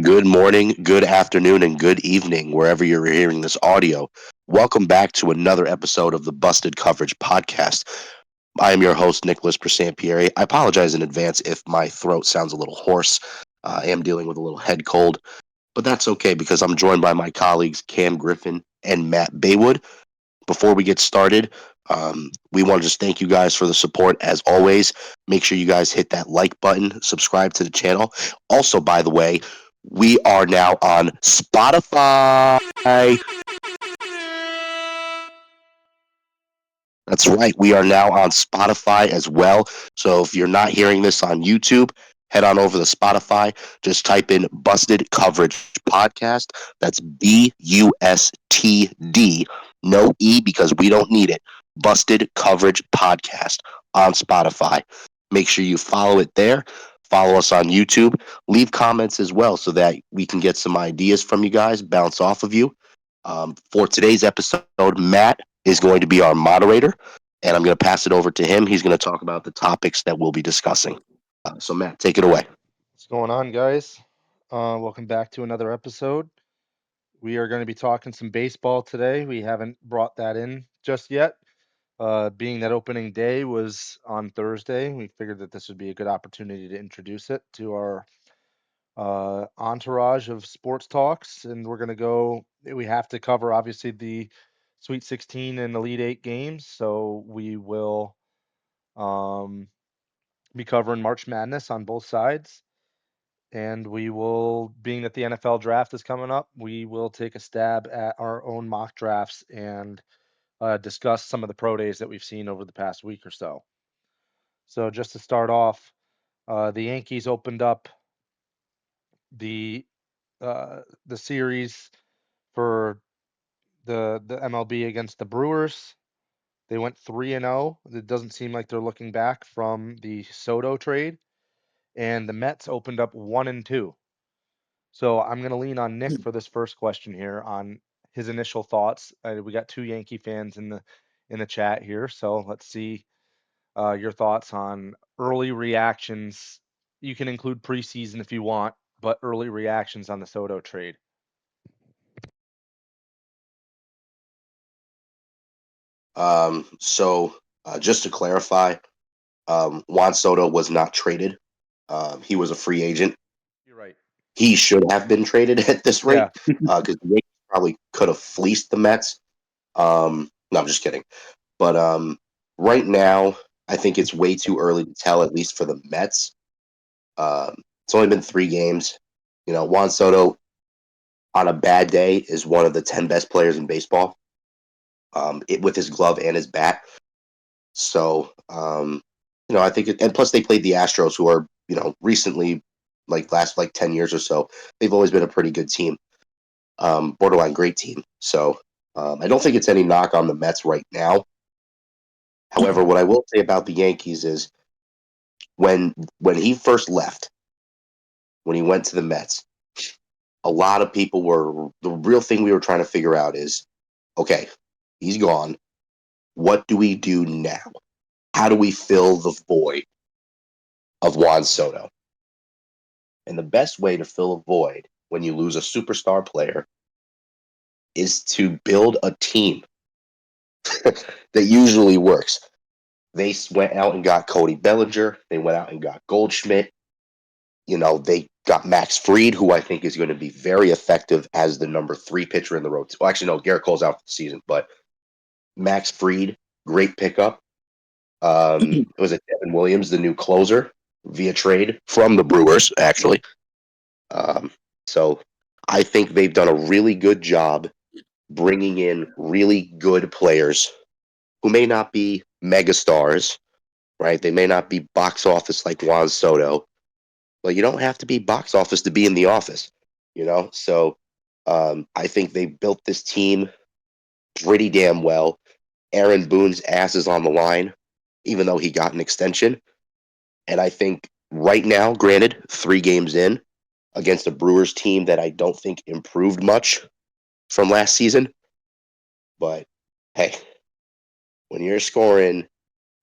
Good morning, good afternoon, and good evening, wherever you're hearing this audio. Welcome back to another episode of the Busted Coverage Podcast. I am your host, Nicholas Persampieri. I apologize in advance if my throat sounds a little hoarse. I am dealing with a little head cold, but that's okay because I'm joined by my colleagues, Cam Griffin and Matt Baywood. Before we get started, we want to just thank you guys for the support as always. Make sure you guys hit that like button, subscribe to the channel. Also, by the way, we are now on Spotify. That's right. We are now on Spotify as well. So if you're not hearing this on YouTube, head on over to Spotify. Just type in Busted Coverage Podcast. That's BUSTD. No E because we don't need it. Busted Coverage Podcast on Spotify. Make sure you follow it there. Follow us on YouTube. Leave comments as well so that we can get some ideas from you guys, bounce off of you. For today's episode, Matt is going to be our moderator, and I'm going to pass it over to him. He's going to talk about the topics that we'll be discussing. So, Matt, take it away. What's going on, guys? Welcome back to another episode. We are going to be talking some baseball today. We haven't brought that in just yet. Being that opening day was on Thursday, we figured that this would be a good opportunity to introduce it to our entourage of sports talks. And we're going to go, we have to cover obviously the Sweet 16 and Elite 8 games. So we will um, be covering March Madness on both sides. And we will, being that the NFL draft is coming up, we will take a stab at our own mock drafts and discuss some of the pro days that we've seen over the past week or so. So just to start off, the Yankees opened up the the series for the MLB against the Brewers. They went 3-0. It doesn't seem like they're looking back from the Soto trade. And the Mets opened up 1-2. So I'm going to lean on Nick for this first question here on his initial thoughts. We got two Yankee fans in the chat here, so let's see your thoughts on early reactions. You can include preseason if you want, but early reactions on the Soto trade. Just to clarify, Juan Soto was not traded. He was a free agent. You're right. He should have been traded at this rate Yeah. because the Yankees probably could have fleeced the Mets. No, I'm just kidding. But right now, I think it's way too early to tell, at least for the Mets. It's only been 3 games. Juan Soto on a bad day is one of the 10 best players in baseball with his glove and his bat. So, I think, and plus they played the Astros, who are, recently, last 10 years or so, they've always been a pretty good team, borderline great team. So, I don't think it's any knock on the Mets right now. However, what I will say about the Yankees is when he first left, when he went to the Mets, a lot of people were the real thing we were trying to figure out is, okay, he's gone. What do we do now? How do we fill the void of Juan Soto? And the best way to fill a void when you lose a superstar player is to build a team that usually works. They went out and got Cody Bellinger. They went out and got Goldschmidt. They got Max Fried, who I think is going to be very effective as the number 3 pitcher in the rotation. Well, actually, no, Garrett Cole's out for the season, but Max Fried, great pickup. It was a Devin Williams, the new closer, via trade from the Brewers, actually. So I think they've done a really good job bringing in really good players who may not be megastars, right? They may not be box office like Juan Soto, but you don't have to be box office to be in the office. So I think they built this team pretty damn well. Aaron Boone's ass is on the line, even though he got an extension. And I think right now, granted, 3 games in against a Brewers team that I don't think improved much from last season. But hey, when you're scoring,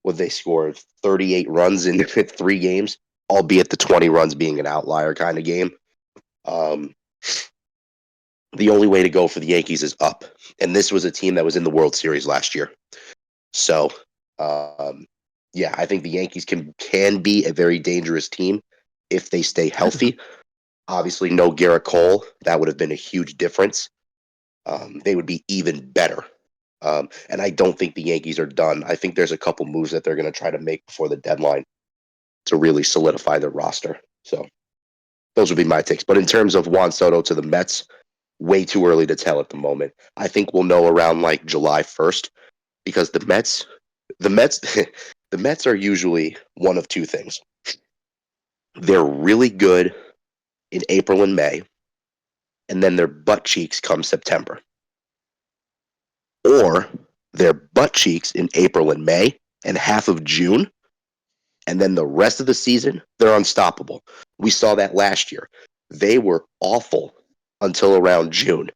what they scored 38 runs in 3 games, albeit the 20 runs being an outlier kind of game. Um, the only way to go for the Yankees is up, and this was a team that was in the World Series last year. So, um, yeah, I think the Yankees can be a very dangerous team if they stay healthy. Obviously, no Garrett Cole. That would have been a huge difference. They would be even better. And I don't think the Yankees are done. I think there's a couple moves that they're going to try to make before the deadline to really solidify their roster. So those would be my takes. But in terms of Juan Soto to the Mets, way too early to tell at the moment. I think we'll know around like July 1st because the Mets, the Mets are usually one of two things. They're really good in April and May, and then their butt cheeks come September. Or their butt cheeks in April and May and half of June, and then the rest of the season, they're unstoppable. We saw that last year. They were awful until around June.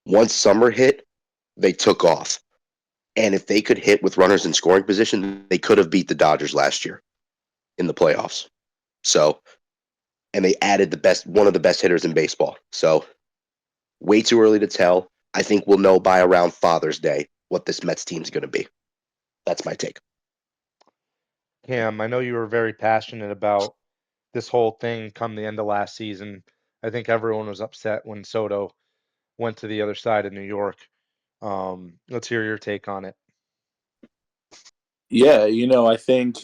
Once summer hit, they took off. And if they could hit with runners in scoring position, they could have beat the Dodgers last year in the playoffs. So, and they added one of the best hitters in baseball. So, way too early to tell. I think we'll know by around Father's Day what this Mets team's going to be. That's my take. Cam, I know you were very passionate about this whole thing come the end of last season. I think everyone was upset when Soto went to the other side of New York. Let's hear your take on it. Yeah, I think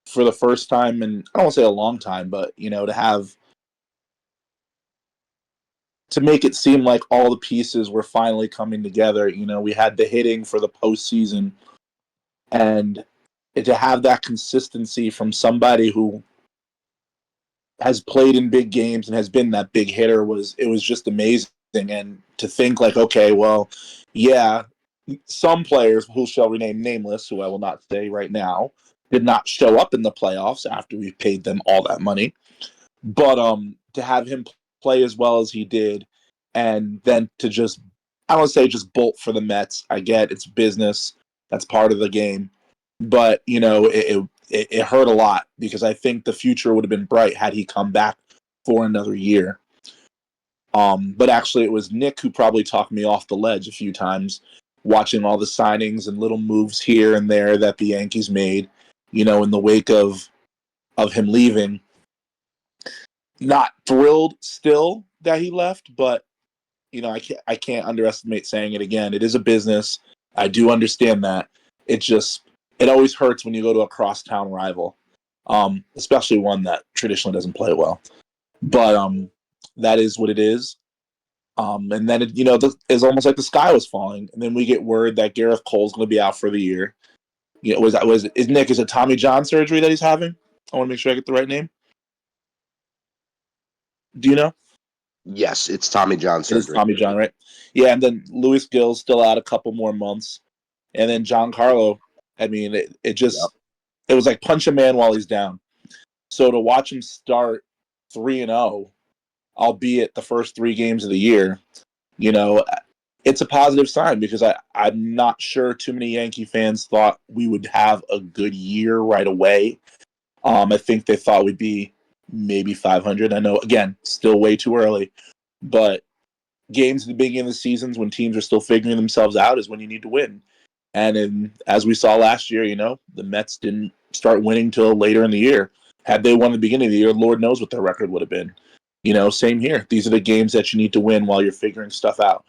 for the first time in I don't want to say a long time, but to make it seem like all the pieces were finally coming together. We had the hitting for the postseason, and to have that consistency from somebody who has played in big games and has been that big hitter was just amazing. And to think like, okay, well, yeah, some players who shall remain nameless, who I will not say right now, did not show up in the playoffs after we paid them all that money. But to have him play as well as he did, and then to just I don't say just bolt for the Mets. I get it's business. That's part of the game. But it hurt a lot because I think the future would have been bright had he come back for another year. But actually, it was Nick who probably talked me off the ledge a few times, watching all the signings and little moves here and there that the Yankees made. In the wake of him leaving, not thrilled still that he left, but I can't underestimate saying it again. It is a business. I do understand that. It always hurts when you go to a crosstown rival, especially one that traditionally doesn't play well. But that is what it is. And then it's almost like the sky was falling, and then we get word that Gareth Cole's going to be out for the year. Is it Tommy John surgery that he's having? I want to make sure I get the right name. Do you know? Yes, it's Tommy John It is surgery. Tommy John, right? Yeah, and then Luis Gill's still out a couple more months, and then Giancarlo. I mean, Yep. it was like punch a man while he's down. So to watch him start 3-0, albeit the first 3 games of the year, you know, it's a positive sign because I'm not sure too many Yankee fans thought we would have a good year right away. I think they thought we'd be maybe 500. I know, again, still way too early, but games at the beginning of the seasons when teams are still figuring themselves out is when you need to win. As we saw last year, the Mets didn't start winning till later in the year. Had they won at the beginning of the year, Lord knows what their record would have been. Same here. These are the games that you need to win while you're figuring stuff out.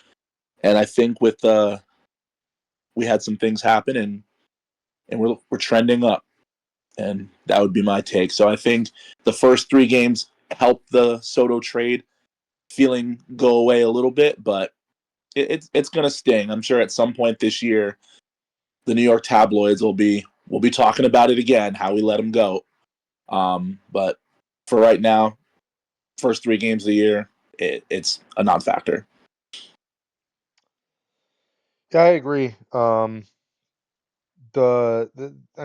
And I think we had some things happen, and we're trending up, and that would be my take. So I think the first 3 games helped the Soto trade feeling go away a little bit, but it's going to sting. I'm sure at some point this year, the New York tabloids will be talking about it again, how we let him go. But for right now, first 3 games of the year, it's a non-factor. Yeah, I agree. I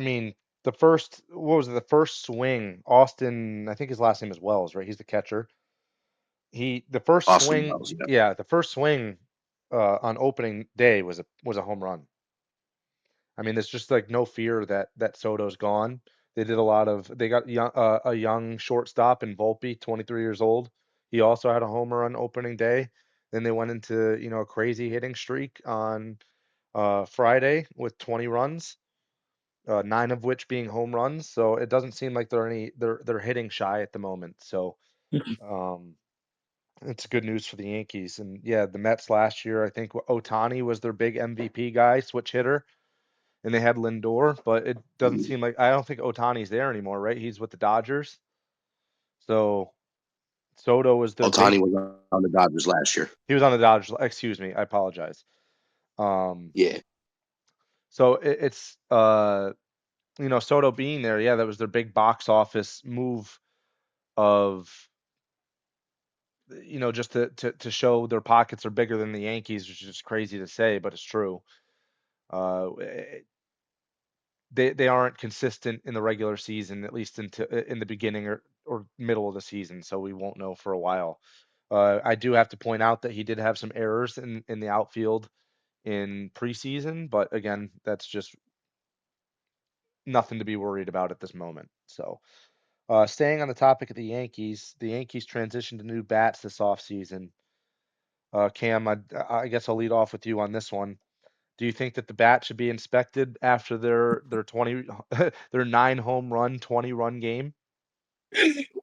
mean, the first, what was it, the first swing, Austin, I think his last name is Wells, right? He's the catcher. The first Austin swing, Wells. Yeah. yeah, the first swing on opening day was a home run. I mean, there's just like no fear that Soto's gone. They got a young shortstop in Volpe, 23 years old. He also had a homer on opening day. Then they went into, a crazy hitting streak on Friday with 20 runs, 9 of which being home runs. So it doesn't seem like they're hitting shy at the moment. So um, it's good news for the Yankees. And yeah, the Mets last year, I think Otani was their big MVP guy, switch hitter, and they had Lindor, but it doesn't seem like I don't think Otani's there anymore, right? He's with the Dodgers. So Soto was their big. Otani was on the Dodgers last year. He was on the Dodgers. Excuse me, I apologize. Um, Yeah. so it's Soto being there, yeah, that was their big box office move of just to show their pockets are bigger than the Yankees, which is just crazy to say, but it's true. They aren't consistent in the regular season, at least in the beginning or middle of the season, so we won't know for a while. I do have to point out that he did have some errors in the outfield in preseason, but again, that's just nothing to be worried about at this moment. So, staying on the topic of the Yankees transitioned to new bats this offseason. Cam, I guess I'll lead off with you on this one. Do you think that the bat should be inspected after their 20 their 9 home run 20-run game?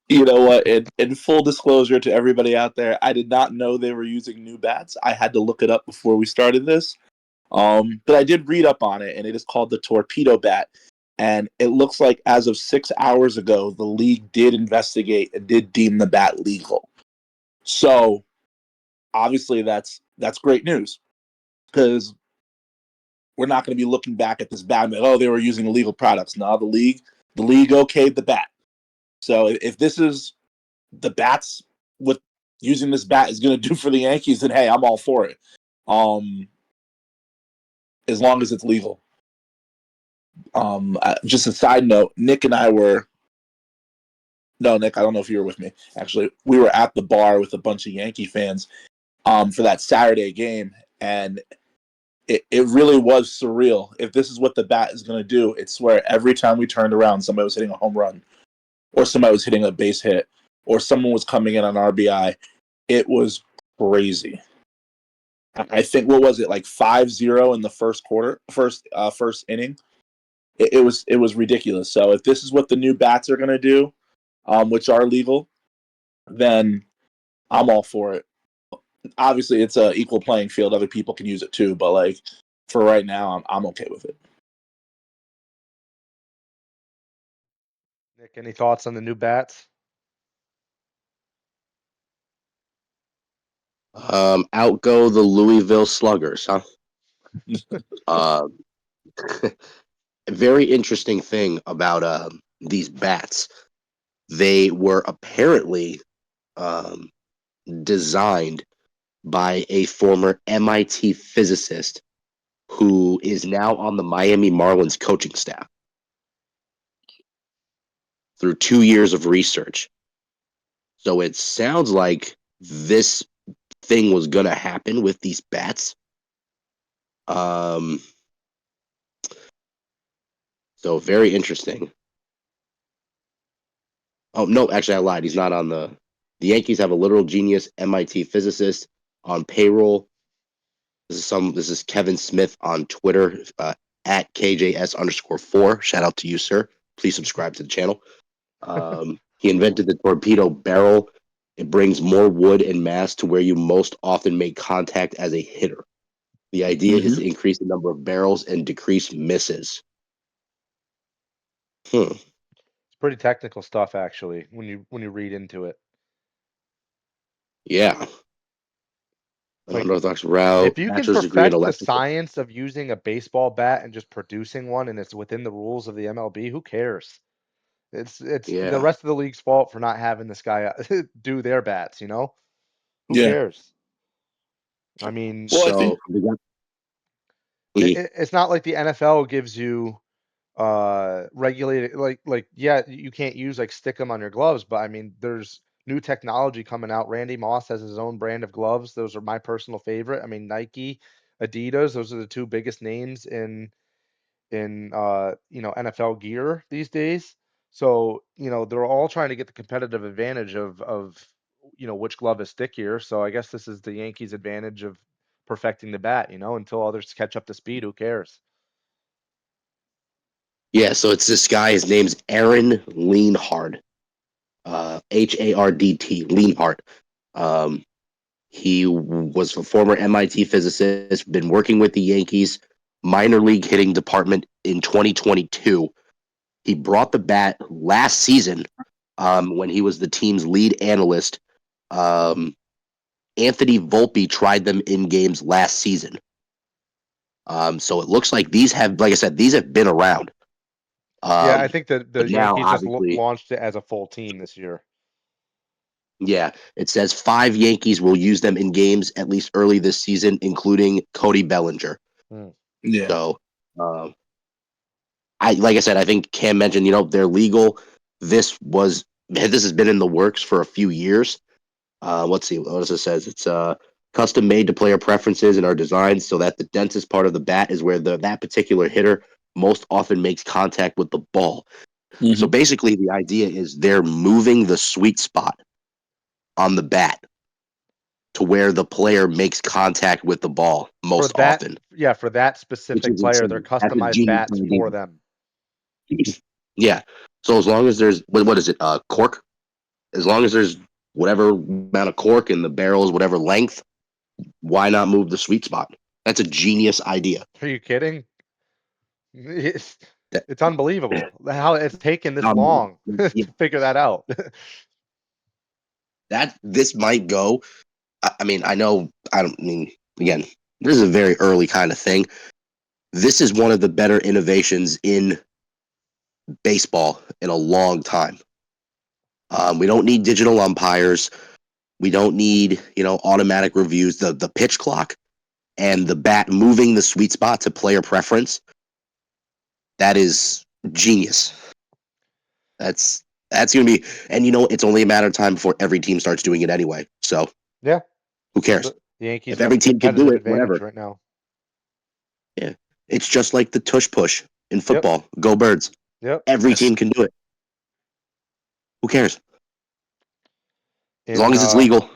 You know what? In full disclosure to everybody out there, I did not know they were using new bats. I had to look it up before we started this. But I did read up on it, and it is called the Torpedo bat. And it looks like as of 6 hours ago, the league did investigate and did deem the bat legal. So obviously that's great news because we're not going to be looking back at this bat and oh, they were using illegal products. No, the league okayed the bat. So if this is the bats, what using this bat is going to do for the Yankees, then hey, I'm all for it. Um, as long as it's legal. Just a side note, Nick and I were. No, Nick, I don't know if you were with me. Actually, we were at the bar with a bunch of Yankee fans for that Saturday game, and it really was surreal. If this is what the bat is going to do, it's swear every time we turned around, somebody was hitting a home run, or somebody was hitting a base hit, or someone was coming in on RBI. It was crazy. I think what was it like 5-0 in the first quarter, first inning. It was ridiculous. So if this is what the new bats are going to do, which are legal, then I'm all for it. Obviously, it's a equal playing field. Other people can use it too, but like for right now, I'm okay with it. Nick, any thoughts on the new bats? Outgo the Louisville Sluggers, huh? Uh, a very interesting thing about these bats. They were apparently um, designed by a former MIT physicist who is now on the Miami Marlins coaching staff through 2 years of research. So it sounds like this thing was going to happen with these bats. Um, so very interesting. Oh no, actually I lied. He's not on the Yankees have a literal genius MIT physicist on payroll. This is Kevin Smith on Twitter at KJS_4. Shout out to you, sir. Please subscribe to the channel. He invented the torpedo barrel. It brings more wood and mass to where you most often make contact as a hitter. The idea is Mm-hmm. to increase the number of barrels and decrease misses. Hmm. It's pretty technical stuff, actually, when you read into it. Yeah. An Like, unorthodox route. if you can Bachelor's degree in perfect the electrical. science of using a baseball bat and just producing one, and it's within the rules of the MLB, who cares? It's the Yeah. rest of the league's fault for not having this guy do their bats, you know? Who Yeah. cares? I mean, Well, I think So we got it's not like the NFL gives you regulated like yeah, you can't use like stick 'em on your gloves, but I mean, there's new technology coming out. Randy Moss has his own brand of gloves. Those are my personal favorite. I mean, Nike, Adidas, those are the two biggest names in NFL gear these days. So, they're all trying to get the competitive advantage of which glove is stickier. So I guess this is the Yankees' advantage of perfecting the bat. Until others catch up to speed, who cares? Yeah, so it's this guy. His name's Aaron Leanhard, Hardt, Leanhard. Um, he was a former MIT physicist, been working with the Yankees minor league hitting department in 2022. He brought the bat last season when he was the team's lead analyst. Um, Anthony Volpe tried them in games last season. So it looks like like I said, these have been around. Yeah, I think that the But now, Yankees just obviously, launched it as a full team this year. yeah, it says 5 Yankees will use them in games at least early this season, including Cody Bellinger. Hmm. Yeah. So, like I said, I think Cam mentioned, they're legal. This has been in the works for a few years. Let's see, what does it says? It's custom made to player preferences and are designed so that the densest part of the bat is where that particular hitter most often makes contact with the ball. So Mm-hmm. basically, the idea is they're moving the sweet spot on the bat to where the player makes contact with the ball For most that, often, yeah, for that which specific is player, they're insane. That's a customized genius bats idea. for them. Yeah. So as long as there's what is it? Cork. As long as there's whatever amount of cork in the barrel is whatever length, why not move the sweet spot? That's a genius idea. Are you kidding? It's, That, it's unbelievable how it's taken this um, long to yeah, figure that out. that this might go. I mean, I know. I don't mean again. This is a very early kind of thing. This is one of the better innovations in baseball in a long time. We don't need digital umpires. We don't need automatic reviews. The pitch clock and the bat moving the sweet spot to player preference. That is genius. That's gonna be, and it's only a matter of time before every team starts doing it anyway. So Yeah, who cares? the Yankees If have every a team can do competitive it, advantage whatever. right now. Yeah, it's just like the tush push in Yep, football. Go Birds! yep. Every team can do it. Who cares? As long In as it's legal.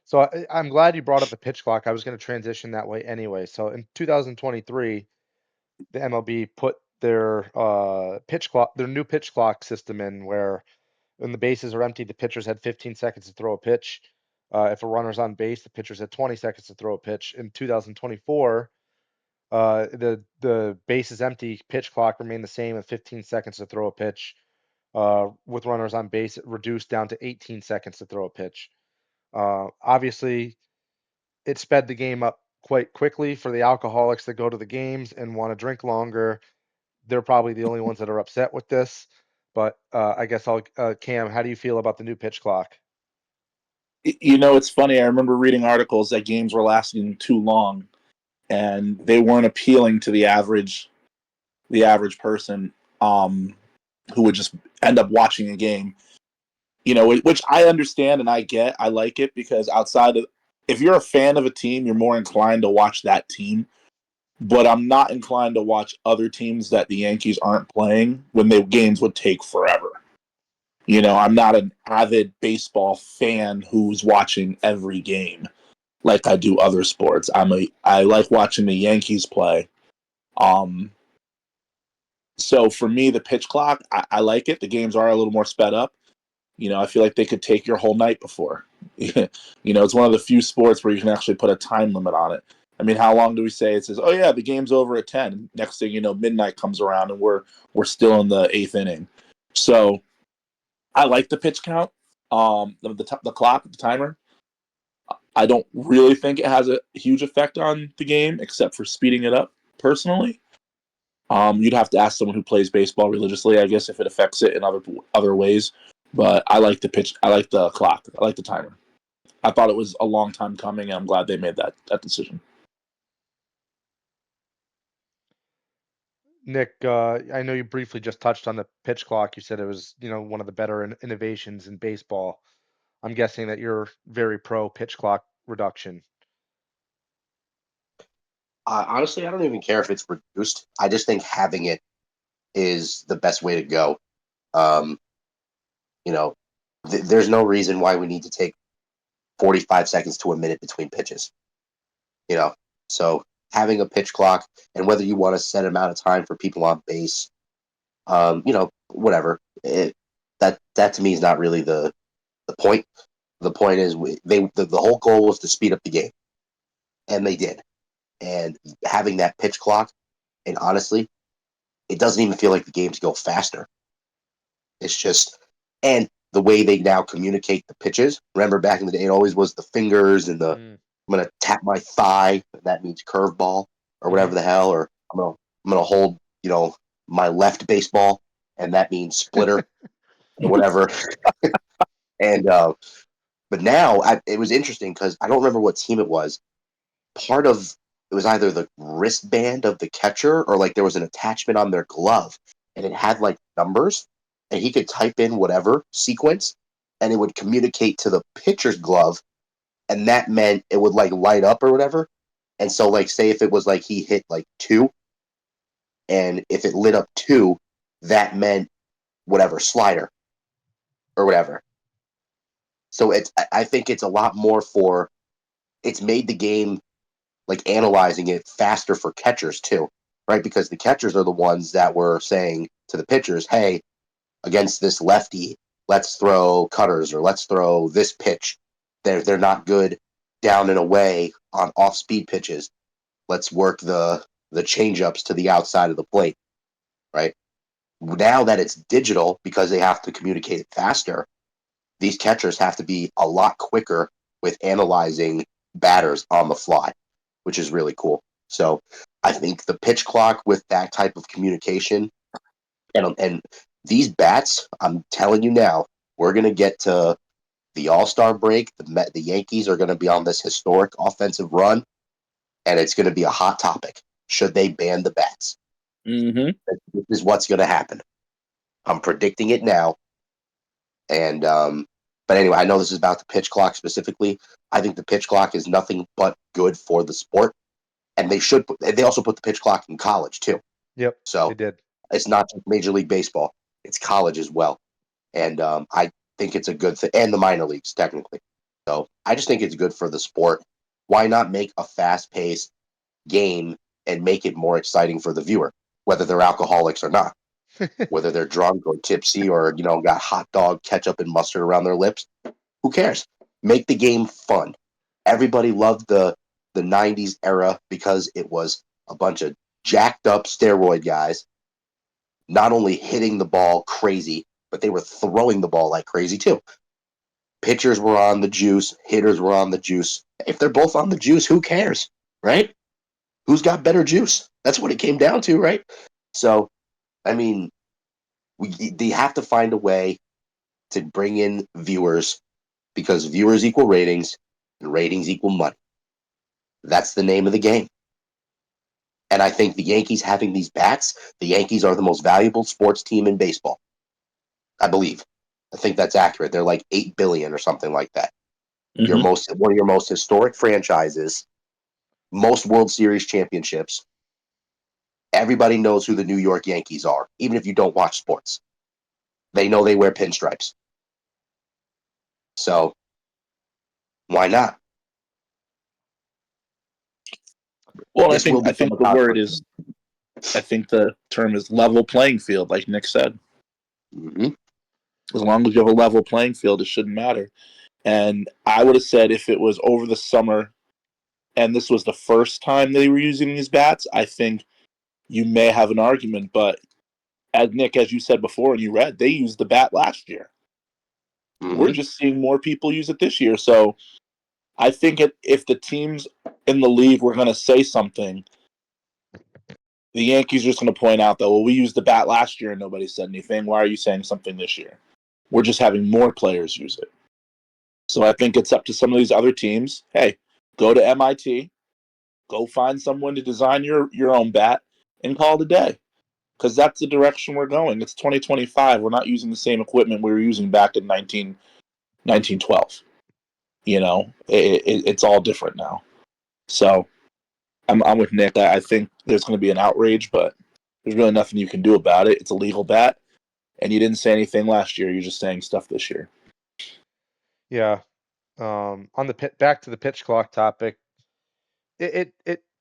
So I'm glad you brought up the pitch clock. I was going to transition that way anyway. So in 2023, the MLB put their their new pitch clock system in where when the bases are empty, the pitchers had 15 seconds to throw a pitch. If a runner's on base, the pitchers had 20 seconds to throw a pitch. In 2024, the bases empty pitch clock remained the same at 15 seconds to throw a pitch. With runners on base, it reduced down to 18 seconds to throw a pitch. Obviously, it sped the game up quite quickly for the alcoholics that go to the games and want to drink longer. They're probably the only ones that are upset with this. But I guess Cam, how do you feel about the new pitch clock? It's funny. I remember reading articles that games were lasting too long, and they weren't appealing to the average person, who would just end up watching a game. Which I understand and I get. I like it because if you're a fan of a team, you're more inclined to watch that team. But I'm not inclined to watch other teams that the Yankees aren't playing when the games would take forever. I'm not an avid baseball fan who's watching every game like I do other sports. I like watching the Yankees play. Um, so for me, the pitch clock, I like it. The games are a little more sped up. I feel like they could take your whole night before. It's one of the few sports where you can actually put a time limit on it. I mean, how long do we say it says, "Oh yeah, the game's over at 10." Next thing you know, midnight comes around and we're still in the eighth inning. So I like the pitch count, the clock, the timer. I don't really think it has a huge effect on the game, except for speeding it up. Personally, you'd have to ask someone who plays baseball religiously, I guess, if it affects it in other ways. But I like the pitch. I like the clock. I like the timer. I thought it was a long time coming, and I'm glad they made that decision. Nick, I know you briefly just touched on the pitch clock. You said it was, one of the better innovations in baseball. I'm guessing that you're very pro pitch clock reduction. Honestly, I don't even care if it's reduced. I just think having it is the best way to go. Um, you know, there's no reason why we need to take 45 seconds to a minute between pitches. So having a pitch clock, and whether you want a set amount of time for people on base, whatever. That to me is not really the point. The point is the whole goal was to speed up the game, and they did. And having that pitch clock, and honestly, it doesn't even feel like the games go faster. It's just, and the way they now communicate the pitches. Remember back in the day, it always was the fingers and I'm gonna tap my thigh. That means curveball or whatever the hell. Or I'm gonna hold my left baseball, and that means splitter or whatever. And but now it was interesting because I don't remember what team it was. Part of it was either the wristband of the catcher or like there was an attachment on their glove, and it had like numbers, and he could type in whatever sequence, and it would communicate to the pitcher's glove, and that meant it would like light up or whatever. And so like say if it was like he hit like 2, and if it lit up 2, that meant whatever slider or whatever. So I think it's a lot more for it's made the game like analyzing it faster for catchers too, right? Because the catchers are the ones that were saying to the pitchers, "Hey, against this lefty, let's throw cutters or let's throw this pitch. They're not good down and away on off speed pitches. Let's work the change-ups to the outside of the plate." Right? Now that it's digital because they have to communicate it faster, these catchers have to be a lot quicker with analyzing batters on the fly, which is really cool. So I think the pitch clock with that type of communication and these bats, I'm telling you now, we're going to get to the All-Star break. The Yankees are going to be on this historic offensive run, and it's going to be a hot topic. Should they ban the bats? Mm-hmm. This is what's going to happen. I'm predicting it now. And but anyway, I know this is about the pitch clock specifically. I think the pitch clock is nothing but good for the sport, and they also put the pitch clock in college too. Yep, So they did. it's not just Major League Baseball; it's college as well. And I think it's a good thing, and the minor leagues technically. So I just think it's good for the sport. Why not make a fast-paced game and make it more exciting for the viewer, whether they're alcoholics or not? Whether they're drunk or tipsy or got hot dog ketchup and mustard around their lips, who cares? Make the game fun. Everybody loved the 90s era because it was a bunch of jacked up steroid guys not only hitting the ball crazy, but they were throwing the ball like crazy too. Pitchers were on the juice, hitters were on the juice. If they're both on the juice, who cares, right? Who's got better juice? That's what it came down to, right? So, I mean, they have to find a way to bring in viewers because viewers equal ratings and ratings equal money. That's the name of the game. And I think the Yankees having these bats, the Yankees are the most valuable sports team in baseball. I believe. I think that's accurate. They're like 8 billion or something like that. Mm-hmm. One of your most historic franchises, most World Series championships. Everybody knows who the New York Yankees are, even if you don't watch sports. They know they wear pinstripes. So why not? Well, This will I become think a the word controversy. is, I think the term is level playing field, like Nick said. Mm-hmm. As long as you have a level playing field, it shouldn't matter. And I would have said if it was over the summer and this was the first time they were using these bats, I think you may have an argument. But as Nick, as you said before, and you read, they used the bat last year. We're Mm-hmm. just seeing more people use it this year. So I think if the teams in the league were going to say something, the Yankees are just going to point out that, well, we used the bat last year and nobody said anything. Why are you saying something this year? We're just having more players use it. So I think it's up to some of these other teams. Hey, go to MIT, go find someone to design your own bat, and call it a day. Because that's the direction we're going. It's 2025. We're not using the same equipment we were using back in 1912. It's all different now. So I'm with Nick. I think there's going to be an outrage, but there's really nothing you can do about it. It's a legal bat, and you didn't say anything last year. You're just saying stuff this year. Yeah. On the back to the pitch clock topic, it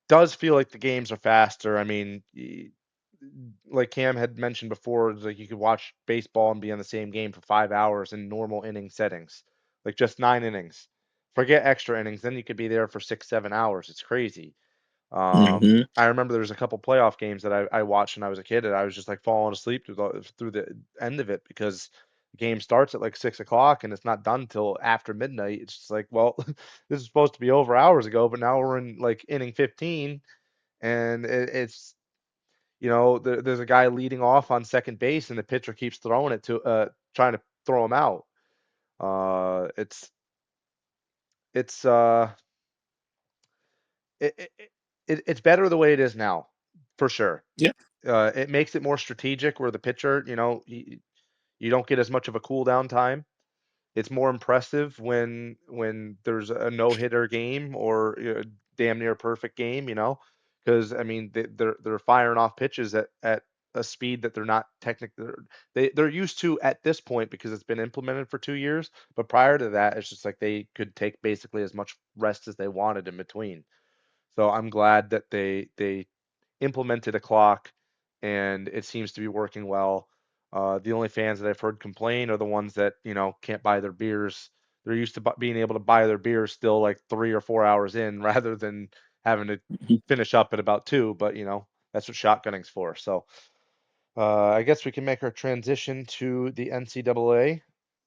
does feel like the games are faster. I mean, like Cam had mentioned before, it's like you could watch baseball and be on the same game for 5 hours in normal inning settings, like just 9 innings. Forget extra innings, then you could be there for 6, 7 hours. It's crazy. Hmm. I remember there was a couple playoff games that I watched when I was a kid, and I was just like falling asleep through the end of it because the game starts at like 6 o'clock and it's not done till after midnight. It's just like, well, this is supposed to be over hours ago, but now we're in like inning 15, and it's there's a guy leading off on second base, and the pitcher keeps throwing it to trying to throw him out. Uh, it's it's it, it, it's better the way it is now, for sure. Yeah. It makes it more strategic where the pitcher, you don't get as much of a cool down time. It's more impressive when there's a no-hitter game or damn near perfect game, because I mean they're firing off pitches at a speed that they're not technically they're used to at this point because it's been implemented for 2 years. But prior to that, it's just like they could take basically as much rest as they wanted in between. So I'm glad that they implemented a clock, and it seems to be working well. The only fans that I've heard complain are the ones that can't buy their beers. They're used to being able to buy their beers still like 3 or 4 hours in, rather than having to finish up at about 2. But that's what shotgunning's for. So I guess we can make our transition to the NCAA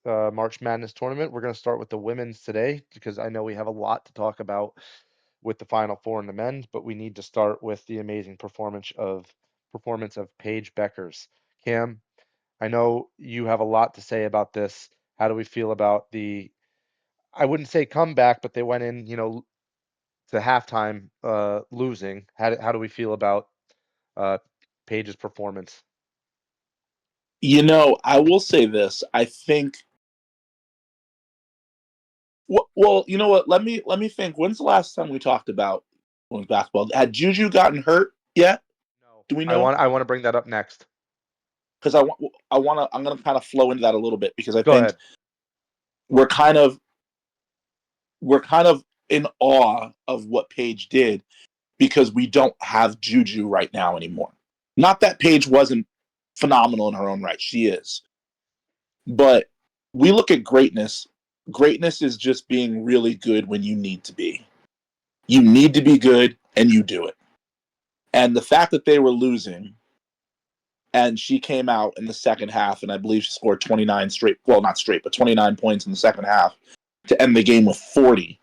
March Madness tournament. We're going to start with the women's today because I know we have a lot to talk about with the Final Four and the men, but we need to start with the amazing performance of Paige Beckers. Cam, I know you have a lot to say about this. How do we feel about I wouldn't say comeback, but they went in, to halftime losing. How do we feel about uh, Paige's performance? I will say this. I think. Well, you know what? Let me think. When's the last time we talked about women's basketball? Had Juju gotten hurt yet? No, Do we I know? want I want to bring that up next. Because I'm going to kind of flow into that a little bit because I Go think ahead. we're kind of we're kind of in awe of what Paige did because we don't have Juju right now anymore. Not that Paige wasn't phenomenal in her own right. She is. But we look at greatness. Greatness is just being really good when you need to be. You need to be good and you do it. And the fact that they were losing and she came out in the second half and I believe she scored 29 straight, well, not straight, but 29 points in the second half to end the game with 40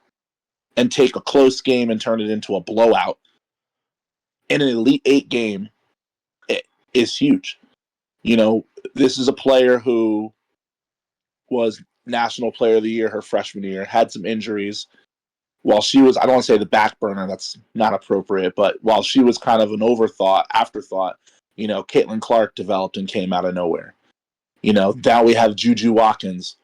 and take a close game and turn it into a blowout in an Elite Eight game is huge. You know, this is a player who was National Player of the Year her freshman year, had some injuries. While she was, I don't want to say the back burner, that's not appropriate, but while she was kind of an afterthought, Caitlin Clark developed and came out of nowhere. Now we have Juju Watkins.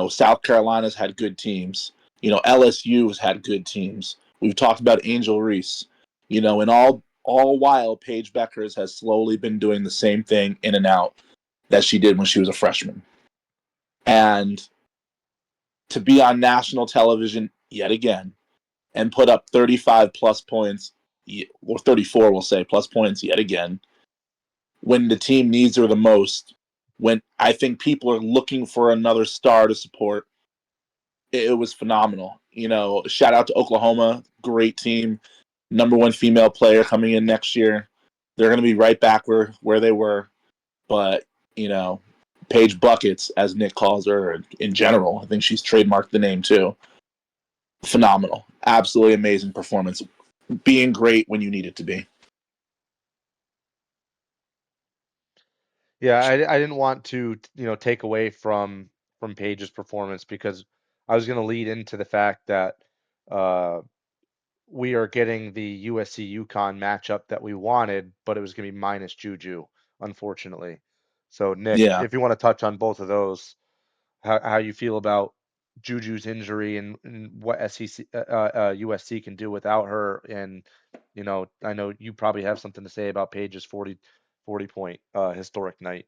South Carolina's had good teams. LSU's had good teams. We've talked about Angel Reese. And all while Paige Beckers has slowly been doing the same thing in and out that she did when she was a freshman. And to be on national television yet again and put up 35 plus points, or 34, we'll say, plus points yet again, when the team needs her the most, when I think people are looking for another star to support, it was phenomenal. Shout out to Oklahoma, great team, number one female player coming in next year. They're going to be right back where they were, but Paige Buckets, as Nick calls her, in general, I think she's trademarked the name too. Phenomenal, absolutely amazing performance, being great when you need it to be. Yeah, I didn't want to, take away from Paige's performance because I was going to lead into the fact that uh, we are getting the USC UConn matchup that we wanted, but it was going to be minus Juju, unfortunately. So, Nick, Yeah. if you want to touch on both of those, how you feel about Juju's injury and what USC can do without her, and I know you probably have something to say about Paige's 40 point historic night.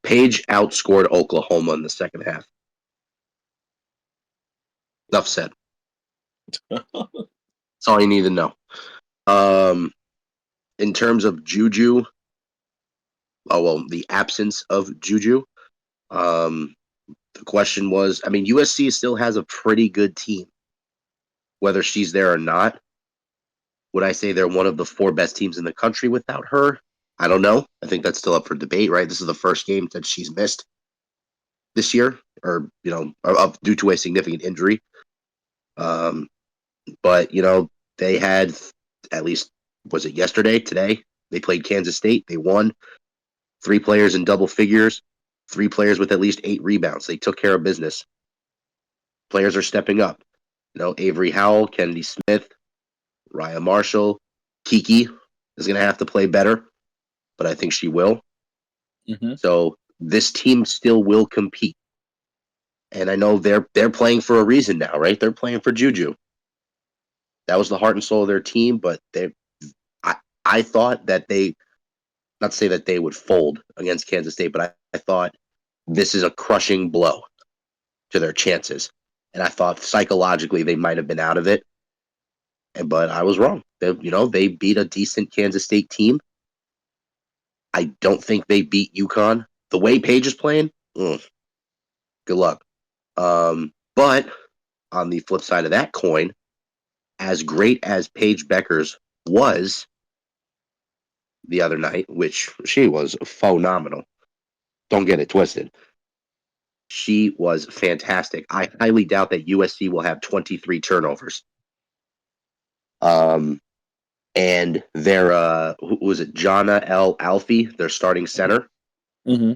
Page outscored Oklahoma in the second half. Enough said. That's all you need to know. In terms of Juju, the absence of Juju. The question was, I mean, USC still has a pretty good team, whether she's there or not. Would I say they're one of the 4 best teams in the country without her? I don't know. I think that's still up for debate, right? This is the first game that she's missed this year, or due to a significant injury. But they had, at least, was it yesterday? Today they played Kansas State. They won. 3 players in double figures. 3 players with at least 8 rebounds. They took care of business. Players are stepping up. Avery Howell, Kennedy Smith, Raya Marshall, Kiki is going to have to play better, but I think she will. Mm-hmm. So this team still will compete, and I know they're playing for a reason now, right? They're playing for Juju. That was the heart and soul of their team, but I thought that not to say that they would fold against Kansas State, but I thought this is a crushing blow to their chances, and I thought psychologically they might have been out of it. But I was wrong. They beat a decent Kansas State team. I don't think they beat UConn. The way Paige is playing, good luck. But on the flip side of that coin, as great as Paige Beckers was the other night, which she was phenomenal. Don't get it twisted. She was fantastic. I highly doubt that USC will have 23 turnovers. And their who was it? Jonna L. Alfie, their starting center. Mm-hmm.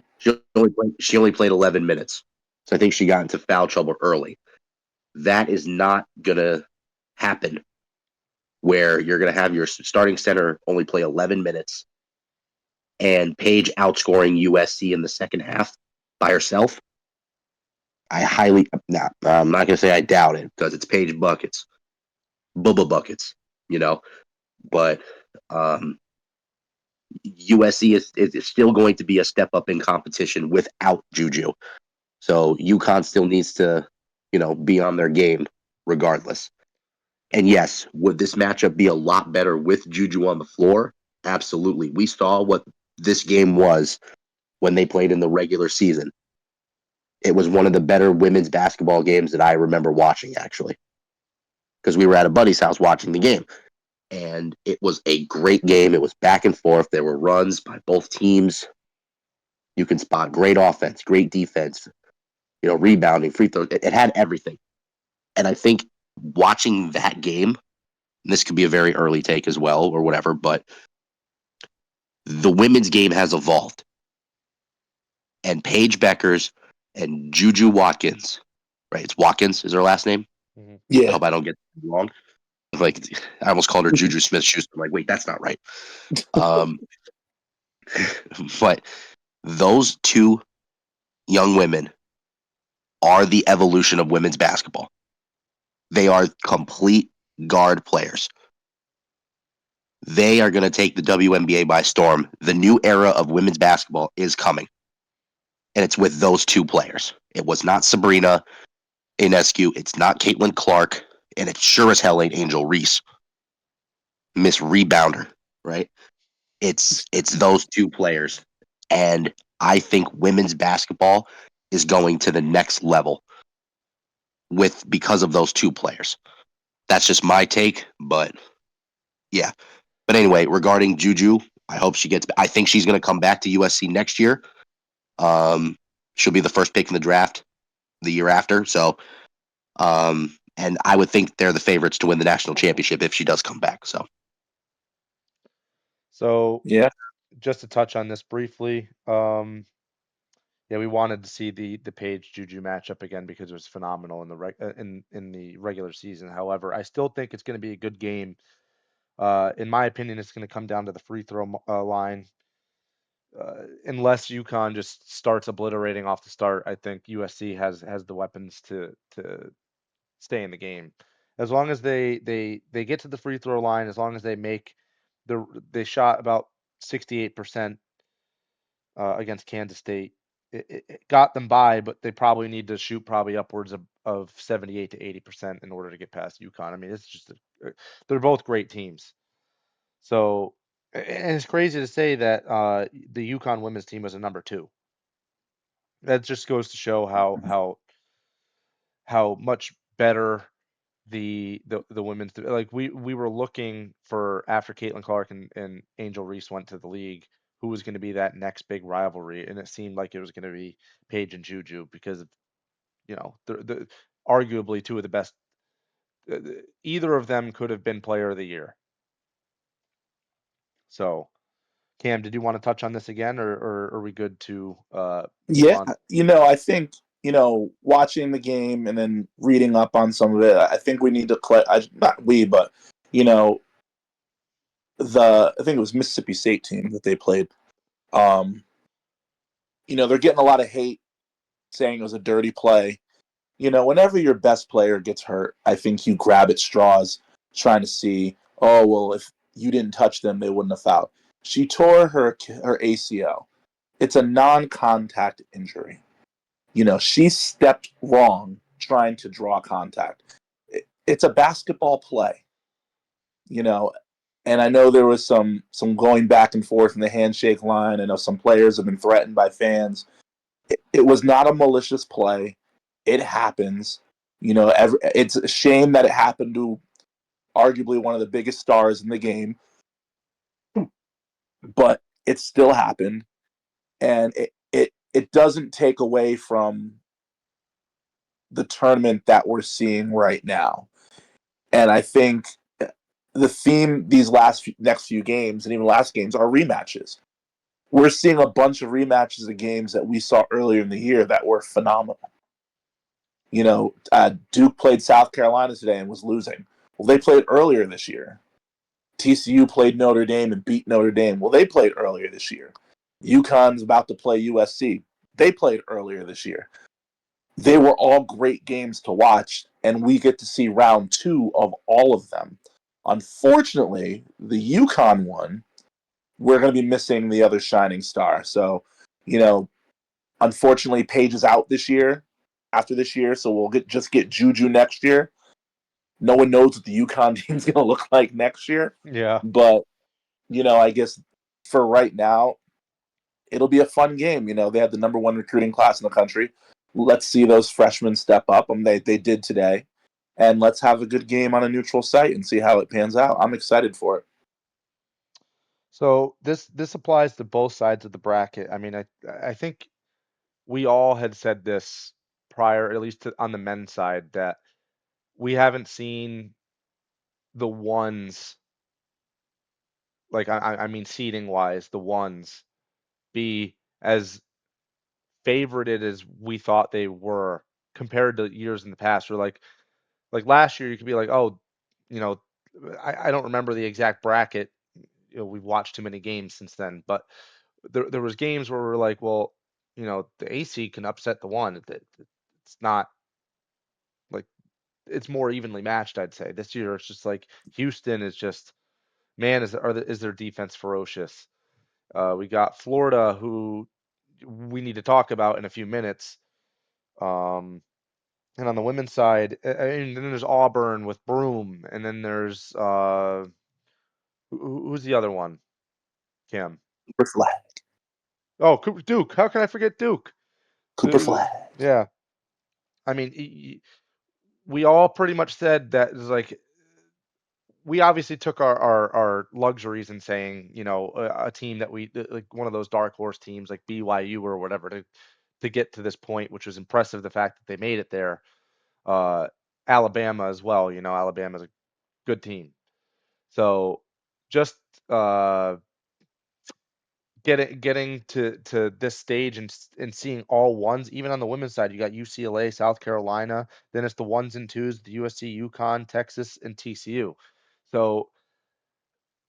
She only played 11 minutes, so I think she got into foul trouble early. That is not gonna happen. Where you're gonna have your starting center only play 11 minutes, and Paige outscoring USC in the second half by herself. I'm not gonna say I doubt it because it's Paige buckets, Bubba buckets, you know. But USC is still going to be a step up in competition without Juju. So UConn still needs to, be on their game regardless. And yes, would this matchup be a lot better with Juju on the floor? Absolutely. We saw what this game was when they played in the regular season. It was one of the better women's basketball games that I remember watching, actually, because we were at a buddy's house watching the game. And it was a great game. It was back and forth. There were runs by both teams. You can spot great offense, great defense, rebounding, free throws. It had everything. And I think watching that game, and this could be a very early take as well or whatever, but the women's game has evolved. And Paige Beckers and Juju Watkins, right? It's Watkins is her last name. Mhm. I Yeah. hope I don't get it wrong. Like, I almost called her Juju Smith-Schuster. I'm like, wait, that's not right. But those 2 young women are the evolution of women's basketball. They are complete guard players. They are going to take the WNBA by storm. The new era of women's basketball is coming. And it's with those 2 players. It was not Sabrina Ionescu. It's not Caitlin Clark. And it sure as hell ain't Angel Reese. Miss Rebounder, right? It's those 2 players. And I think women's basketball is going to the next level because of those 2 players. That's just my take, but yeah. But anyway, regarding Juju, I think she's going to come back to USC next year. She'll be the first pick in the draft the year after. So, and I would think they're the favorites to win the national championship if she does come back. So Yeah. just to touch on this briefly, yeah, we wanted to see the Page Juju matchup again because it was phenomenal in the regular season. However, I still think it's going to be a good game. In my opinion, it's going to come down to the free throw line. Unless UConn just starts obliterating off the start, I think USC has the weapons to stay in the game. As long as they get to the free throw line, as long as they shot about 68% against Kansas State. It got them by, but they probably need to shoot probably upwards of 78 to 80% in order to get past UConn. I mean, it's just they're both great teams. So, and it's crazy to say that the UConn women's team was a number 2. That just goes to show how much better the women's, like we were looking for, after Caitlin Clark and Angel Reese went to the league, who was going to be that next big rivalry, and it seemed like it was going to be Paige and Juju because of, the arguably two of the best. Either of them could have been player of the year. So, Cam, did you want to touch on this again, or are we good to move Yeah, on? I think watching the game and then reading up on some of it, I think we need to not we, but I think it was Mississippi State team that they played. They're getting a lot of hate saying it was a dirty play. Whenever your best player gets hurt, I think you grab at straws trying to see, oh, well, if you didn't touch them, they wouldn't have fouled. She tore her ACL. It's a non-contact injury. She stepped wrong trying to draw contact. It's a basketball play, and I know there was some going back and forth in the handshake line. I know some players have been threatened by fans. It was not a malicious play. It happens. It's a shame that it happened to arguably one of the biggest stars in the game, but it still happened, and it doesn't take away from the tournament that we're seeing right now. And I think the theme these next few games and even last games are rematches. We're seeing a bunch of rematches of games that we saw earlier in the year that were phenomenal. Duke played South Carolina today and was losing. Well, they played earlier this year. TCU played Notre Dame and beat Notre Dame. Well, they played earlier this year. UConn's about to play USC. They played earlier this year. They were all great games to watch, and we get to see round 2 of all of them. Unfortunately, the UConn one, we're going to be missing the other shining star. So, unfortunately, Paige is out after this year, so we'll just get Juju next year. No one knows what the UConn team's going to look like next year. Yeah. But, I guess for right now, it'll be a fun game. They have the number 1 recruiting class in the country. Let's see those freshmen step up. They did today. And let's have a good game on a neutral site and see how it pans out. I'm excited for it. So this applies to both sides of the bracket. I mean, I think we all had said this prior, at least on the men's side, that we haven't seen the ones, like I mean seeding wise, the ones be as favorited as we thought they were compared to years in the past. Or like last year, you could be like, oh, you know, I don't remember the exact bracket. We've watched too many games since then, but there was games where we're like, well, the AC can upset the one. It's not like, it's more evenly matched, I'd say. This year, it's just like Houston is just, man, is their defense ferocious? We got Florida, who we need to talk about in a few minutes. And on the women's side, and then there's Auburn with Broome, and then there's who's the other one? Kim. Cooper Flag. Oh, Duke. How can I forget Duke? Cooper Flag. Yeah. I mean, we all pretty much said that it's like, we obviously took our luxuries in saying, a team that we like, one of those dark horse teams like BYU or whatever, to get to this point, which was impressive, the fact that they made it there. Alabama as well, Alabama's a good team. So just getting to this stage and seeing all ones, even on the women's side, you got UCLA, South Carolina, then it's the 1s and 2s, the USC, UConn, Texas, and TCU. So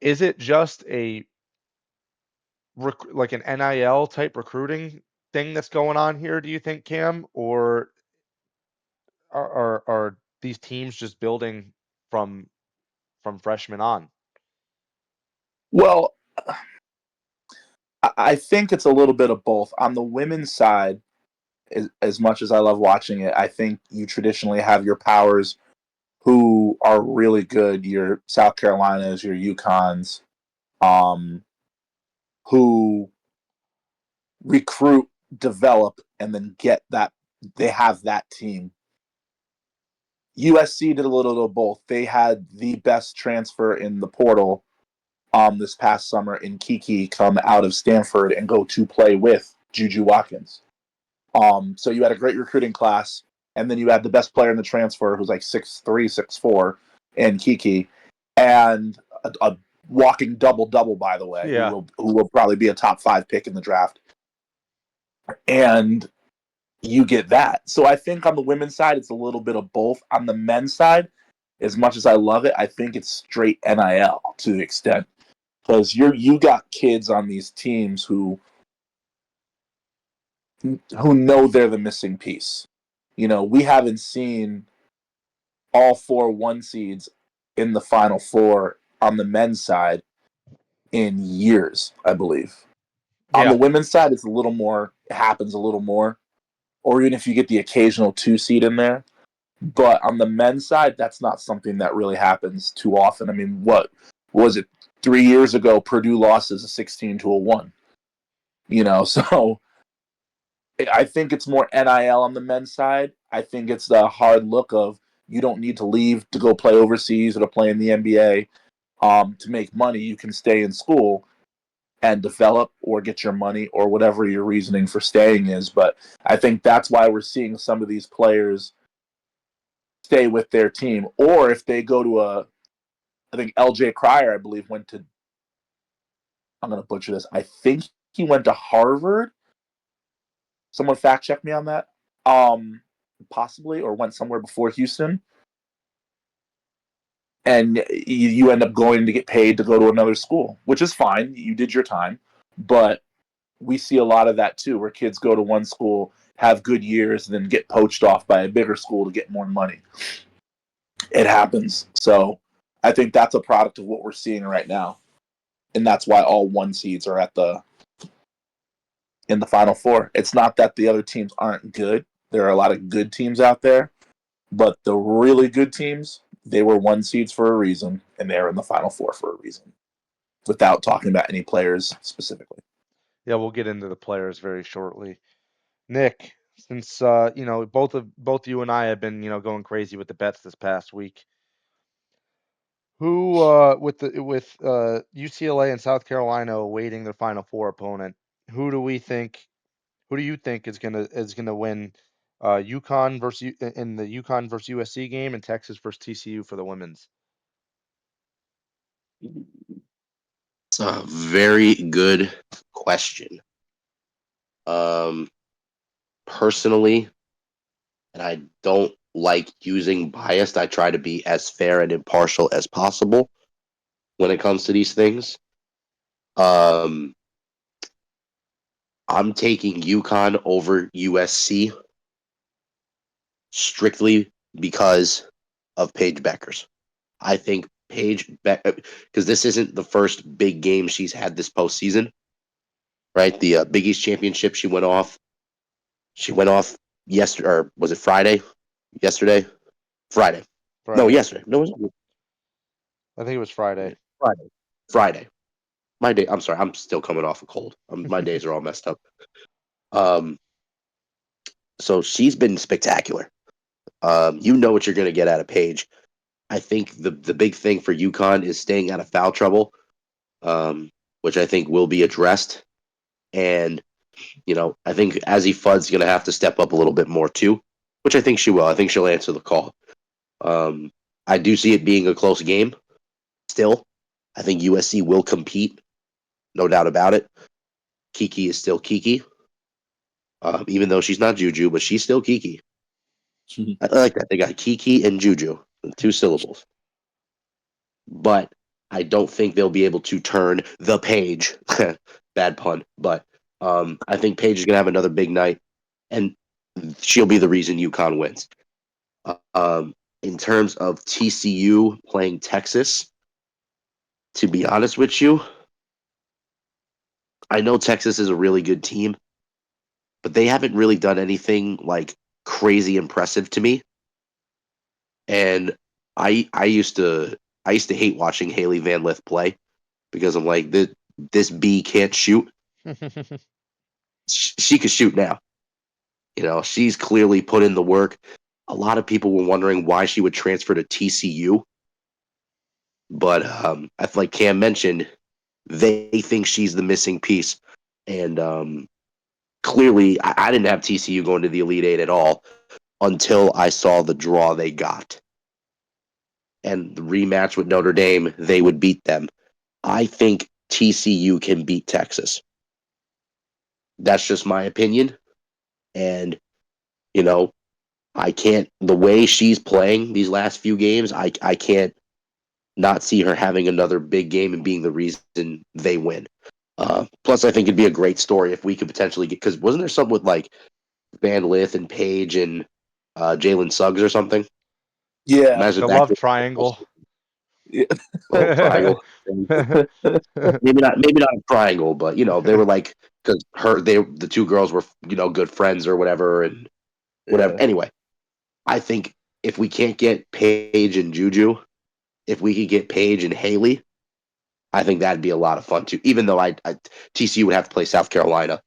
is it just like an NIL type recruiting thing that's going on here, do you think, Cam? Or are these teams just building from freshmen on? Well, I think it's a little bit of both. On the women's side, as much as I love watching it, I think you traditionally have your powers who are really good, your South Carolinas, your Yukons, um, who recruit, develop, and then get that they have that team. USC did a little of both. They had the best transfer in the portal this past summer in Kiki come out of Stanford and go to play with Juju Watkins. So you had a great recruiting class, and then you had the best player in the transfer who's like 6'3", 6'4", in Kiki, and a walking double, by the way, Yeah. who will probably be a top 5 pick in the draft. And you get that. So I think on the women's side, it's a little bit of both. On the men's side, as much as I love it, I think it's straight NIL to the extent, because you got kids on these teams who know they're the missing piece. You know, we haven't seen all 4 1 seeds in the Final Four on the men's side in years, I believe. On the Yeah. women's side, it's a little more, it happens a little more, or even if you get the occasional 2 seed in there. But on the men's side, that's not something that really happens too often. I mean, what was it? 3 years ago, Purdue lost as a 16 to a 1. You know, so I think it's more NIL on the men's side. I think it's the hard look of you don't need to leave to go play overseas or to play in the NBA to make money. You can stay in school and develop or get your money or whatever your reasoning for staying is. But I think that's why we're seeing some of these players stay with their team. Or if they go to I think LJ Cryer, I believe, went to, I'm going to butcher this, I think he went to Harvard. Someone fact check me on that. Possibly, or went somewhere before Houston. And you end up going to get paid to go to another school, which is fine. You did your time. But we see a lot of that too, where kids go to one school, have good years, and then get poached off by a bigger school to get more money. It happens. So I think that's a product of what we're seeing right now. And that's why all 1 seeds are in the Final Four. It's not that the other teams aren't good. There are a lot of good teams out there, but the really good teams, they were 1 seeds for a reason, and they're in the Final Four for a reason, without talking about any players specifically. Yeah, we'll get into the players very shortly. Nick, since both you and I have been, going crazy with the bets this past week. Who with UCLA and South Carolina awaiting their Final Four opponent, who do you think is gonna win UConn in the UConn versus USC game and Texas versus TCU for the women's? It's a very good question. Um, Personally, and I don't like using bias. I try to be as fair and impartial as possible when it comes to these things. Um, I'm taking UConn over USC strictly because of Paige Beckers. I think because this isn't the first big game she's had this postseason, right? The Big East championship, she went off. She went off yesterday, or was it Friday? Yesterday, Friday. No, Friday. yesterday. No, it was I think it was Friday. Friday. Friday. My day. I'm sorry. I'm still coming off a cold. My days are all messed up. Um, so she's been spectacular. You know what you're going to get out of Paige. I think the big thing for UConn is staying out of foul trouble, which I think will be addressed. And I think Azzy Fudd's going to have to step up a little bit more too, which I think she will. I think she'll answer the call. Um, I do see it being a close game. Still, I think USC will compete, no doubt about it. Kiki is still Kiki, even though she's not Juju, but she's still Kiki. I like that. They got Kiki and Juju, 2 syllables. But I don't think they'll be able to turn the page. Bad pun, but I think Paige is gonna have another big night, and she'll be the reason UConn wins. In terms of TCU playing Texas, to be honest with you, I know Texas is a really good team, but they haven't really done anything like crazy impressive to me. And I used to hate watching Haley Van Lith play because I'm like this B can't shoot. She could shoot now. She's clearly put in the work. A lot of people were wondering why she would transfer to TCU, but like Cam mentioned, they think she's the missing piece, and clearly, I didn't have TCU going to the Elite Eight at all until I saw the draw they got, and the rematch with Notre Dame, they would beat them. I think TCU can beat Texas. That's just my opinion, and you know, I can't. The way she's playing these last few games, I can't not see her having another big game and being the reason they win. Plus, I think it'd be a great story if we could potentially get, because wasn't there something with like Van Lith and Page and Jalen Suggs or something? Yeah. Imagine The that love triangle. Yeah. little triangle. Maybe not a triangle, but they were like, because the two girls were good friends or whatever and whatever. Yeah. Anyway, I think if we can't get Paige and Juju, if we could get Paige and Haley, I think that'd be a lot of fun too. Even though TCU would have to play South Carolina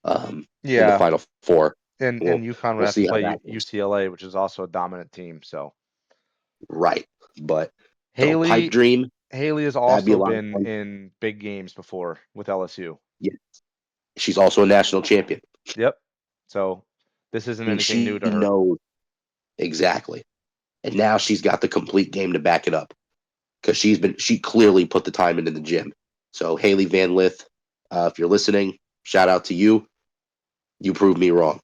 in the Yeah, Final Four. and UConn would We'll have to see how play that goes. UCLA, which is also a dominant team. So Right, but no pipe Haley dream. Haley has That'd be a also lot of been fun. in big games before with LSU. Yeah, she's also a national champion, Yep. So this isn't and anything new she to her. knows exactly. And now she's got the complete game to back it up because she clearly put the time into the gym. So Haley Van Lith, if you're listening, shout out to you. You proved me wrong.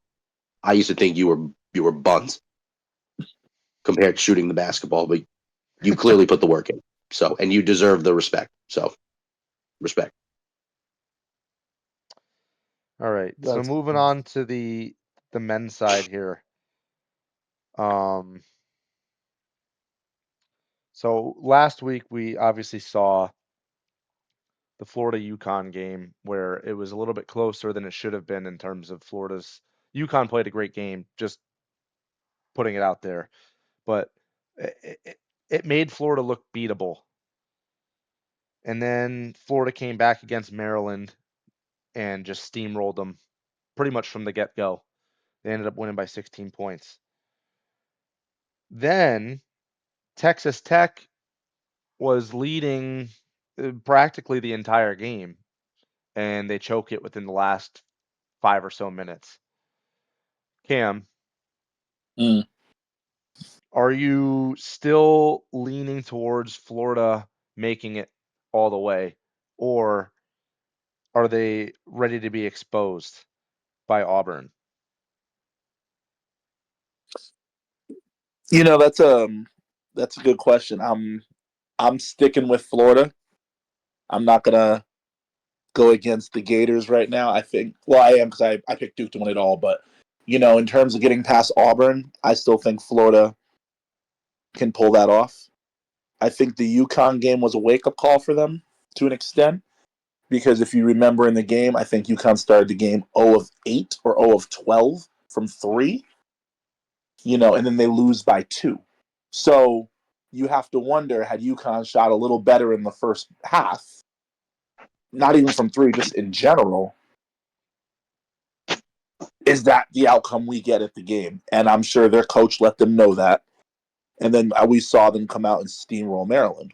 I used to think you were buns compared to shooting the basketball, but you clearly put the work in. So, and you deserve the respect. So, respect. All right. So That's moving on to the men's side here. Um, so last week we obviously saw the Florida UConn game where it was a little bit closer than it should have been in terms of Florida's UConn played a great game, just putting it out there, but it made Florida look beatable. And then Florida came back against Maryland and just steamrolled them pretty much from the get-go. They ended up winning by 16 points. Then Texas Tech was leading practically the entire game, and they choke it within the last 5 or so minutes. Cam, mm. are you still leaning towards Florida making it all the way, or are they ready to be exposed by Auburn? That's a good question. I'm sticking with Florida. I'm not gonna go against the Gators right now. I think, well, I am because I picked Duke to win it all, but in terms of getting past Auburn, I still think Florida can pull that off. I think the UConn game was a wake up call for them to an extent because if you remember in the game, I think UConn started the game 0 of 8 or 0 of 12 from 3, and then they lose by 2. So you have to wonder, had UConn shot a little better in the first half, not even from 3, just in general, is that the outcome we get at the game? And I'm sure their coach let them know that. And then we saw them come out and steamroll Maryland.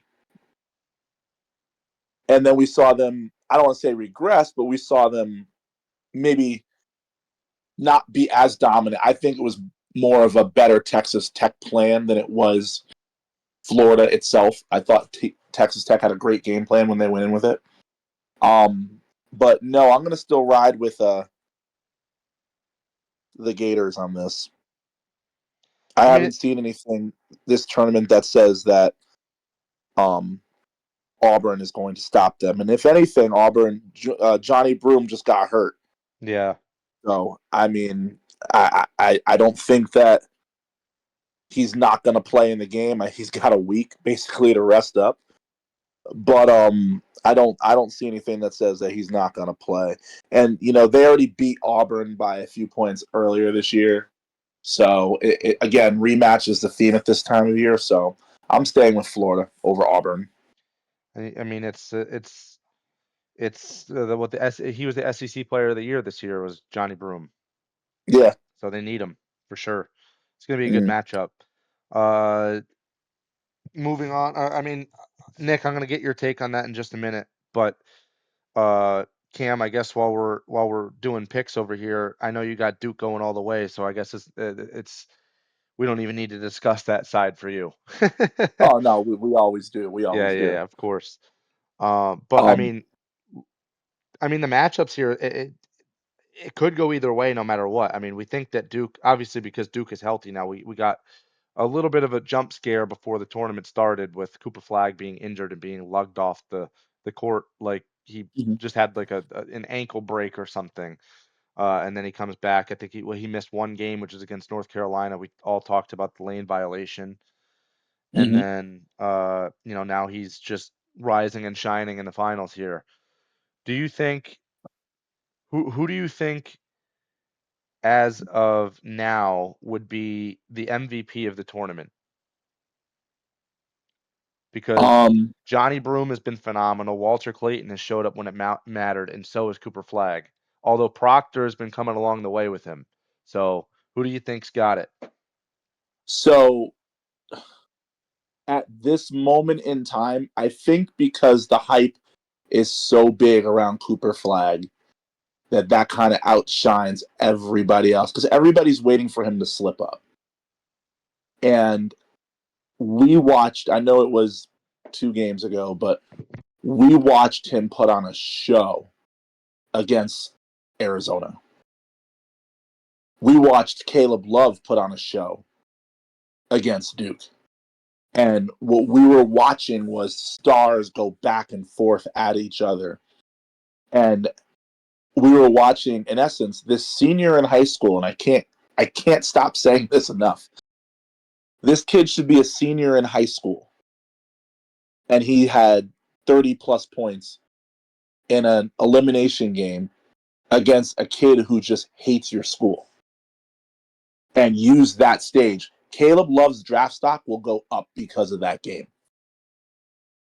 And then we saw them, I don't want to say regress, but we saw them maybe not be as dominant. I think it was more of a better Texas Tech plan than it was Florida itself. I thought Texas Tech had a great game plan when they went in with it. But no, I'm going to still ride with the Gators on this. I I mean, haven't seen anything this tournament that says that um, Auburn is going to stop them. And if anything, Johnny Broom just got hurt. yeah. So I mean, I don't think that he's not going to play in the game. He's got a week basically to rest up. but I don't see anything that says that he's not going to play. And they already beat Auburn by a few points earlier this year, so again, rematch is the theme at this time of year. So I'm staying with Florida over Auburn. I mean, he was the SEC Player of the Year this year was Johnny Broome, Yeah. so they need him for sure. It's going to be a good Mm-hmm. matchup. Moving on. I mean, Nick, I'm going to get your take on that in just a minute, but Cam, I guess while we're doing picks over here, I know you got Duke going all the way, so I guess it's we don't even need to discuss that side for you. Oh no, we always do. We Yeah, always yeah, do. yeah, of course. But Um. I mean the matchups here, it could go either way no matter what. I mean, we think that Duke, obviously because Duke is healthy now, we got a little bit of a jump scare before the tournament started with Cooper Flag being injured and being lugged off the court like he Mhm. just had like an ankle break or something. And then he comes back. I think he missed one game, which is against North Carolina. We all talked about the lane violation. And Mhm. then now he's just rising and shining in the finals here. Do you think who do you think as of now would be the MVP of the tournament? Because Um. Johnny Broome has been phenomenal. Walter Clayton has showed up when it mattered, and so has Cooper Flag. Although Proctor has been coming along the way with him. So who do you think's got it? So at this moment in time, I think because the hype is so big around Cooper Flag that kind of outshines everybody else because everybody's waiting for him to slip up. And we watched. I know it was 2 games ago, but we watched him put on a show against Arizona. We watched Caleb Love put on a show against Duke. And what we were watching was stars go back and forth at each other. And we were watching, in essence, this senior in high school, and I can't stop saying this enough. This kid should be a senior in high school. And he had 30 plus points in an elimination game against a kid who just hates your school and use that stage. Caleb Love's draft stock will go up because of that game.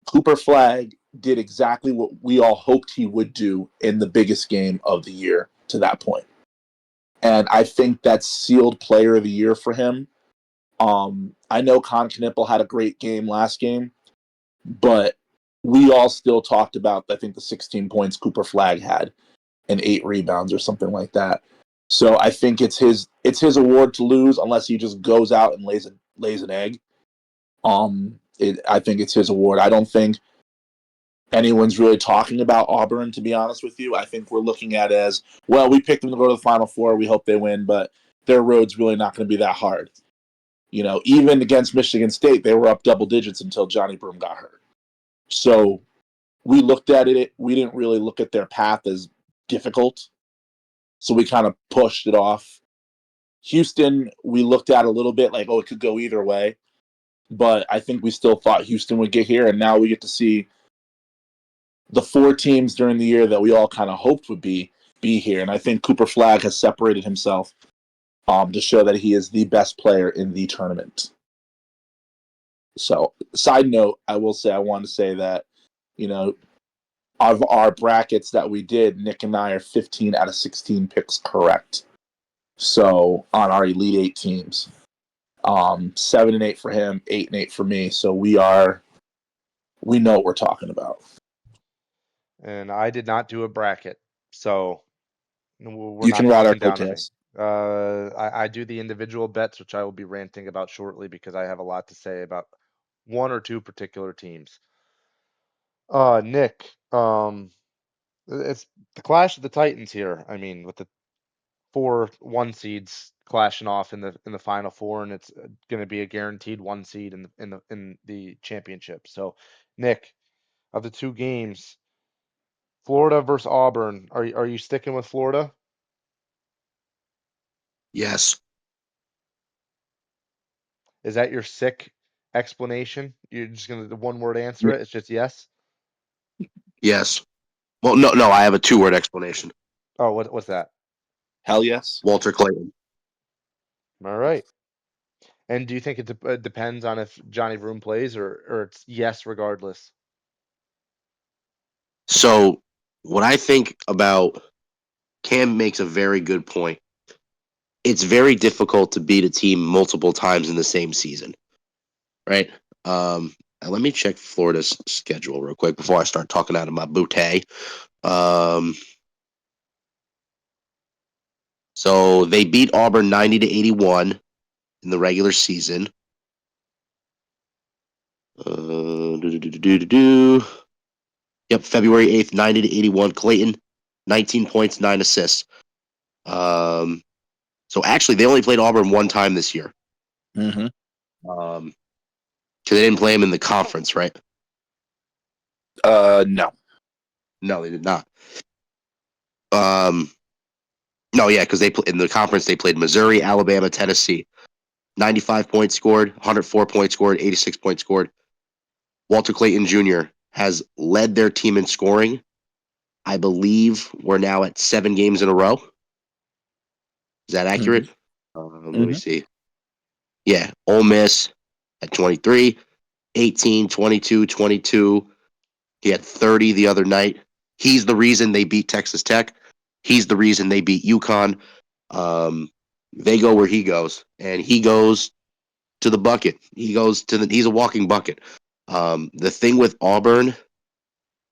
Cooper Flag did exactly what we all hoped he would do in the biggest game of the year to that point. And I think that's sealed player of the year for him. I know Con Knipple had a great game last game, but we all still talked about, I think, the 16 points Cooper Flag had and 8 rebounds or something like that. So I think it's his award to lose unless he just goes out and lays an egg. I think it's his award. I don't think anyone's really talking about Auburn, to be honest with you. I think we're looking at it as, well, we picked them to go to the Final Four. We hope they win, but their road's really not going to be that hard. Even against Michigan State, they were up double digits until Johnny Broome got hurt. So we looked at it. We didn't really look at their path as difficult. So we kind of pushed it off. Houston, we looked at a little bit like, oh, it could go either way. But I think we still thought Houston would get here. And now we get to see the 4 teams during the year that we all kind of hoped would be here. And I think Cooper Flag has separated himself to show that he is the best player in the tournament. So, side note, I want to say that, of our brackets that we did, Nick and I are 15 out of 16 picks correct. So, on our Elite 8 teams, 7 and 8 for him, 8 and 8 for me. So we know what we're talking about. And I did not do a bracket, so we're You not can ride our talking down to me. coattails. I do the individual bets, which I will be ranting about shortly because I have a lot to say about one or two particular teams. Nick, it's the clash of the Titans here. I mean, with the 4 1 seeds clashing off in the final 4, and it's going to be a guaranteed 1 seed in the championship. So, Nick, of the 2 games, Florida versus Auburn, are you sticking with Florida? Yes. Is that your sick explanation? You're just gonna the one word answer it? It's just yes? Yes. Well, no, I have a 2-word explanation. Oh, what's that? Hell yes. Walter Clayton. All right. And do you think it depends on if Johnny Broom plays, or it's yes regardless? So, what I think about Cam makes a very good point. It's very difficult to beat a team multiple times in the same season, right? Let me check Florida's schedule real quick before I start talking out of my bootay. Um, so they beat Auburn 90-81 in the regular season. Yep, February 8th, 90-81. Clayton, 19 points, 9 assists. So actually, they only played Auburn one time this year. Mm-hmm. Because they didn't play him in the conference, right? No. No, they did not. Um, no, yeah, because in the conference they played Missouri, Alabama, Tennessee. 95 points scored, 104 points scored, 86 points scored. Walter Clayton Jr. has led their team in scoring. I believe we're now at 7 games in a row. Is that Mm-hmm. accurate? Let me Mm-hmm. see. Yeah, Ole Miss at 23, 18, 22, 22. He had 30 the other night. He's the reason they beat Texas Tech. He's the reason they beat UConn. They go where he goes, and he goes to the bucket. He's a walking bucket. The thing with Auburn,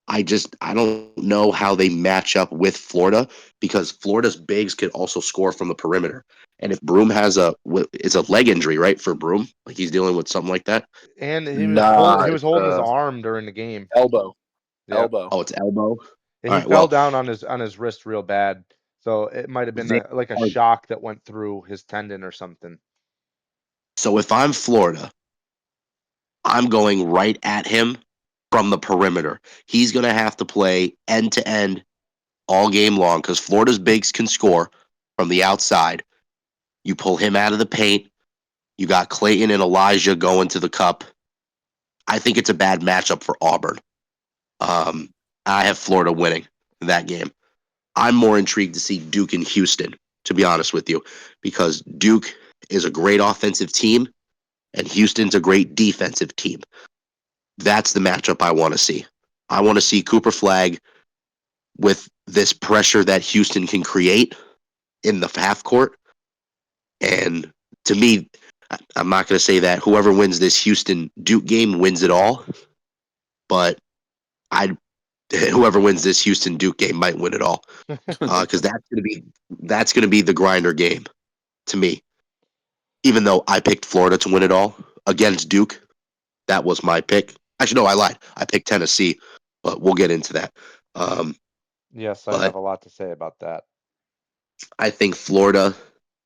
I don't know how they match up with Florida because Florida's bigs could also score from the perimeter. And if Broom it's a leg injury, right, for Broom, like he's dealing with something like that. And Nah, he was holding his uh, arm during the game. elbow. Yeah. Elbow. Oh, it's elbow. Yeah, All he right. fell Well, down on his wrist real bad. So it might have been they like a are, shock that went through his tendon or something. so if I'm Florida, I'm going right at him from the perimeter. He's going to have to play end to end all game long because Florida's bigs can score from the outside. You pull him out of the paint. You got Clayton and Elijah going to the cup. I think it's a bad matchup for Auburn. Um, I have Florida winning that game. I'm more intrigued to see Duke and Houston, to be honest with you, because Duke is a great offensive team and Houston's a great defensive team. That's the matchup I want to see. I want to see Cooper Flag with this pressure that Houston can create in the half court. And to me, I'm not going to say that whoever wins this Houston Duke game wins it all, but I whoever wins this Houston Duke game might win it all because that's going to be the grinder game to me. Even though I picked Florida to win it all against Duke, that was my pick. Actually, no, I lied. I picked Tennessee, but we'll get into that. Um, Yes, I have but a lot to say about that. I think Florida,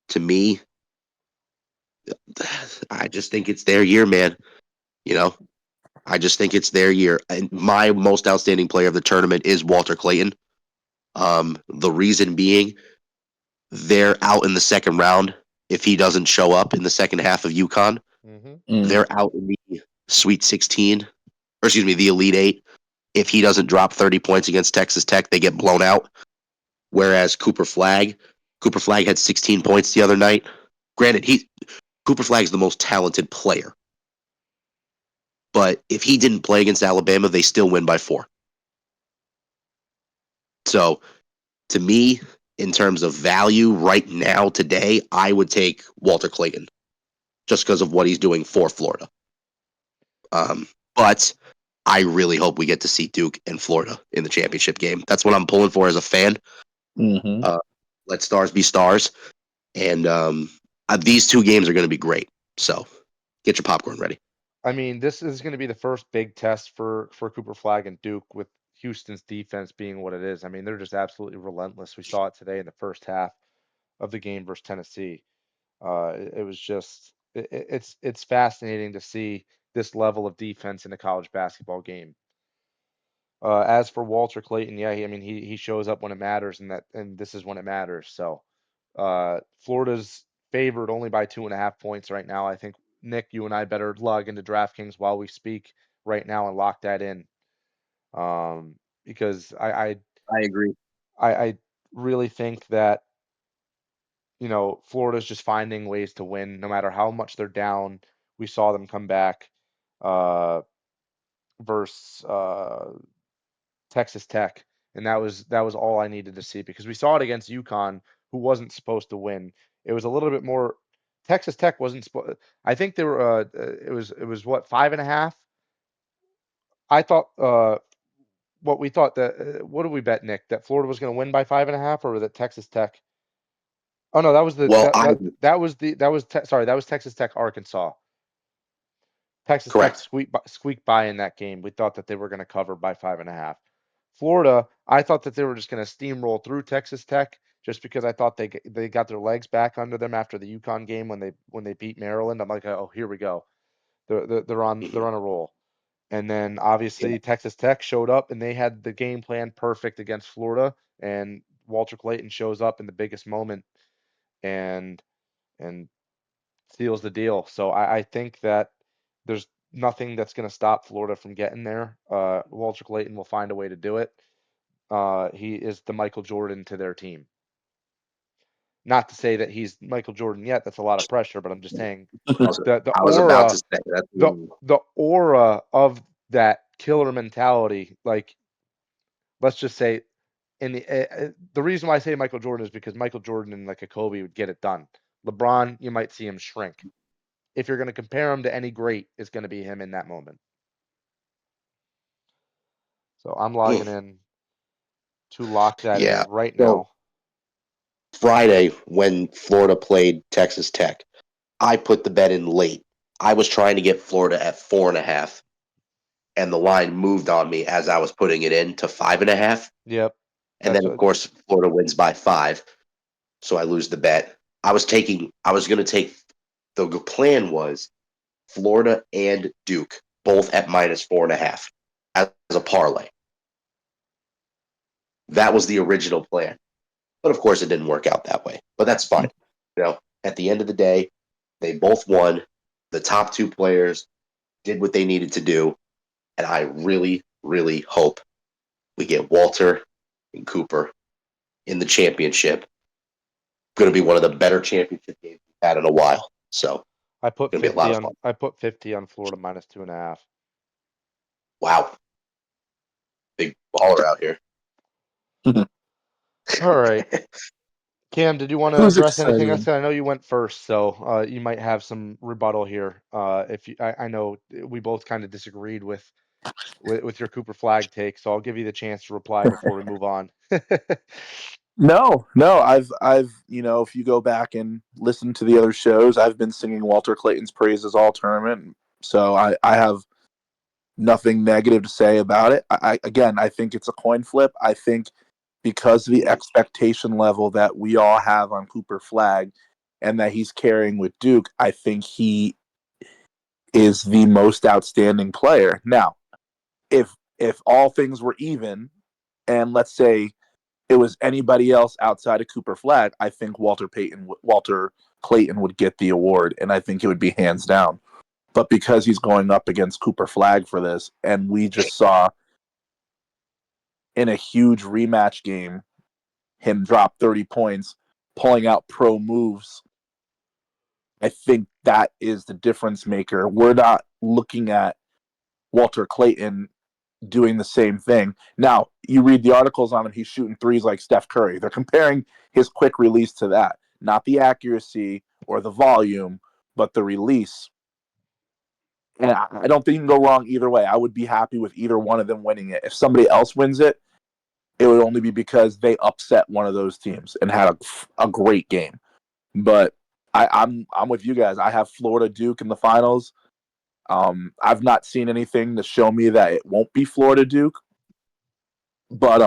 to me, I just think it's their year, man. You know, I just think it's their year. And my most outstanding player of the tournament is Walter Clayton. The reason being, they're out in the second round. If he doesn't show up in the second half of UConn, Hmm. Mm. they're out in the Sweet 16, or excuse me, the Elite Eight. If he doesn't drop 30 points against Texas Tech, they get blown out. Whereas Cooper Flag had 16 points the other night. Granted, Cooper Flag's the most talented player, but if he didn't play against Alabama, they still win by 4. So to me, in terms of value right now, today, I would take Walter Clayton just because of what he's doing for Florida. But I really hope we get to see Duke and Florida in the championship game. That's what I'm pulling for as a fan. Mm-hmm. Uh, let stars be stars. And these 2 games are going to be great. So get your popcorn ready. I mean, this is going to be the first big test for Cooper Flag and Duke with Houston's defense being what it is. I mean, they're just absolutely relentless. We saw it today in the first half of the game versus Tennessee. It was just it's fascinating to see this level of defense in a college basketball game. As for Walter Clayton, yeah, I mean he shows up when it matters, and this is when it matters. So Florida's favored only by 2.5 points right now. I think Nick, you and I better log into DraftKings while we speak right now and lock that in. Um, because I agree. I really think that, Florida's just finding ways to win no matter how much they're down. We saw them come back uh, versus Texas Tech, and that was all I needed to see because we saw it against UConn, who wasn't supposed to win. It was a little bit more. Texas Tech wasn't supposed. I think they were. It was what, 5.5. I thought. What we thought that. What did we bet, Nick? That Florida was going to win by 5.5, or that Texas Tech? Oh no, that was the Well, that I that that was the that was sorry, that was Texas Tech Arkansas. Texas Tech correct. squeaked by in that game. We thought that they were going to cover by 5.5. Florida, I thought that they were just going to steamroll through Texas Tech just because I thought they got their legs back under them after the UConn game when they beat Maryland. I'm like, oh, here we go. They're Mhm. on a roll. And then Yeah. obviously Texas Tech showed up and they had the game plan perfect against Florida. And Walter Clayton shows up in the biggest moment and and seals the deal. So I think that there's nothing that's going to stop Florida from getting there. Walter Clayton will find a way to do it. He is the Michael Jordan to their team. Not to say that he's Michael Jordan yet. That's a lot of pressure, but I'm just saying the I was about to aura, say that. the aura of that killer mentality. Like, let's just say, the reason why I say Michael Jordan is because Michael Jordan and like a Kobe would get it done. LeBron, you might see him shrink. If you're going to compare him to any great, it's going to be him in that moment. So I'm logging in to lock that Yeah. in right So now. Friday when Florida played Texas Tech, I put the bet in late. I was trying to get Florida at 4.5, and the line moved on me as I was putting it in to 5.5. Yep, And that's then, of what. course, Florida wins by 5. So I lose the bet. I was going to take, the plan was Florida and Duke, both at -4.5 as a parlay. That was the original plan. But of course, it didn't work out that way. But that's fine. At the end of the day, they both won. The top two players did what they needed to do. And I really, really hope we get Walter and Cooper in the championship. Going to be one of the better championship games we've had in a while. So, I put going to be a lot 50 of on. fun. I put 50 on Florida -2.5. Wow. Big baller out here. All right, Cam, did you want to Who's address anything else? excited? 'Cause I know you went first, so you might have some rebuttal here. If you, I know we both kind of disagreed with your Cooper Flag take, so I'll give you the chance to reply before we move on. No. I've if you go back and listen to the other shows, I've been singing Walter Clayton's praises all tournament. So I have nothing negative to say about it. I think it's a coin flip. I think because of the expectation level that we all have on Cooper Flag and that he's carrying with Duke, I think he is the most outstanding player. Now, if all things were even, and let's say it was anybody else outside of Cooper Flag, I think Walter Clayton would get the award, and I think it would be hands down. But because he's going up against Cooper Flag for this, and we just saw in a huge rematch game him drop 30 points, pulling out pro moves, I think that is the difference maker. We're not looking at Walter Clayton doing the same thing. Now, you read the articles on him, he's shooting threes like Steph Curry. They're comparing his quick release to that, not the accuracy or the volume, but the release. And I don't think you can go wrong either way. I would be happy with either one of them winning it. If somebody else wins it, it would only be because they upset one of those teams and had a great game. But I'm with you guys. I have Florida Duke in the finals. I've not seen anything to show me that it won't be Florida Duke, but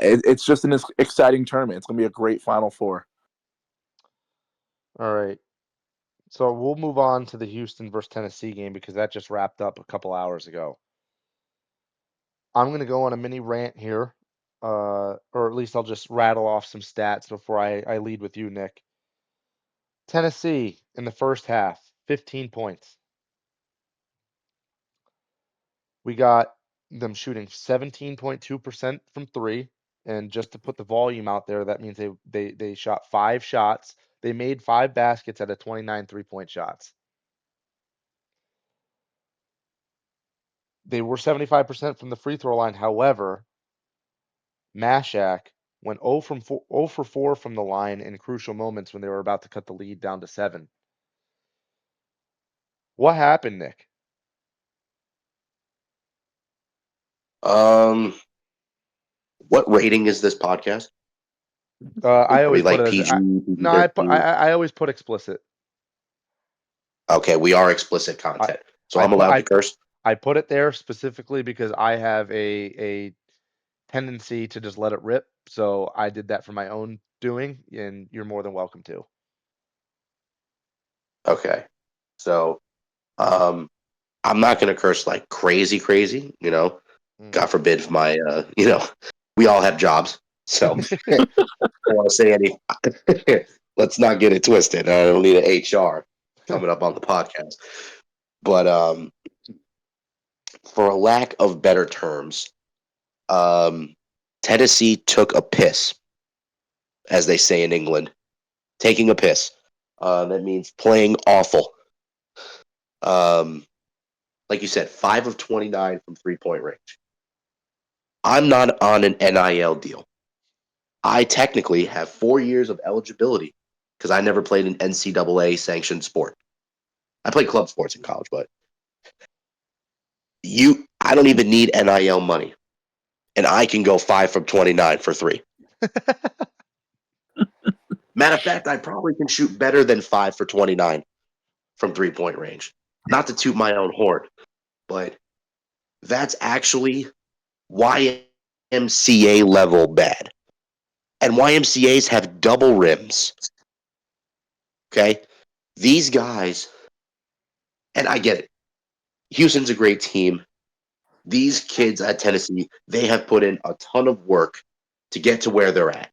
it's just an exciting tournament. It's gonna be a great Final Four. All right, so we'll move on to the Houston versus Tennessee game because that just wrapped up a couple hours ago. I'm going to go on a mini rant here, or at least I'll just rattle off some stats before I lead with you, Nick. Tennessee in the first half, 15 points. We got them shooting 17.2% from three. And just to put the volume out there, that means they shot 5 shots. They made 5 baskets out of 29 3-point shots. They were 75% from the free throw line. However, Mashak went 0 for 4 from the line in crucial moments when they were about to cut the lead down to 7. What happened, Nick? What rating is this podcast? I Are we always put like it as PG, no. PG-13? I always put explicit. Okay, we are explicit I content, so I I'm put allowed I to put curse. I put it there specifically because I have a tendency to just let it rip. So I did that for my own doing, and you're more than welcome to. Okay, so um, I'm not gonna curse like crazy, crazy. God Mm. forbid if my, we all have jobs, so I don't want to say any. Let's not get it twisted. I don't need an HR coming up on the podcast, but for a lack of better terms, um, Tennessee took a piss, as they say in England. Taking a piss. That means playing awful. Um, like you said, 5 of 29 from 3-point range. I'm not on an NIL deal. I technically have 4 years of eligibility because I never played an NCAA sanctioned sport. I played club sports in college, but I don't even need NIL money, and I can go 5 from 29 for three. Matter of fact, I probably can shoot better than 5 for 29 from 3-point range. Not to toot my own horn, but that's actually YMCA level bad. And YMCA's have double rims. Okay? These guys, and I get it. Houston's a great team. These kids at Tennessee, they have put in a ton of work to get to where they're at.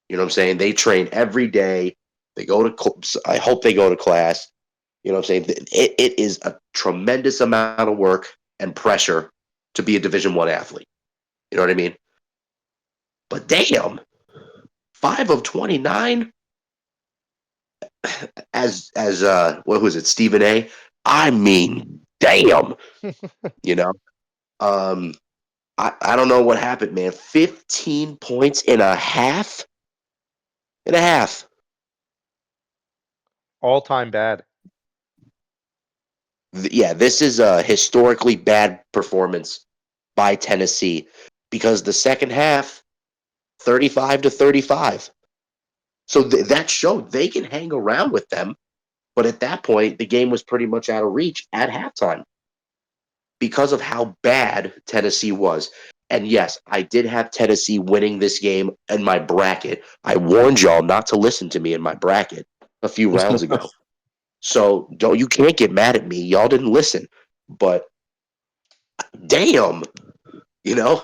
You know what I'm saying? They train every day. They go to, I hope they go to class. You know what I'm saying? It is a tremendous amount of work and pressure to be a Division I athlete. You know what I mean? But damn, 5 of 29 as what was it, Stephen A? I mean, damn, you know. Um, I don't know what happened, man. 15 points in a half, and a half. All time bad. Yeah, this is a historically bad performance by Tennessee because the second half, 35-35. So that showed they can hang around with them, but at that point, the game was pretty much out of reach at halftime because of how bad Tennessee was. And yes, I did have Tennessee winning this game in my bracket. I warned y'all not to listen to me in my bracket a few rounds ago. So you can't get mad at me. Y'all didn't listen. But damn, you know,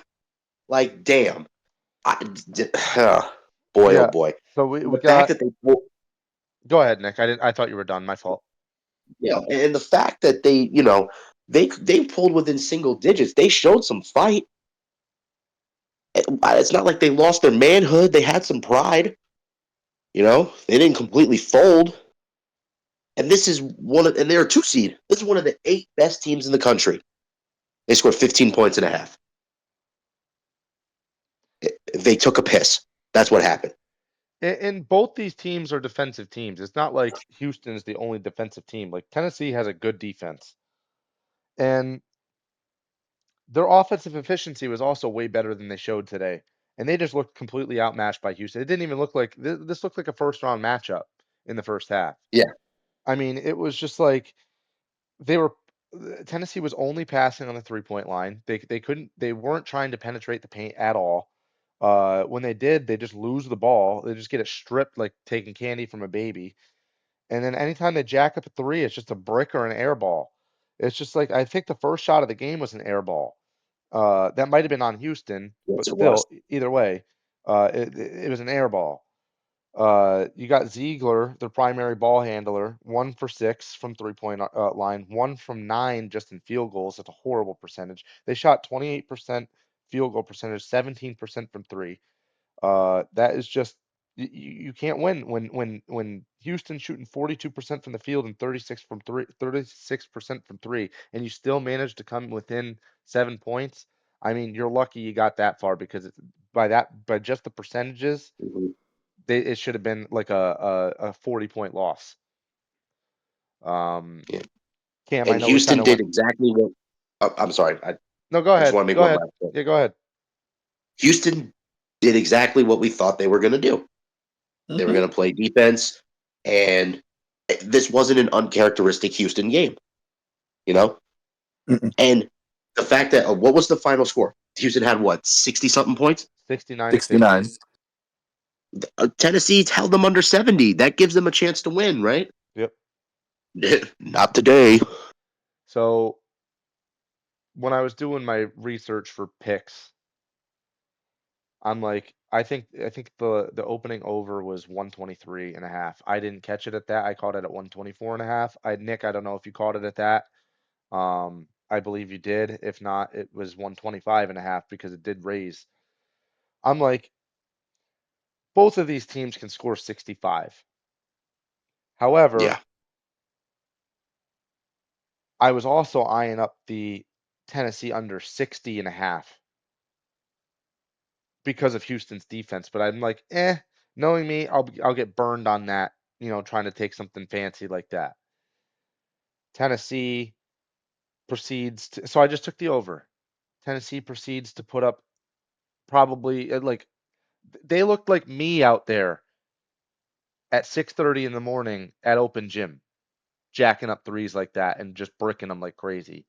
like damn. I, boy, oh Yeah. boy. So we The fact got. that they Go ahead, Nick. I thought you were done. My fault. and the fact that they pulled within single digits. They showed some fight. It's not like they lost their manhood. They had some pride. They didn't completely fold. And and they're a 2 seed. This is one of the 8 best teams in the country. They scored 15 points and a half. They took a piss. That's what happened. And both these teams are defensive teams. It's not like Houston is the only defensive team. Like Tennessee has a good defense, and their offensive efficiency was also way better than they showed today. And they just looked completely outmatched by Houston. It didn't even look like this looked like a first round matchup in the first half. Yeah. I mean, it was just like they were Tennessee was only passing on the 3-point line. They weren't trying to penetrate the paint at all. When they did, they just lose the ball. They just get it stripped like taking candy from a baby. And then anytime they jack up a three, it's just a brick or an air ball. It's just like I think the first shot of the game was an air ball. That might have been on Houston, Yes, but it was. still, either way, it was an air ball. You got Ziegler, their primary ball handler, 1 for 6 from 3-point line, 1 from 9 just in field goals. That's a horrible percentage. They shot 28% field goal percentage, 17% from 3. That is just you can't win when Houston's shooting 42% from the field and 36% from 3, and you still manage to come within 7 points. I mean, you're lucky you got that far because by just the percentages, Mhm. it should have been like a 40-point loss. Yeah. Cam, I And know we kind Houston of did went. exactly what. I'm sorry. I No, go just ahead. want to make Go one ahead. last point. Yeah, go ahead. Houston did exactly what we thought they were going to do. They were Mm-hmm. going to play defense, and this wasn't an uncharacteristic Houston game, you know. Mm-mm. And the fact that what was the final score? Houston had what 60 something points. 69 to 69. 50. Tennessee held them under 70. That gives them a chance to win, right? Yep. Not today. So when I was doing my research for picks, I'm like, I think the opening over was 123 and a half. I didn't catch it at that. I caught it at 124 and a half. Nick, I don't know if you caught it at that. I believe you did. If not, it was 125 and a half because it did raise. I'm like, both of these teams can score 65. However, Yeah, I was also eyeing up the Tennessee under 60 and a half because of Houston's defense, but I'm like, knowing me, I'll get burned on that, trying to take something fancy like that. Tennessee proceeds to, so I just took the over. Tennessee proceeds to put up probably like they looked like me out there at 6:30 in the morning at open gym, jacking up threes like that and just bricking them like crazy.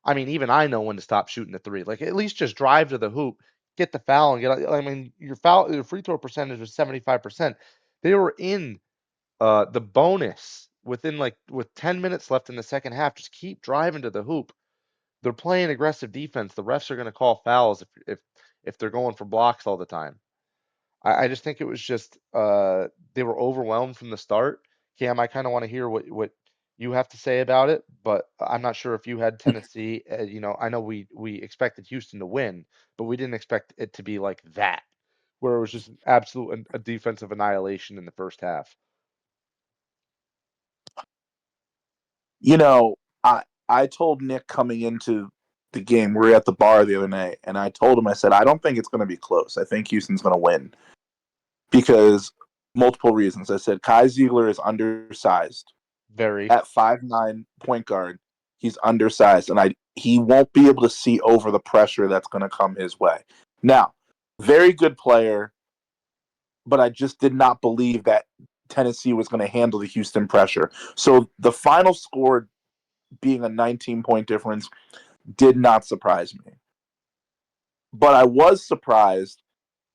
I mean, even I know when to stop shooting the three. Like at least just drive to the hoop, get the foul, and get. I mean, your free throw percentage was 75%. They were in the bonus within like with 10 minutes left in the second half. Just keep driving to the hoop. They're playing aggressive defense. The refs are going to call fouls if they're going for blocks all the time. I just think it was just they were overwhelmed from the start. Cam, I kind of want to hear what you have to say about it, but I'm not sure if you had Tennessee. I know we expected Houston to win, but we didn't expect it to be like that, where it was just absolute a defensive annihilation in the first half. You know, I told Nick coming into the game, we were at the bar the other night, and I told him, I said, I don't think it's going to be close. I think Houston's going to win because multiple reasons. I said, Kai Ziegler is undersized Very. at 5'9" point guard. He's undersized, and he won't be able to see over the pressure that's going to come his way. Now, very good player, but I just did not believe that Tennessee was going to handle the Houston pressure. So the final score being a 19-point difference did not surprise me. But I was surprised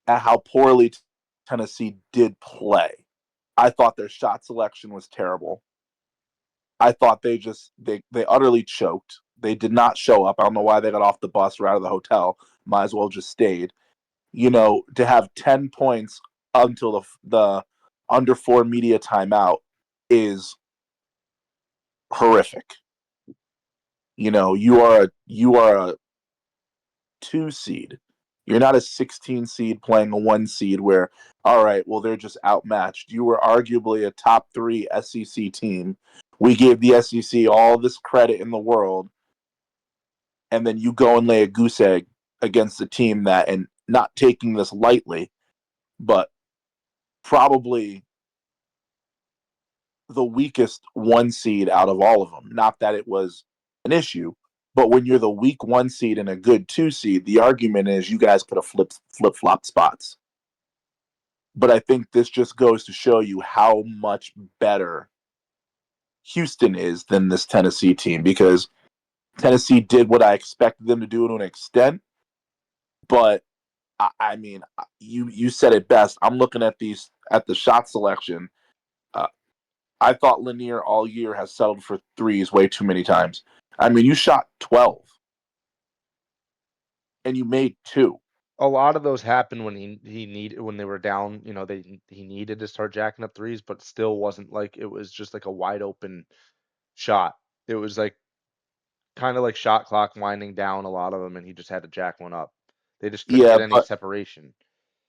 at how poorly Tennessee did play. I thought their shot selection was terrible. I thought they utterly choked. They did not show up. I don't know why they got off the bus or out of the hotel. Might as well just stayed. To have 10 points until the under 4 media timeout is horrific. You are a 2 seed. You're not a 16 seed playing a 1 seed where, all right, well, they're just outmatched. You were arguably a top 3 SEC team. We gave the SEC all this credit in the world, and then you go and lay a goose egg against a team that, and not taking this lightly, but probably the weakest 1 seed out of all of them. Not that it was an issue, but when you're the weak 1 seed and a good 2 seed, the argument is you guys could have flip flopped spots. But I think this just goes to show you how much better Houston is than this Tennessee team, because Tennessee did what I expected them to do to an extent. But I mean, you said it best. I'm looking at the shot selection. Uh, I thought Lanier all year has settled for threes way too many times. I mean, you shot 12 and you made 2. a lot of those happened when when they were down, he needed to start jacking up threes, but still wasn't like it was just like a wide open shot. It was like kind of like shot clock winding down a lot of them, and he just had to jack one up. They just couldn't Yeah, get any separation.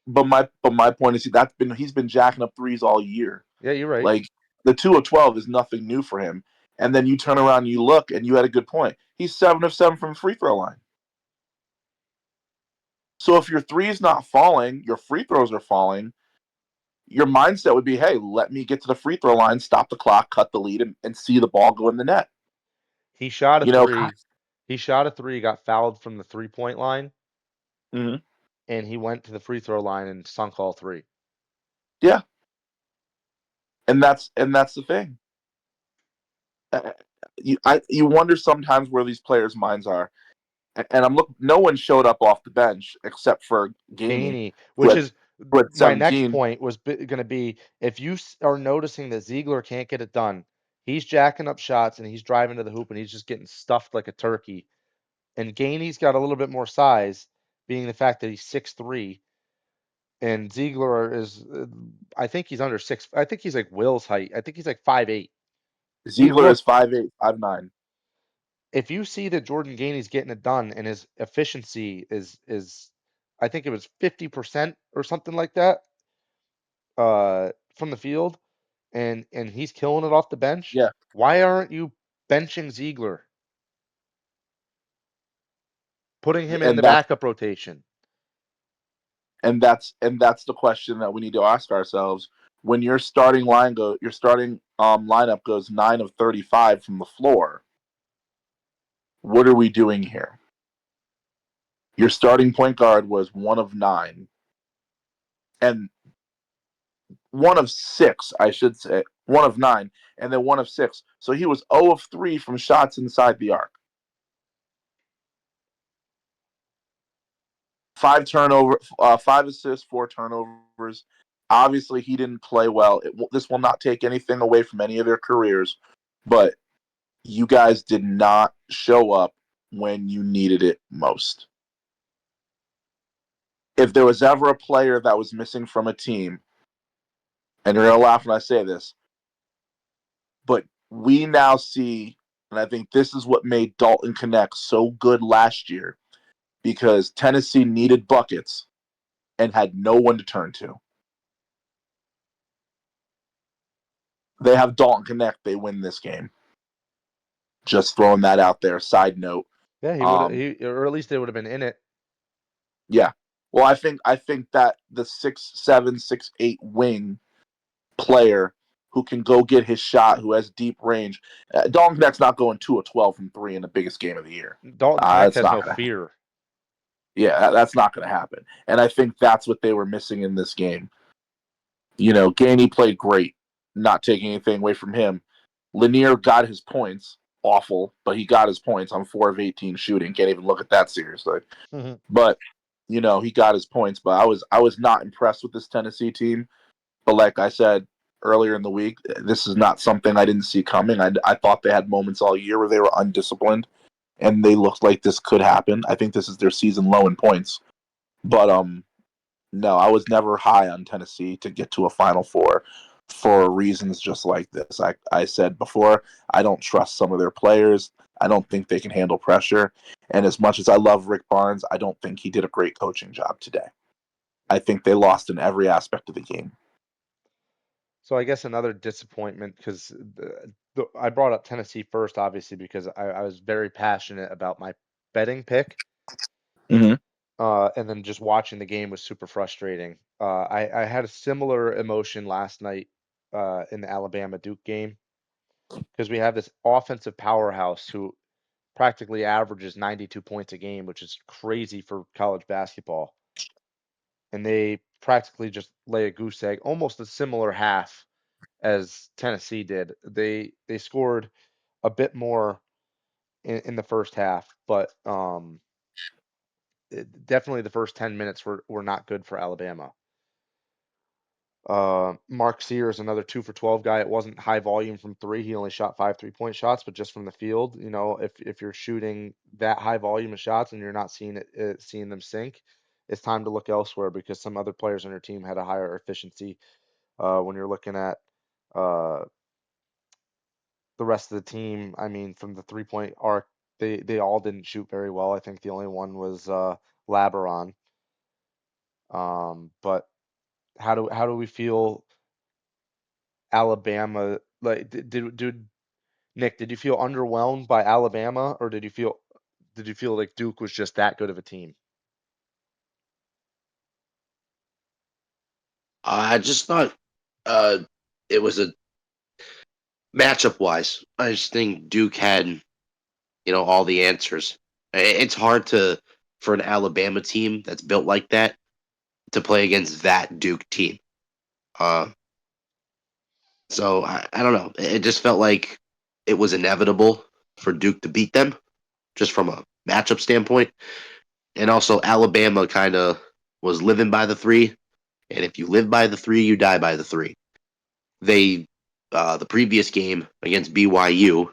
but my point is he's been jacking up threes all year. Yeah, you're right. Like the 2 of 12 is nothing new for him. And then you turn around and you look, and you had a good point. He's 7 of 7 from free throw line. So if your three is not falling, your free throws are falling. Your mindset would be, hey, let me get to the free throw line, stop the clock, cut the lead, and see the ball go in the net. He shot a You know, three. He shot a three, got fouled from the 3-point line, mm-hmm. and he went to the free throw line and sunk all three. Yeah, and that's the thing. You wonder sometimes where these players' minds are, and I'm look. No one showed up off the bench except for Gainey, Gainey, who which had is who had my next 17. point was going to be, if you are noticing that Ziegler can't get it done, he's jacking up shots and he's driving to the hoop and he's just getting stuffed like a turkey. And Gainey's got a little bit more size, being the fact that he's 6'3", and Ziegler is, I think he's under 6. I think he's like Will's height. I think he's like 5'8". He Ziegler is looked. 5'8", 5'9". If you see that Jordan Gainey's getting it done and his efficiency is, I think it was 50% or something like that, from the field, and he's killing it off the bench. Yeah, Why aren't you benching Ziegler, putting him in and the that's backup rotation? and that's the question that we need to ask ourselves when your starting lineup goes 9 of 35 from the floor. What are we doing here? Your starting point guard was 1 of 9, and 1 of 6, I should say, 1 of 9, and then 1 of 6. So he was 0 of 3 from shots inside the arc. 5 assists, 4 turnovers. Obviously, he didn't play well. This will not take anything away from any of their careers, but you guys did not show up when you needed it most. If there was ever a player that was missing from a team, and you're going to laugh when I say this, but we now see, and I think this is what made Dalton Connect so good last year, because Tennessee needed buckets and had no one to turn to. They have Dalton Connect, they win this game. Just throwing that out there. Side note. Yeah, he would, or at least they would have been in it. Yeah. Well, I think that the 6'7", 6'8" wing player who can go get his shot, who has deep range. Dalton Connect's not going 2 of 12 from 3 in the biggest game of the year. Dalton Connect That's has not no going to happen. fear. Yeah, that's not going to happen. And I think that's what they were missing in this game. Gainey played great, not taking anything away from him. Lanier got his points, awful, but he got his points on 4 of 18 shooting. Can't even look at that seriously. But he got his points. But I was not impressed with this Tennessee team. But like I said earlier in the week, this is not something I didn't see coming. I thought they had moments all year where they were undisciplined, and they looked like this could happen. I think this is their season low in points. But no, I was never high on Tennessee to get to a Final Four for reasons just like this. I said before, I don't trust some of their players. I don't think they can handle pressure. And as much as I love Rick Barnes, I don't think he did a great coaching job today. I think they lost in every aspect of the game. So I guess another disappointment, because I brought up Tennessee first, obviously, because I was very passionate about my betting pick. Mm-hmm. And then just watching the game was super frustrating. I had a similar emotion last night in the Alabama Duke game, because we have this offensive powerhouse who practically averages 92 points a game, which is crazy for college basketball. And they practically just lay a goose egg, almost a similar half as Tennessee did. They scored a bit more in the first half, but definitely the first 10 minutes were not good for Alabama. Mark Sears, another 2 for 12 guy. It wasn't high volume from three. He only shot 5 3-point shots, but just from the field, if you're shooting that high volume of shots and you're not seeing them sink, it's time to look elsewhere because some other players on your team had a higher efficiency. When you're looking at uh, the rest of the team, I mean, from the 3-point arc, they all didn't shoot very well. I think the only one was Laberon. But how do we feel Alabama? Like, did Nick, did you feel underwhelmed by Alabama, or did you feel like Duke was just that good of a team? I just thought uh, it was a matchup wise. I just think Duke had all the answers. It's hard to for an Alabama team that's built like that to play against that Duke team. Uh, so I don't know. It just felt like it was inevitable for Duke to beat them, just from a matchup standpoint. And also Alabama kind of was living by the three, and if you live by the three, you die by the three. They the previous game against BYU, I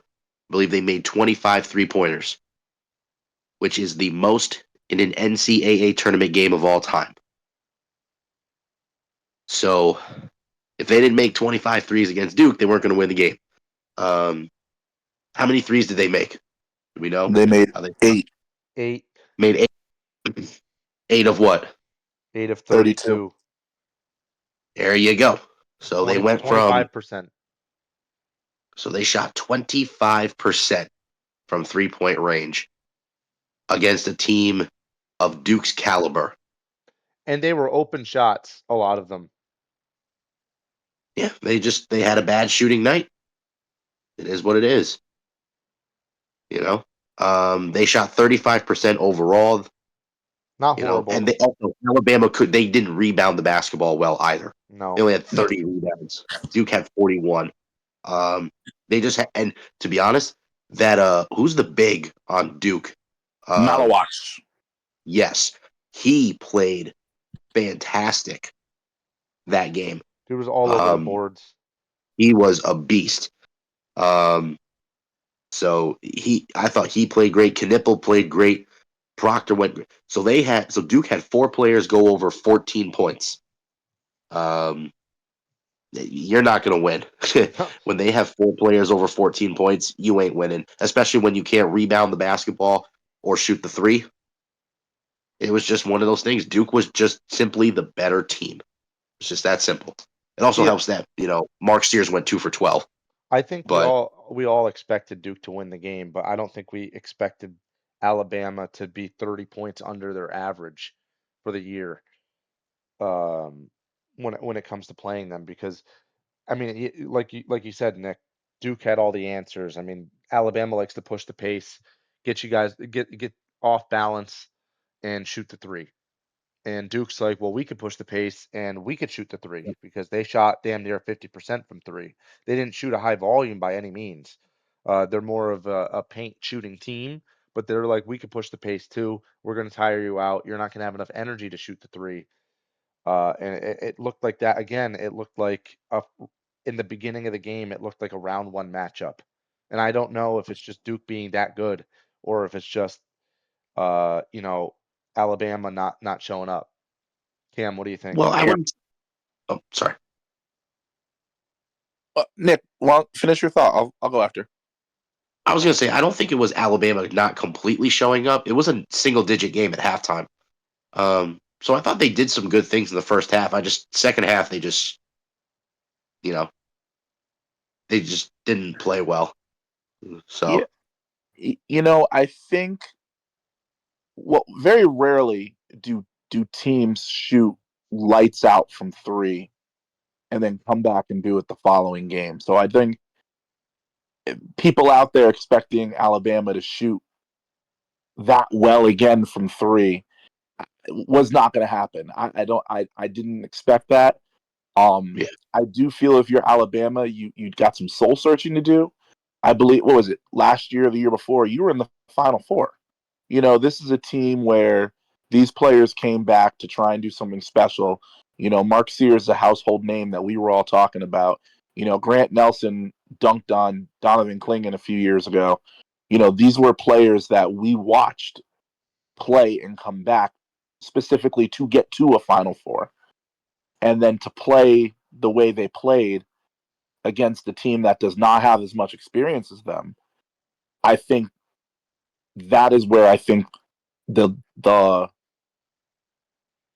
believe they made 25 3-pointers, which is the most in an NCAA tournament game of all time. So if they didn't make 25 threes against Duke, they weren't going to win the game. Um, how many threes did they make? Do we know? They made How they 8, Eight, made eight. Eight of what? 8 of 32. 32, There you go. So they 20, went from 25%. so they shot 25% from 3-point range against a team of Duke's caliber. And they were open shots, a lot of them. Yeah, they had a bad shooting night. It is what it is. You know, they shot 35% overall. Not horrible. And they also Alabama they didn't rebound the basketball well either. They No. only had 30 rebounds. Duke had 41. Um, they just had, and to be honest, that who's the big on Duke? Um, Malawax. yes, he played fantastic that game. Dude was all over the Um, boards. he was a beast. Um, I thought he played great. Knipple played great. Proctor went. So Duke had 4 players go over 14 points. Um, you're not going to win when they have 4 players over 14 points. You ain't winning, especially when you can't rebound the basketball or shoot the three. It was just one of those things. Duke was just simply the better team. It's just that simple. It also Yeah, helps that Mark Steers went 2 for 12, I think we but all we all expected Duke to win the game, but I don't think we expected Alabama to be 30 points under their average for the year. Um, when it comes to playing them, because I mean, like you said, Nick, Duke had all the answers. I mean, Alabama likes to push the pace, get you guys get off balance and shoot the three. And Duke's like, well, we could push the pace and we could shoot the three because they shot damn near 50% from three. They didn't shoot a high volume by any means. They're more of a paint shooting team, but they're like, we could push the pace too. We're going to tire you out. You're not going to have enough energy to shoot the three. And it looked like that again. It looked like in the beginning of the game, it looked like a round one matchup. And I don't know if it's just Duke being that good or if it's just uh, you know, Alabama not showing up. Cam, what do you think? well, I wouldn't. Oh, sorry. Nick, well, finish your thought. I'll go after. I was going to say I don't think it was Alabama not completely showing up. It was a single-digit game at halftime. So I thought they did some good things in the first half. Second half you know, they just didn't play well. So Yeah, I think very rarely do teams shoot lights out from 3 and then come back and do it the following game. So I think people out there expecting Alabama to shoot that well again from 3 was not going to happen. I didn't expect that. yeah, I do feel if you're Alabama, you got some soul searching to do. I believe, what was it, last year or the year before, you were in the Final Four. This is a team where these players came back to try and do something special. Mark Sears is a household name that we were all talking about. Grant Nelson dunked on Donovan Clingan a few years ago. These were players that we watched play and come back. specifically to get to a Final Four, and then to play the way they played against a team that does not have as much experience as them. I think that is where I think the the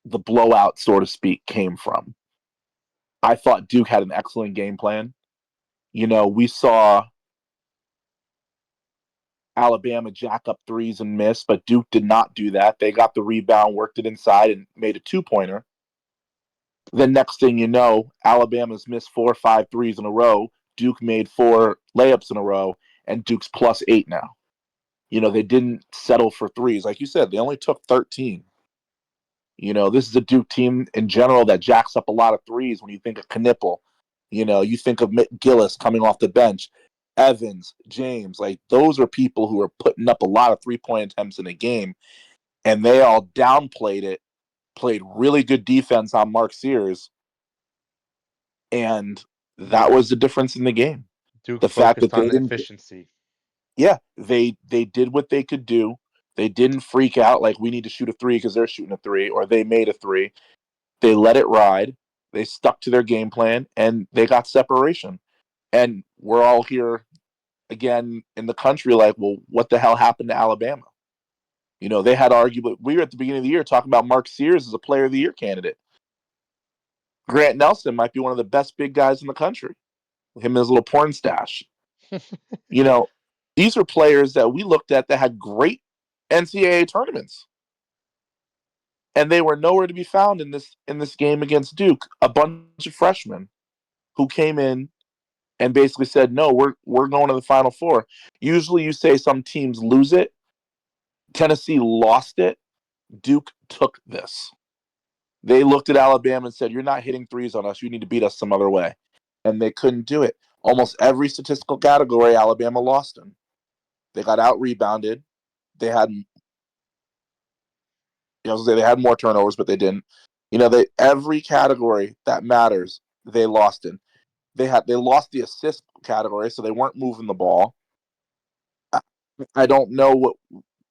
the blowout, so to speak, came from. I thought Duke had an excellent game plan. We saw Alabama jack up threes and miss, but Duke did not do that. They got the rebound, worked it inside, and made a 2-pointer. Then next thing you know, Alabama's missed 4 or 5 threes in a row. Duke made 4 layups in a row, and Duke's +8 now. They didn't settle for threes. Like you said, they only took 13. This is a Duke team in general that jacks up a lot of threes when you think of Knipple. You think of Gillis coming off the bench, Evans, James. Like, those are people who are putting up a lot of 3-point attempts in a game, and they all downplayed it, played really good defense on Mark Sears, and that was the difference in the game. Duke The fact that focused they on didn't, efficiency. yeah, they did what they could do. They didn't freak out like we need to shoot a 3 because they're shooting a 3, or they made a 3. They let it ride. They stuck to their game plan, and they got separation. And we're all here again in the country like, well, what the hell happened to Alabama? They had arguably, we were at the beginning of the year talking about Mark Sears as a player of the year candidate. Grant Nelson might be one of the best big guys in the country. Him and his little porn stash. These are players that we looked at that had great NCAA tournaments. And they were nowhere to be found in this game against Duke. A bunch of freshmen who came in and basically said, "No, we're going to the Final Four." Usually, you say some teams lose it. Tennessee lost it. Duke took this. They looked at Alabama and said, "You're not hitting threes on us. You need to beat us some other way," and they couldn't do it. Almost every statistical category, Alabama lost in. They got out rebounded. They had, they had more turnovers, but they didn't. Every category that matters, they lost in. They lost the assist category, so they weren't moving the ball. I don't know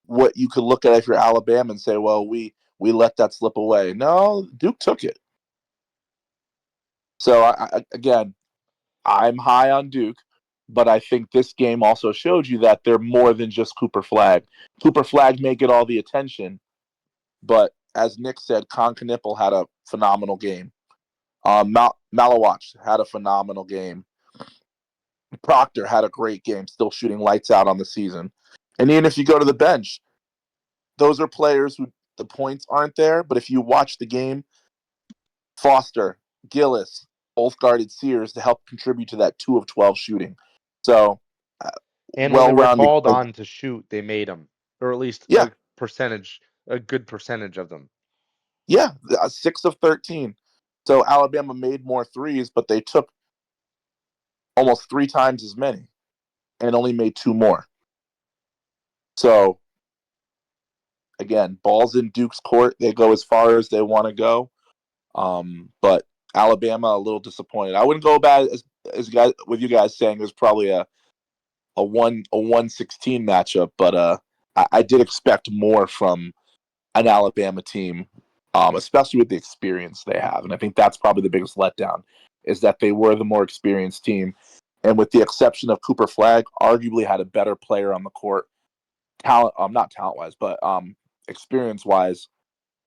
what you could look at if you're Alabama and say, well, we let that slip away. No, Duke took it. So again, I'm high on Duke, but I think this game also showed you that they're more than just Cooper Flag. Cooper Flag may get all the attention, but as Nick said, Con Knipple had a phenomenal game. Malawach had a phenomenal game. Proctor had a great game, still shooting lights out on the season. And even if you go to the bench, those are players who the points aren't there, but if you watch the game, Foster, Gillis, both guarded Sears to help contribute to that 2 of 12 shooting. So, And when they were well-rounded. called on to shoot, they made them, or at least Yeah, a good percentage of them. yeah, 6 of 13. So Alabama made more threes, but they took almost 3 times as many and only made 2 more. So, again, ball's in Duke's court. They go as far as they want to go. But Alabama a little disappointed. I wouldn't go bad as you guys saying there's probably a 116 matchup, but I did expect more from an Alabama team, especially with the experience they have, and I think that's probably the biggest letdown is that they were the more experienced team, and with the exception of Cooper Flag, arguably had a better player on the court, not talent wise, but experience wise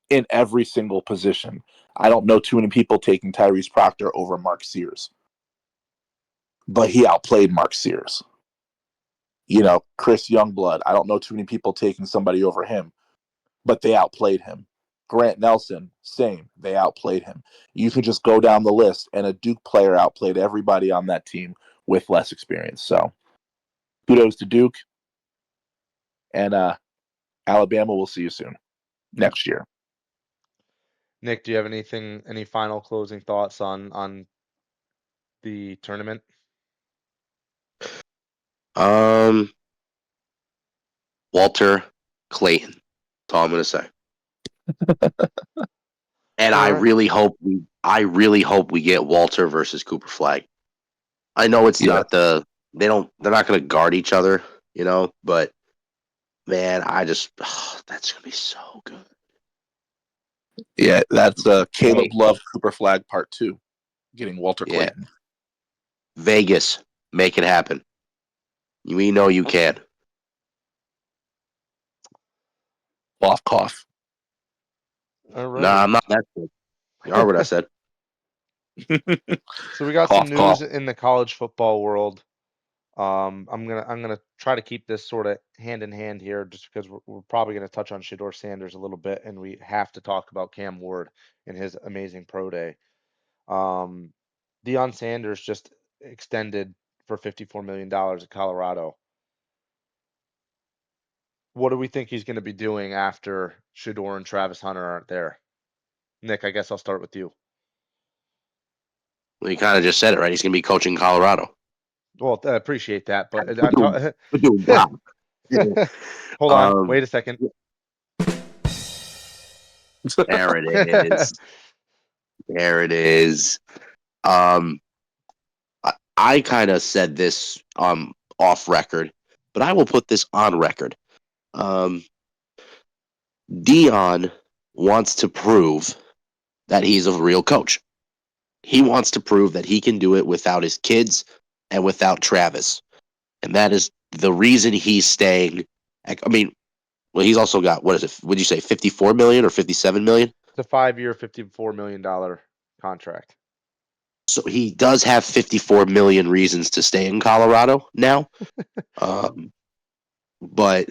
in every single position. I don't know too many people taking Tyrese Proctor over Mark Sears, but he outplayed Mark Sears. Chris Youngblood, I don't know too many people taking somebody over him, but they outplayed him. Grant Nelson, same. They outplayed him. You could just go down the list, and a Duke player outplayed everybody on that team with less experience. So, kudos to Duke, and Alabama. We'll see you soon next year. Nick, do you have any final closing thoughts on the tournament? Walter Clayton. That's all I'm gonna say. And All right. I really hope we get Walter versus Cooper Flag. I know it's Yeah. not they're not gonna guard each other, but man, that's gonna be so good. Yeah, that's Caleb Hey, Love Cooper Flag Part 2, getting Walter yeah, Clayton. Vegas, make it happen. We know you can. Cough, cough. Alrighty. Nah, I'm not that good. You heard what I said. So we got some Cough, cough. news in the college football world. I'm gonna try to keep this sort of hand in hand here, just because we're probably gonna touch on Shador Sanders a little bit, and we have to talk about Cam Ward and his amazing pro day. Um, Deion Sanders just extended for $54 million at Colorado. What do we think he's going to be doing after Shador and Travis Hunter aren't there? Nick, I guess I'll start with you. Well, you kind of just said it, right? He's going to be coaching Colorado. Well, I appreciate that, but We're doing, we're doing wow. hold on, Um, wait a second. there it is. There it is. Um, I kind of said this off record, but I will put this on record. Um, Dion wants to prove that he's a real coach. He wants to prove that he can do it without his kids and without Travis. And that is the reason he's staying. I mean, well, he's also got, what is it? Would you say 54 million or 57 million? It's a 5-year, $54 million contract. So he does have 54 million reasons to stay in Colorado now. Um, but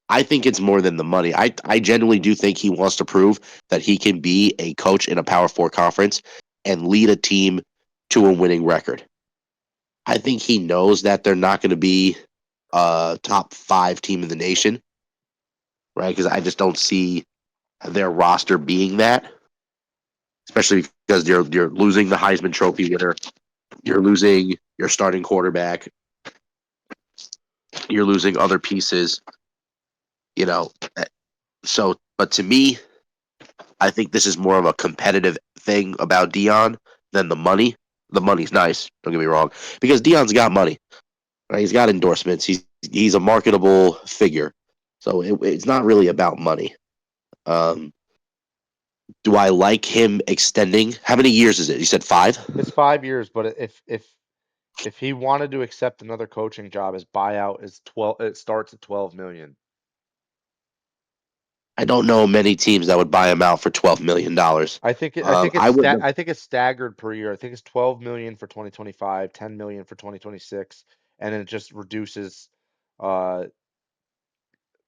I think it's more than the money. I genuinely do think he wants to prove that he can be a coach in a Power Four conference and lead a team to a winning record. I think he knows that they're not going to be a top 5 team in the nation, right? Because I just don't see their roster being that, especially because you're losing the Heisman Trophy winner, you're losing your starting quarterback, you're losing other pieces, you know. So, but to me, I think this is more of a competitive thing about Dion than the money. The money's nice, don't get me wrong, because Dion's got money, right? He's got endorsements. He's a marketable figure, so it's not really about money. Um, do I like him extending? How many years is it? You said 5. It's 5 years, but if he wanted to accept another coaching job, his buyout is 12. It starts at 12 million. I don't know many teams that would buy him out for $12 million. I would. I think it's staggered per year. I think it's 12 million for 2025, 10 million for 2026, and then it just reduces uh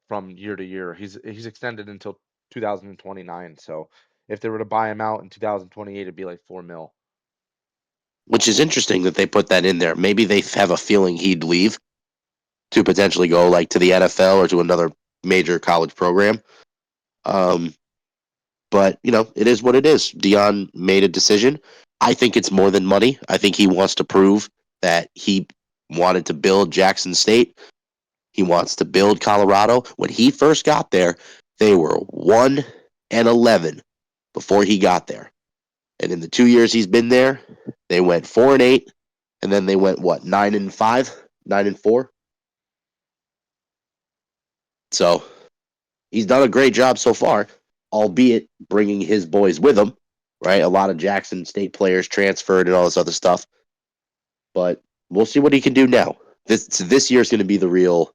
from year to year. He's extended until 2029. So if they were to buy him out in 2028, it'd be like 4 mil. Which is interesting that they put that in there. Maybe they have a feeling he'd leave to potentially go like to the NFL or to another major college program. Um, but it is what it is. Dion made a decision. I think it's more than money. I think he wants to prove that he wanted to build Jackson State. He wants to build Colorado. When he first got there, they were 1-11 before he got there. And in the 2 years he's been there, they went 4-8, and then they went what 9-5, 9-4. So he's done a great job so far, albeit bringing his boys with him. Right, a lot of Jackson State players transferred and all this other stuff. But we'll see what he can do now. This year is going to be the real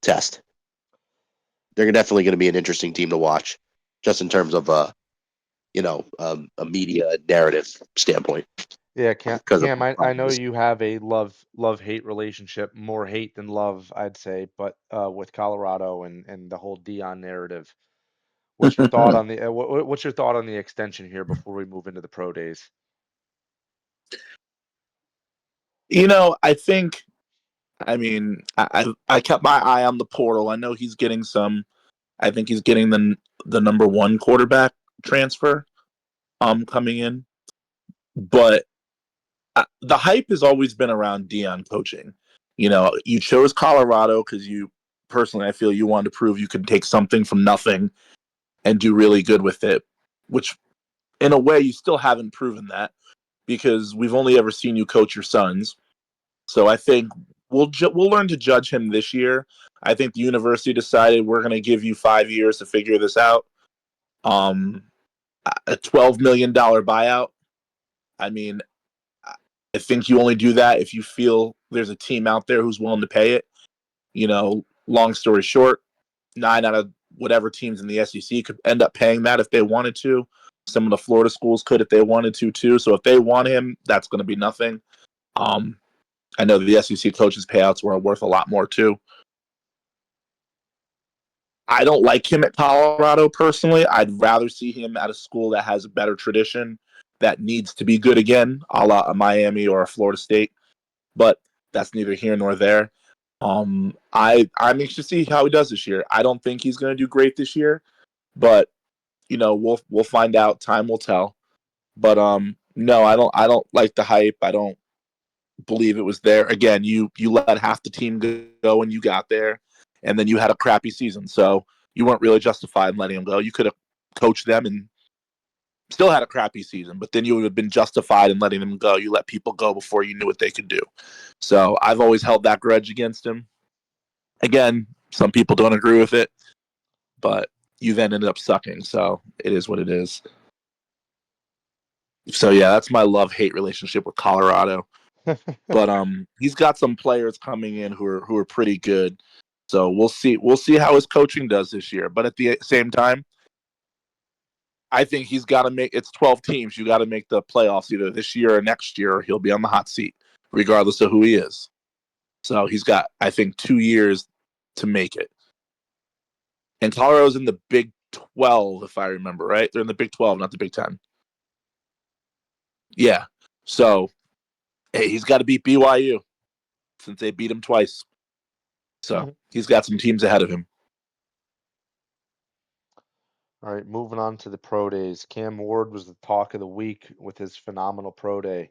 test. They're definitely going to be an interesting team to watch, just in terms of a media narrative standpoint. Yeah, Because of I know you have a love hate relationship, more hate than love, I'd say, but with Colorado and the whole Dion narrative. What's your thought on the what's your thought on the extension here before we move into the pro days? I think. I mean, I kept my eye on the portal. I know he's getting some. I think he's getting the number 1 quarterback transfer coming in, but the hype has always been around Dion coaching. You chose Colorado because you personally, I feel you wanted to prove you could take something from nothing and do really good with it, which in a way you still haven't proven that because we've only ever seen you coach your sons. So I think we'll learn to judge him this year. I think the university decided we're going to give you 5 years to figure this out, A $12 million buyout. I mean, I think you only do that if you feel there's a team out there who's willing to pay it. Long story short, 9 out of whatever teams in the SEC could end up paying that if they wanted to. Some of the Florida schools could if they wanted to too. So if they want him, that's going to be nothing. I know the SEC coaches' payouts were worth a lot more too. I don't like him at Colorado personally. I'd rather see him at a school that has a better tradition, that needs to be good again, a la a Miami or a Florida State. But that's neither here nor there. I'm anxious to see how he does this year. I don't think he's going to do great this year, but we'll find out. Time will tell. But no, I don't like the hype. I don't believe it was there. Again, you let half the team go when you got there, and then you had a crappy season, so you weren't really justified in letting him go. You could have coached them and still had a crappy season, but then you would have been justified in letting them go. You let people go before you knew what they could do. So I've always held that grudge against him. Again, some people don't agree with it, but you then ended up sucking. So it is what it is. So yeah, that's my love-hate relationship with Colorado. But he's got some players coming in who are pretty good. So we'll see how his coaching does this year. But at the same time, I think he's got to it's 12 teams. You got to make the playoffs either this year or next year, or he'll be on the hot seat, regardless of who he is. So he's got, I think, 2 years to make it. And Colorado's in the Big 12, if I remember, right? They're in the Big 12, not the Big 10. Yeah. So, hey, he's got to beat BYU since they beat him twice. So he's got some teams ahead of him. All right, moving on to the pro days. Cam Ward was the talk of the week with his phenomenal pro day.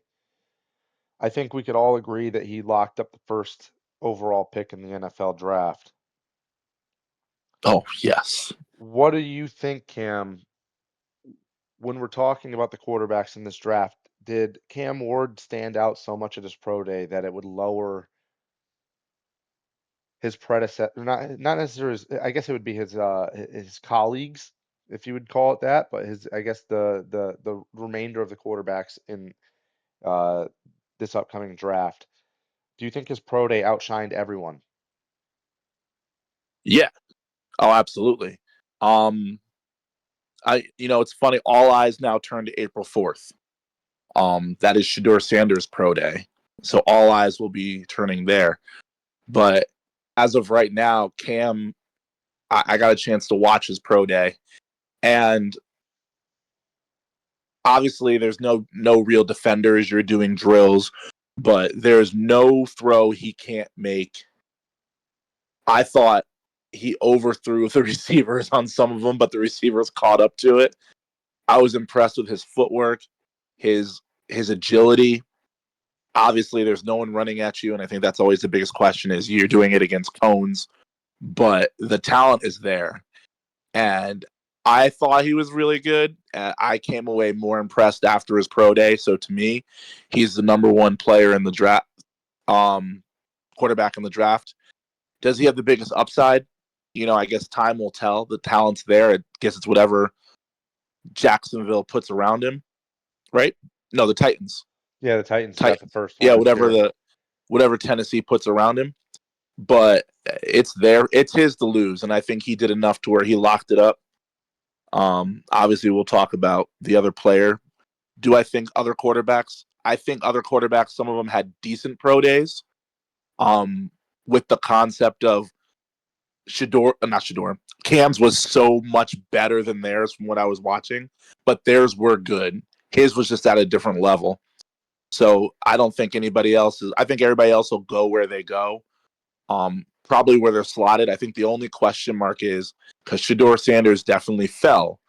I think we could all agree that he locked up the first overall pick in the NFL draft. Oh, yes. What do you think, Cam, when we're talking about the quarterbacks in this draft? Did Cam Ward stand out so much at his pro day that it would lower his predecessor, not necessarily I guess it would be his colleagues, if you would call it that, but I guess the remainder of the quarterbacks in uh, this upcoming draft. Do you think his pro day outshined everyone? Yeah. Oh, absolutely. It's funny. All eyes now turn to April 4th. That is Shedeur Sanders' pro day, so all eyes will be turning there. But as of right now, Cam, I got a chance to watch his pro day, and obviously there's no real defenders. You're doing drills, but there's no throw he can't make. I thought he overthrew the receivers on some of them, but the receivers caught up to it. I was impressed with his footwork, his agility. Obviously, there's no one running at you, and I think that's always the biggest question: is you're doing it against cones, but the talent is there. And I thought he was really good. I came away more impressed after his pro day. So to me, he's the number one player in the draft, quarterback in the draft. Does he have the biggest upside? I guess time will tell. The talent's there. I guess it's whatever Jacksonville puts around him, right? No, the Titans. Yeah, the Titans got the Titans. first Yeah, one this year. whatever Tennessee puts around him. But it's there. It's his to lose, and I think he did enough to where he locked it up. Obviously, we'll talk about the other player. Do I think other quarterbacks? I think other quarterbacks, some of them had decent pro days. With the concept of not Shedeur. Cam's was so much better than theirs from what I was watching, but theirs were good. His was just at a different level. So I don't think anybody else is. I think everybody else will go where they go. Probably where they're slotted. I think the only question mark is because Shedeur Sanders definitely fell.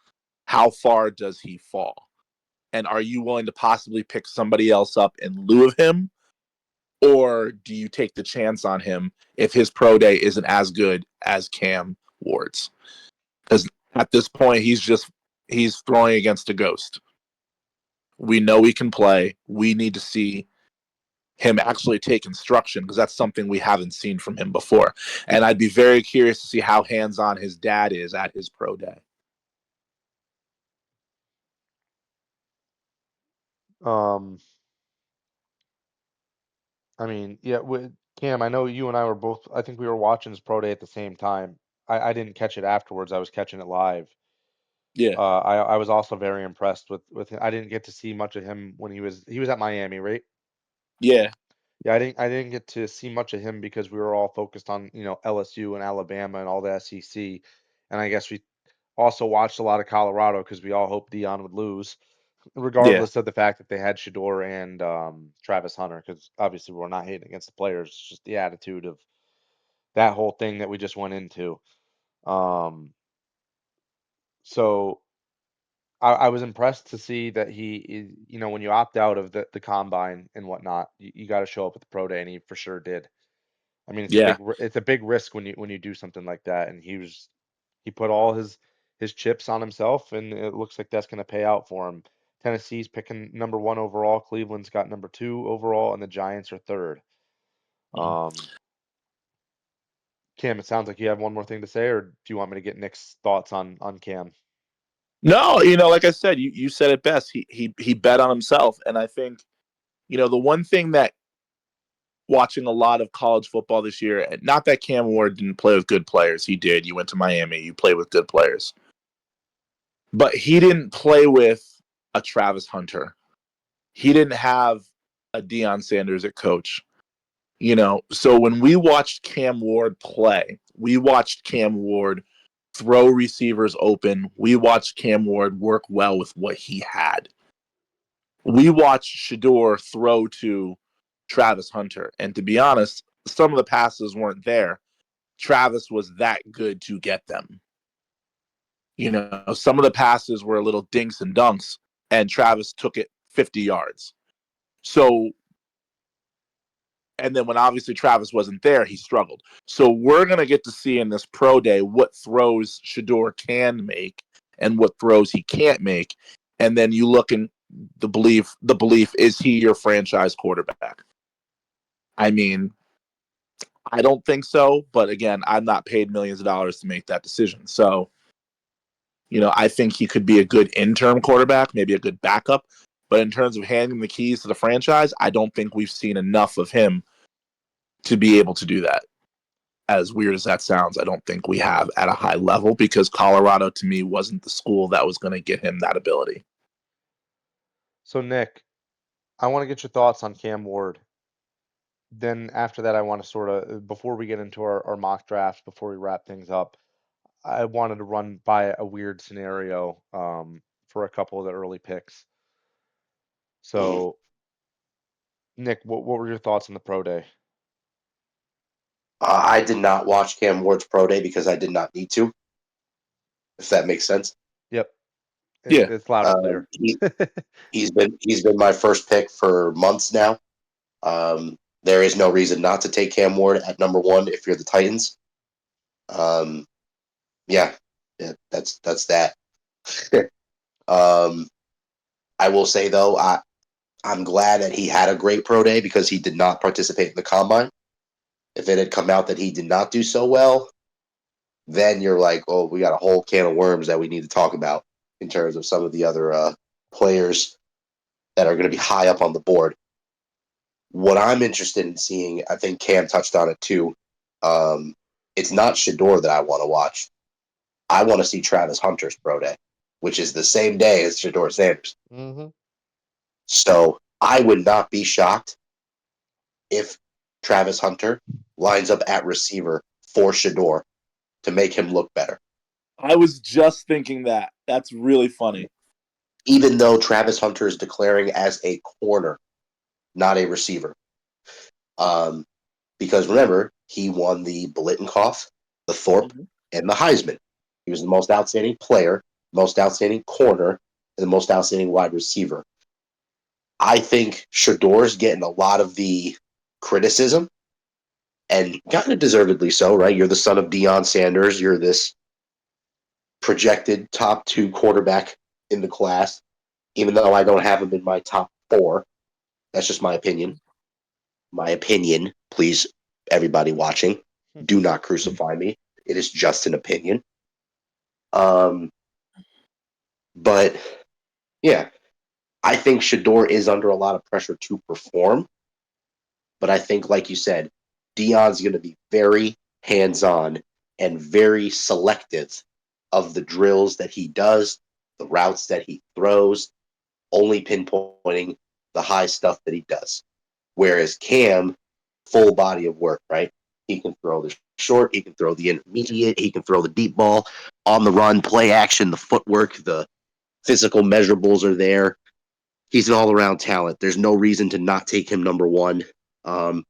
How far does he fall? And are you willing to possibly pick somebody else up in lieu of him? Or do you take the chance on him if his pro day isn't as good as Cam Ward's? Because at this point, he's throwing against a ghost. We know he can play. We need to see him actually take instruction because that's something we haven't seen from him before. And I'd be very curious to see how hands-on his dad is at his pro day. Um, I mean, yeah, Cam, I know you and I were both, I think we were watching his pro day at the same time. I didn't catch it afterwards. I was catching it live. Yeah, I was also very impressed with him. I didn't get to see much of him when he was at Miami, right? yeah, Yeah, I didn't get to see much of him because we were all focused on, LSU and Alabama and all the SEC. And I guess we also watched a lot of Colorado because we all hoped Dion would lose, yeah. regardless of the fact that they had Shador and Travis Hunter, because obviously we're not hating against the players, it's just the attitude of that whole thing that we just went into. Um, so I was impressed to see that when you opt out of the combine and whatnot, you got to show up at the pro day, and he for sure did. I mean, Yeah. it's a big risk when you do something like that, and he put all his chips on himself, and it looks like that's going to pay out for him. Tennessee's picking number one overall, Cleveland's got number two overall, and the Giants are third. Mhm. Um, Cam, it sounds like you have one more thing to say, or do you want me to get Nick's thoughts on Cam? No, like I said, you said it best. He bet on himself, and I think the one thing that watching a lot of college football this year, not that Cam Ward didn't play with good players, he did. You went to Miami, you played with good players, but he didn't play with a Travis Hunter. He didn't have a Deion Sanders at coach. So when we watched Cam Ward play, we watched Cam Ward throw receivers open. We watched Cam Ward work well with what he had. We watched Shador throw to Travis Hunter. And to be honest, some of the passes weren't there. Travis was that good to get them. Some of the passes were little dinks and dunks, and Travis took it 50 yards. So, and then when obviously Travis wasn't there, he struggled. So we're going to get to see in this pro day what throws Shador can make and what throws he can't make. And then you look and the belief is he your franchise quarterback? I mean, I don't think so, but again, I'm not paid millions of dollars to make that decision. So, I think he could be a good interim quarterback, maybe a good backup. But in terms of handing the keys to the franchise, I don't think we've seen enough of him to be able to do that. As weird as that sounds, I don't think we have at a high level because Colorado to me wasn't the school that was going to get him that ability. So Nick, I want to get your thoughts on Cam Ward. Then after that, I want to sort of, before we get into our mock drafts, before we wrap things up, I wanted to run by a weird scenario for a couple of the early picks. Mhm. So, Nick, what were your thoughts on the pro day? I did not watch Cam Ward's pro day because I did not need to, if that makes sense. Yep, Yeah. it's loud and clear. He he's been my first pick for months now. There is no reason not to take Cam Ward at number one if you're the Titans. Um, yeah, that's that. um, I will say though, I'm glad that he had a great pro day because he did not participate in the combine. If it had come out that he did not do so well, then you're like, oh, we got a whole can of worms that we need to talk about in terms of some of the other players that are going to be high up on the board. What I'm interested in seeing, I think Cam touched on it too. Um, it's not Shador that I want to watch. I want to see Travis Hunter's pro day, which is the same day as Shador Sanders. hmm So I would not be shocked if Travis Hunter lines up at receiver for Shador to make him look better. I was just thinking that. That's really funny. Even though Travis Hunter is declaring as a corner, not a receiver. Um, because remember, he won the Blittenkoff, the Thorpe, Mhm. and the Heisman. He was the most outstanding player, most outstanding corner, and the most outstanding wide receiver. I think Shador's getting a lot of the criticism, and kind of deservedly so, right? You're the son of Deion Sanders. You're this projected top two quarterback in the class, even though I don't have him in my top four. That's just my opinion. My opinion, please, everybody watching, do not crucify me. It is just an opinion. Um, but yeah, I think Shador is under a lot of pressure to perform, but I think, like you said, Dion's going to be very hands-on and very selective of the drills that he does, the routes that he throws, only pinpointing the high stuff that he does. Whereas Cam, full body of work, right? He can throw the short, he can throw the intermediate, he can throw the deep ball on the run, play action, the footwork, the physical measurables are there. He's an all-around talent. There's no reason to not take him number one. Um,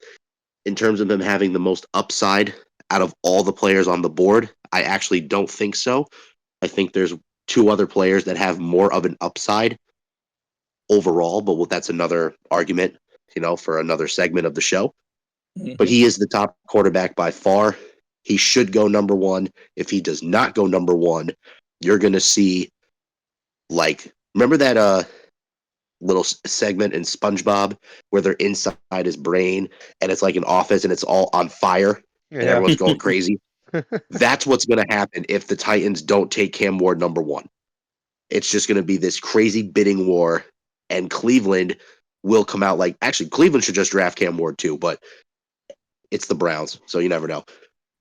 in terms of him having the most upside out of all the players on the board, I actually don't think so. I think there's two other players that have more of an upside overall, but that's another argument, for another segment of the show. But he is the top quarterback by far. He should go number one. If he does not go number one, you're going to see, remember that little segment in SpongeBob where they're inside his brain and it's like an office and it's all on fire and Yeah. everyone's going crazy? That's what's going to happen if the Titans don't take Cam Ward number one. It's just going to be this crazy bidding war, and Cleveland will come out actually, Cleveland should just draft Cam Ward too, but it's the Browns, so you never know.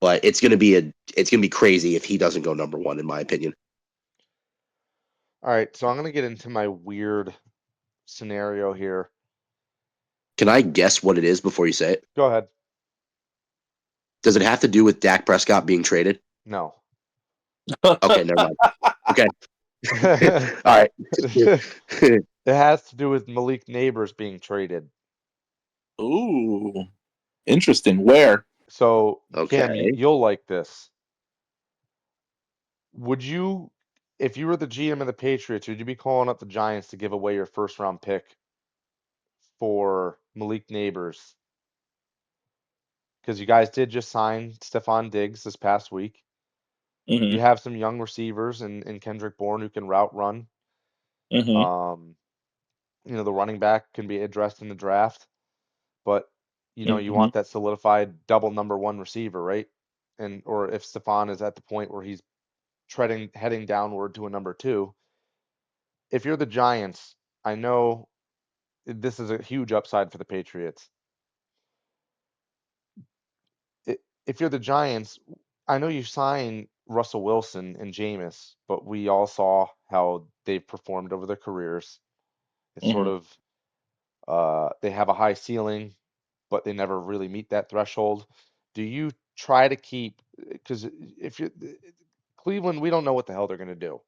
But it's going to be crazy if he doesn't go number one, in my opinion. All right, so I'm going to get into my weird scenario here. Can I guess what it is before you say it? Go ahead. Does it have to do with Dak Prescott being traded? No. Okay, never mind. Okay. It All right. has to do with Malik Neighbors being traded. Ooh, interesting. Where? So, Cam, Okay. you'll like this. Would you, if you were the GM of the Patriots, would you be calling up the Giants to give away your first round pick for Malik Neighbors? Because you guys did just sign Stephon Diggs this past week. Mm-hmm. You have some young receivers in Kendrick Bourne who can route run. Mm-hmm. The running back can be addressed in the draft, but you Mm-hmm. want that solidified double number one receiver, right? Or if Stephon is at the point where he's heading downward to a number two. If you're the Giants, I know this is a huge upside for the Patriots. If you're the Giants, I know you signed Russell Wilson and Jameis, but we all saw how they've performed over their careers. It's sort Mm-hmm. of they have a high ceiling, but they never really meet that threshold. Do you try to keep, because if you're Cleveland, we don't know what the hell they're going to do.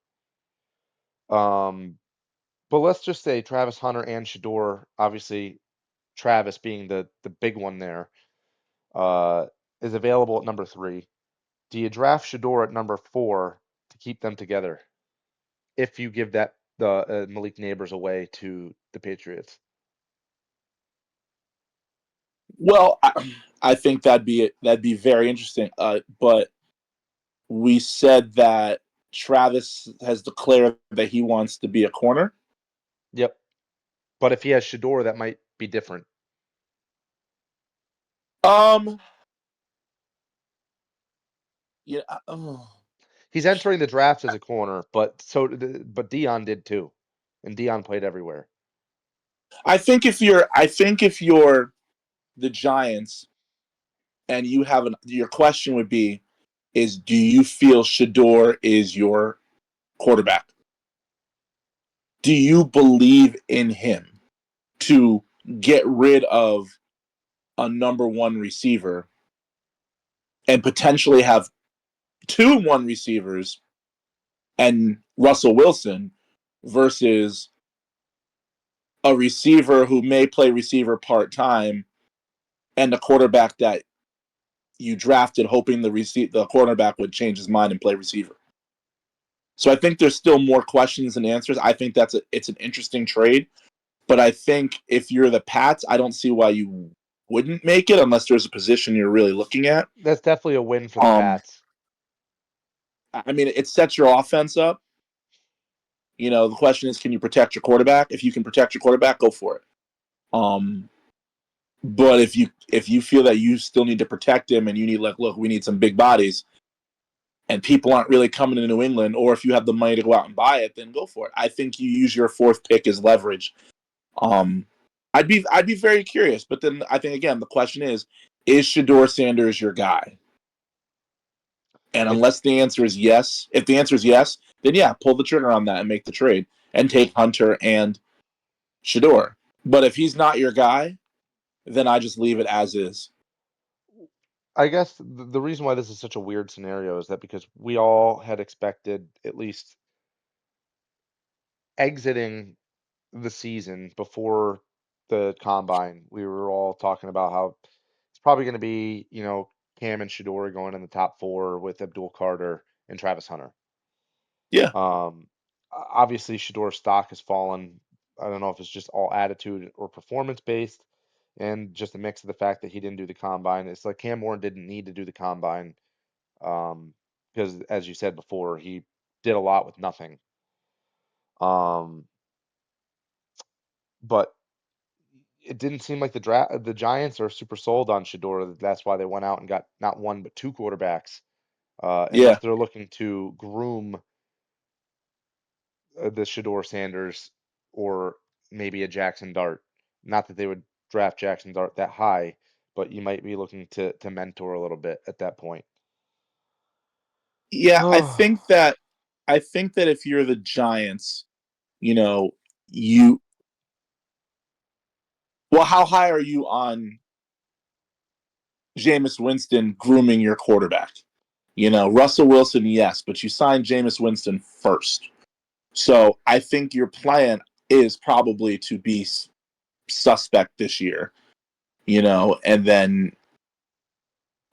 But let's just say Travis Hunter and Shador, obviously Travis being the big one there, uh, is available at number 3. Do you draft Shador at number 4 to keep them together if you give the Malik Neighbors away to the Patriots? Well, I think that'd be very interesting. But we said that Travis has declared that he wants to be a corner. Yep. But if he has Shador, that might be different. Um. Yeah. Oh. He's entering the draft as a corner, but Dion did too, and Dion played everywhere. I think if you're the Giants and you have your question would be is do you feel Shador is your quarterback? Do you believe in him to get rid of a number one receiver and potentially have 2 1 receivers and Russell Wilson versus a receiver who may play receiver part time and a quarterback that you drafted hoping the quarterback would change his mind and play receiver. So I think there's still more questions than answers. I think it's an interesting trade, but I think if you're the Pats, I don't see why you wouldn't make it unless there's a position you're really looking at. That's definitely a win for the Um, Pats. I mean, it sets your offense up. The question is, can you protect your quarterback? If you can protect your quarterback, go for it. But if you feel that you still need to protect him and you need look, we need some big bodies, and people aren't really coming to New England, or if you have the money to go out and buy it, then go for it. I think you use your fourth pick as leverage. I'd be very curious, but then I think again the question is Shedeur Sanders your guy? And unless the answer is yes, if the answer is yes, then yeah, pull the trigger on that and make the trade and take Hunter and Shedeur. But if he's not your guy, then I just leave it as is. I guess the reason why this is such a weird scenario is that because we all had expected at least exiting the season before the combine, we were all talking about how it's probably going to be, Cam and Shador going in the top 4 with Abdul Carter and Travis Hunter. Yeah. Obviously, Shador's stock has fallen. I don't know if it's just all attitude or performance based, and just a mix of the fact that he didn't do the combine. It's like Cam Warren didn't need to do the combine, because, as you said before, he did a lot with nothing. But it didn't seem like the Giants are super sold on Shador. That's why they went out and got not one but 2 quarterbacks. Yeah. Unless they're looking to groom the Shador Sanders or maybe a Jackson Dart. Not that they would draft Jackson Dart that high, but you might be looking to mentor a little bit at that point. Yeah, I think that if you're the Giants, you well, how high are you on Jameis Winston grooming your quarterback? Russell Wilson, yes, but you signed Jameis Winston first. So I think your plan is probably to be suspect this year, and then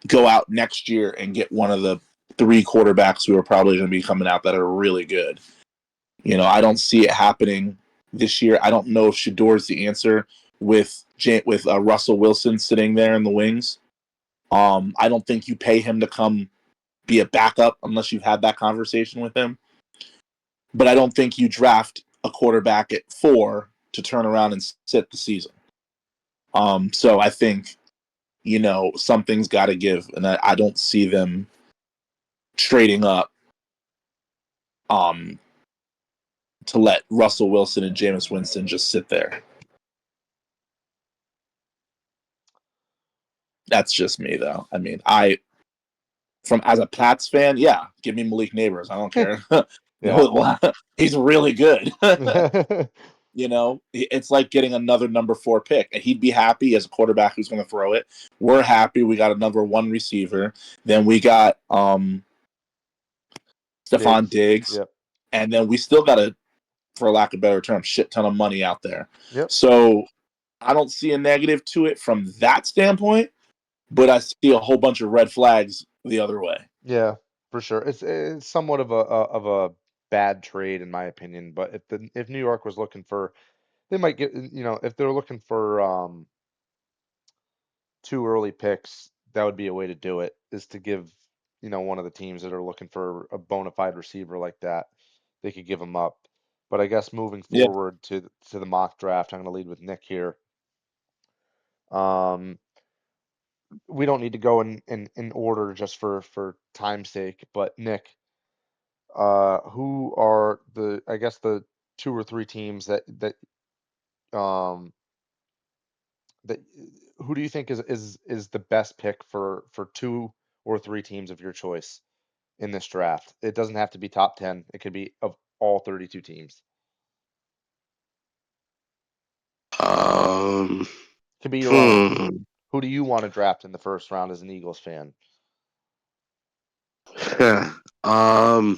go out next year and get one of the 3 quarterbacks who are probably going to be coming out that are really good. I don't see it happening this year. I don't know if Shador's the answer with Russell Wilson sitting there in the wings. I don't think you pay him to come be a backup unless you've had that conversation with him. But I don't think you draft a quarterback at 4 to turn around and sit the season. So I think, something's got to give, and I don't see them trading up to let Russell Wilson and Jameis Winston just sit there. That's just me, though. I mean, as a Pats fan, yeah, give me Malik Neighbors. I don't care. Yeah. He's really good. It's like getting another number 4 pick, and he'd be happy as a quarterback who's going to throw it. We're happy we got a number 1 receiver. Then we got Stephon Diggs, Yep. and then we still got for lack of a better term, shit ton of money out there. Yep. So I don't see a negative to it from that standpoint, but I see a whole bunch of red flags the other way. Yeah, for sure. It's somewhat of a bad trade in my opinion. But if New York was looking for, they might get, if they're looking for 2 early picks, that would be a way to do it, is to give, one of the teams that are looking for a bona fide receiver like that, they could give them up. But I guess moving Yeah. forward to the mock draft, I'm going to lead with Nick here. Um, we don't need to go in order just for time's sake, but Nick, who are I guess the 2 or 3 teams um that who do you think is the best pick for 2 or 3 teams of your choice in this draft? It doesn't have to be top 10. It could be of all 32 teams. Um, Could be your own. hmm. Who do you want to draft in the first round as an Eagles fan? I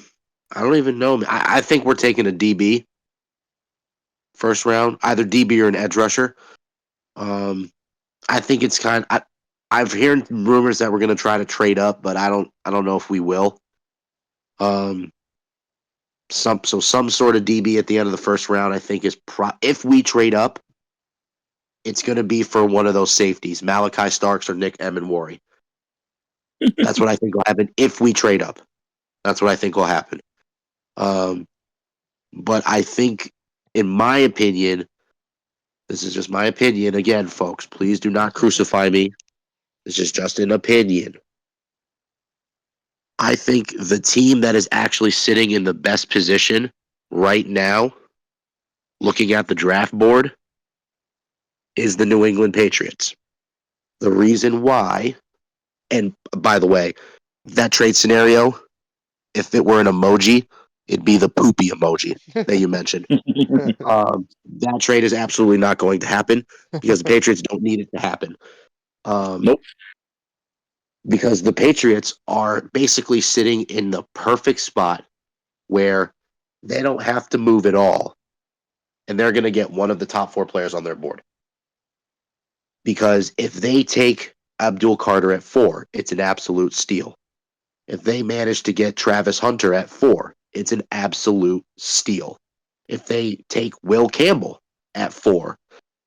don't even know. I think we're taking a DB first round, either DB or an edge rusher. I think it's I've heard rumors that we're going to try to trade up, but I don't know if we will. Um, some sort of DB at the end of the first round, I think is if we trade up, it's going to be for one of those safeties, Malachi Starks or Nick Emenwari. That's what I think will happen if we trade up. That's what I think will happen. But I think, in my opinion, this is just my opinion. Again, folks, please do not crucify me. This is just an opinion. I think the team that is actually sitting in the best position right now, looking at the draft board, is the New England Patriots. The reason why, and by the way, that trade scenario, if it were an emoji, it'd be the poopy emoji that you mentioned. That trade is absolutely not going to happen because the Patriots don't need it to happen. Um, Nope. because the Patriots are basically sitting in the perfect spot where they don't have to move at all, and they're going to get one of the top 4 players on their board. Because if they take Abdul Carter at 4, it's an absolute steal. If they manage to get Travis Hunter at 4, it's an absolute steal. If they take Will Campbell at 4,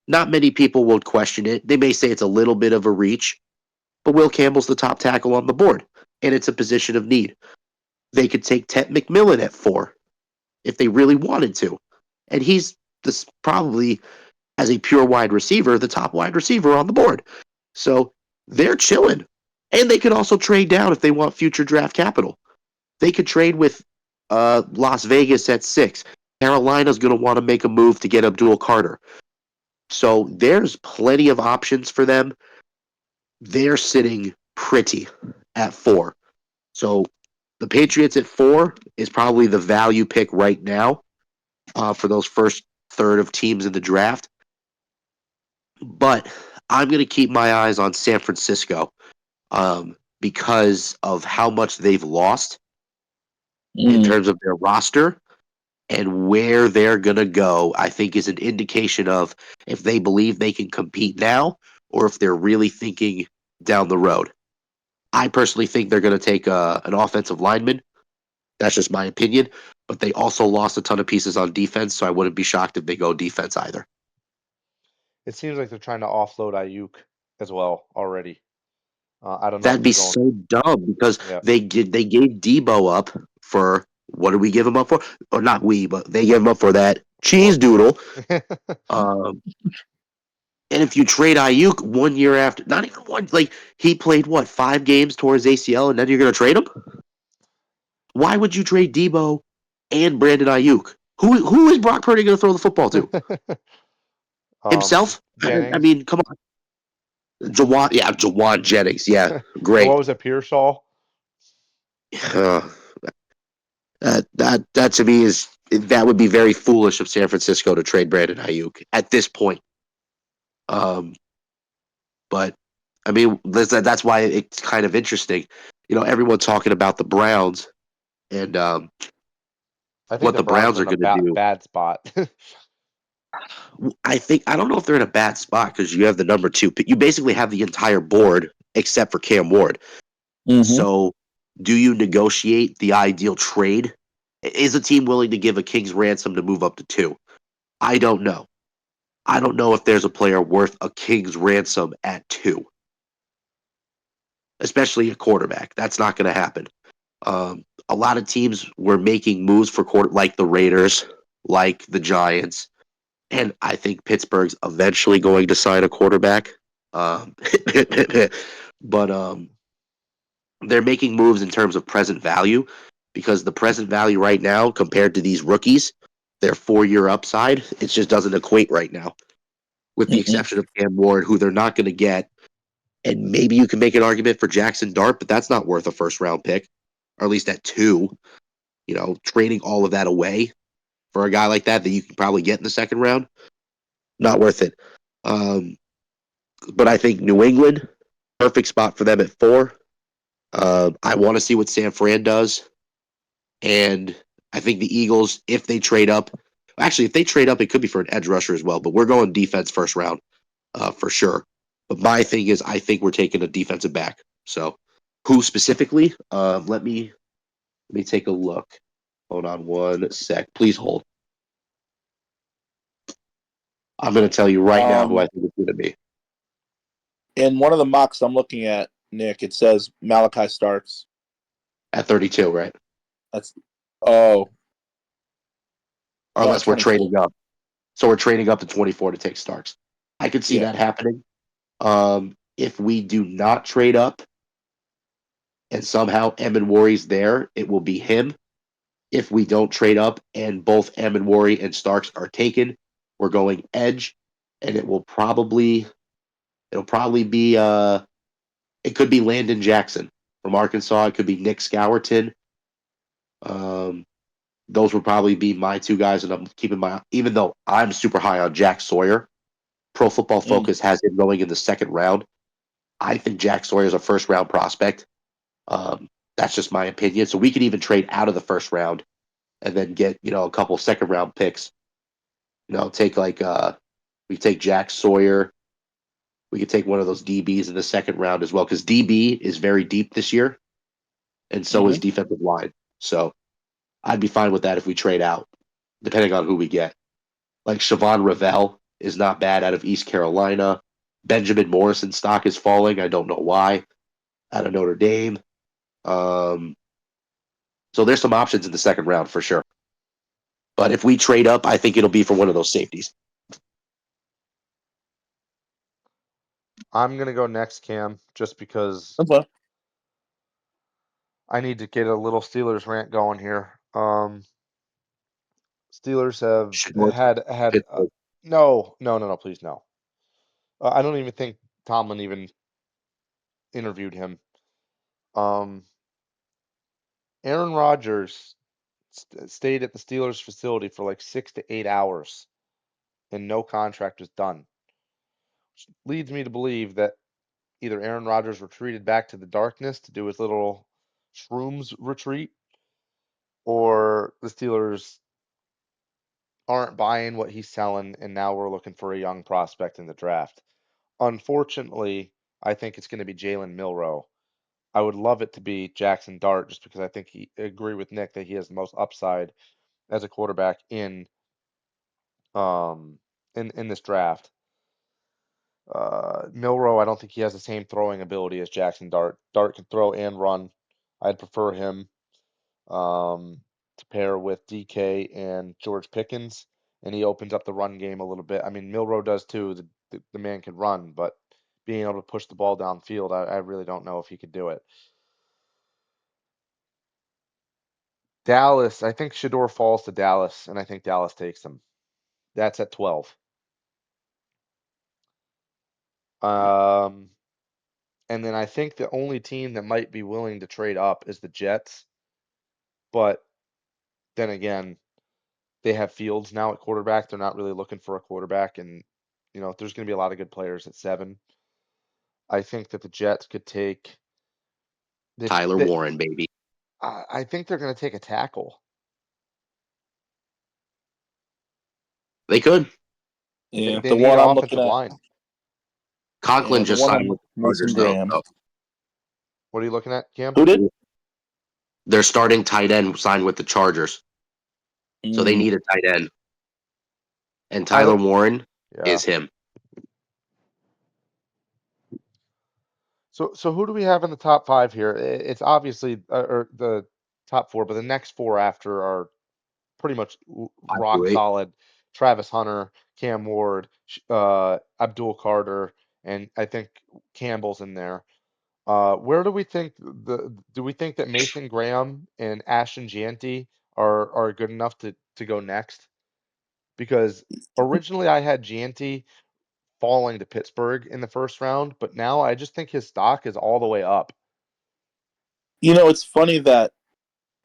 not many people will question it. They may say it's a little bit of a reach, but Will Campbell's the top tackle on the board, and it's a position of need. They could take Ted McMillan at 4 if they really wanted to, and he's probably, as a pure wide receiver, the top wide receiver on the board. So they're chilling. And they could also trade down if they want future draft capital. They could trade with Las Vegas at 6. Carolina's going to want to make a move to get Abdul Carter. So there's plenty of options for them. They're sitting pretty at 4. So the Patriots at 4 is probably the value pick right now for those first third of teams in the draft. But I'm going to keep my eyes on San Francisco because of how much they've lost in terms of their roster and where they're going to go. I think is an indication of if they believe they can compete now or if they're really thinking down the road. I personally think they're going to take an offensive lineman. That's just my opinion. But they also lost a ton of pieces on defense, so I wouldn't be shocked if they go defense either. It seems like they're trying to offload Ayuk as well already. I don't know if That'd be they're going. so dumb because Yeah. they gave Debo up for what did we give him up for? Or not we, but they gave him up for that cheese Well, doodle. Um, and if you trade Ayuk 1 year after, not even one, like he played what 5 games towards ACL, and then you're gonna trade him? Why would you trade Debo and Brandon Ayuk? Who is Brock Purdy gonna throw the football to? Himself? I Jennings. mean, come on, Jawan Jennings, yeah, Or great. what was it, Pearsall? Uh, that to me is that would be very foolish of San Francisco to trade Brandon Ayuk at this point. Um, but I mean that's why it's kind of interesting. You know, everyone talking about the Browns and I think what the the Browns Browns are are in a going to do. bad spot. I don't know if they're in a bad spot because you have the number 2 pick. You basically have the entire board except for Cam Ward. Mm-hmm. So, do you negotiate the ideal trade? Is a team willing to give a king's ransom to move up to 2? I don't know. I don't know if there's a player worth a king's ransom at 2, especially a quarterback. That's not going to happen. A lot of teams were making moves for like the Raiders, like the Giants, and I think Pittsburgh's eventually going to sign a quarterback. Um, but they're making moves in terms of present value because the present value right now compared to these rookies, their 4-year upside, it just doesn't equate right now. With the Mm-mm. exception of Cam Ward, who they're not going to get. And maybe you can make an argument for Jackson Dart, but that's not worth a first round pick, or at least at 2. You know, trading all of that away for a guy like that you can probably get in the second round, not worth it. Um, but I think New England, perfect spot for them at 4. I want to see what San Fran does. And I think the Eagles, if they trade up, actually, if they trade up, it could be for an edge rusher as well. But we're going defense first round for sure. But my thing is, I think we're taking a defensive back. So, who specifically? Let me take a look. Hold on 1 sec. Please hold. I'm going to tell you right now who I Um, think it's going to be in one of the mocks I'm looking at, Nick, it says Malachi Starks. at 32, right? That's oh Or no unless we're 24. trading up. So we're trading up to 24 to take Starks. I could see Yeah. that happening. If we do not trade up, and somehow Amenwari's there, it will be him. If we don't trade up and both Amenwari and Starks are taken, we're going edge, and it'll probably be it could be Landon Jackson from Arkansas. It could be Nick Scowerton. Um, those would probably be my two guys, and I'm keeping my even though I'm super high on Jack Sawyer. Pro Football Mm. Focus has him going in the second round. I think Jack Sawyer is a first round prospect. That's just my opinion. So we could even trade out of the first round and then get a couple second round picks. Take we take Jack Sawyer. We could take one of those DBs in the second round as well because DB is very deep this year, and so is Hmm. defensive line. So I'd be fine with that if we trade out, depending on who we get. Like Siobhan Ravel is not bad out of East Carolina. Benjamin Morrison stock is falling. I don't know why. Out of Notre Dame. Um, so there's some options in the second round for sure. But if we trade up, I think it'll be for one of those safeties. I'm gonna go next, Cam, just because Okay. I need to get a little Steelers rant going here. Steelers have Shador, had Pittsburgh. no, no, no, no, please no. I don't even think Tomlin even interviewed him. Um, Aaron Rodgers stayed at the Steelers facility for like 6 to 8 hours, and no contract was done, which leads me to believe that either Aaron Rodgers retreated back to the darkness to do his little shrooms retreat, or the Steelers aren't buying what he's selling, and now we're looking for a young prospect in the draft. Unfortunately, I think it's going to be Jalen Milroe. I would love it to be Jackson Dart just because I think he agree with Nick that he has the most upside as a quarterback um in this draft. Milroe, I don't think he has the same throwing ability as Jackson Dart. Dart can throw and run. I'd prefer him to pair with DK and George Pickens, and he opens up the run game a little bit. I mean, Milroe does too. The man can run, but being able to push the ball downfield, I really don't know if he could do it. Dallas, I think Shador falls to Dallas, and I think Dallas takes him. That's at 12. Um, and then I think the only team that might be willing to trade up is the Jets, but then again, they have Fields now at quarterback. They're not really looking for a quarterback, and there's going to be a lot of good players at 7. I think that the Jets could take Tyler they Warren, baby. I think they're going to take a tackle. They could. They, Yeah, they the need one I'm looking offensive at. line. Yeah, Conklin the just one signed I'm with the Mason Chargers, though. Graham. So What are you looking at, Cam? Who did? their starting tight end signed with the Chargers. So they Mm. need a tight end. And I Tyler don't. Warren Yeah. is him. So who do we have in the top 5 here? It's obviously or the top 4, but the next 4 after are pretty much Five rock through eight. solid. Travis Hunter, Cam Ward, Abdul Carter, and I think Campbell's in there. Where do we think do we think that Mason Graham and Ashton Gianti are good enough to go next? Because originally I had Gianti falling to Pittsburgh in the first round, but now I just think his stock is all the way up. It's funny that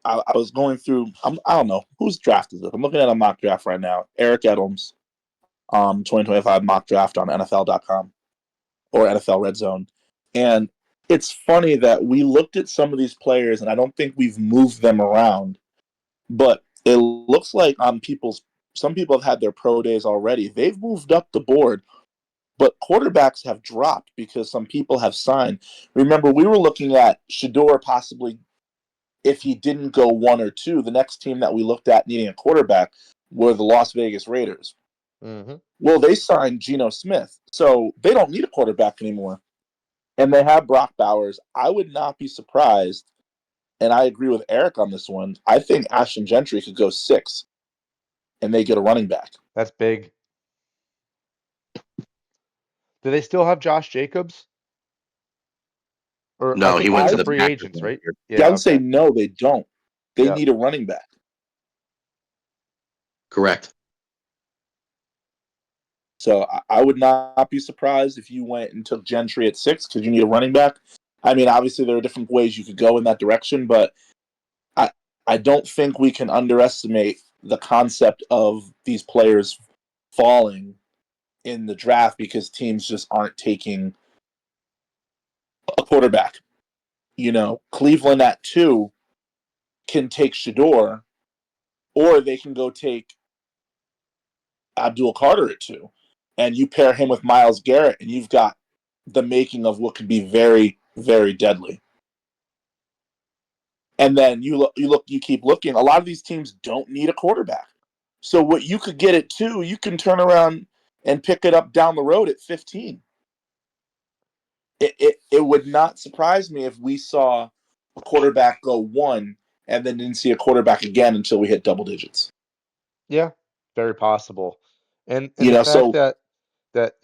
I was going through. I don't know whose draft is it. I'm looking at a mock draft right now. Eric Edelms, 2025 mock draft on NFL.com or NFL Red Zone, and it's funny that we looked at some of these players, and I don't think we've moved them around, but it looks like some people have had their pro days already. They've moved up the board, but quarterbacks have dropped because some people have signed. Remember, we were looking at Shador possibly if he didn't go 1 or 2. The next team that we looked at needing a quarterback were the Las Vegas Raiders. Mm-hmm. Well, they signed Geno Smith, so they don't need a quarterback anymore. And they have Brock Bowers. I would not be surprised, and I agree with Eric on this one. I think Ashton Gentry could go 6, and they get a running back. That's big. Do they still have Josh Jacobs? Or I No, he think went those to are the free Packers agents, last right? year. Yeah, I Yeah, would say okay. no, they don't. They Yeah. need a running back. Correct. So I would not be surprised if you went and took Gentry at 6 because you need a running back. I mean, obviously there are different ways you could go in that direction, but I I don't think we can underestimate the concept of these players falling in the draft because teams just aren't taking a quarterback. Cleveland at 2 can take Shador, or they can go take Abdul Carter at 2, and you pair him with Miles Garrett, and you've got the making of what could be very, very deadly. And then you keep looking. A lot of these teams don't need a quarterback. So what you could get at 2, you can turn around and pick it up down the road at 15. It would not surprise me if we saw a quarterback go 1 and then didn't see a quarterback again until we hit double digits. Yeah, very possible. And You the know, fact so that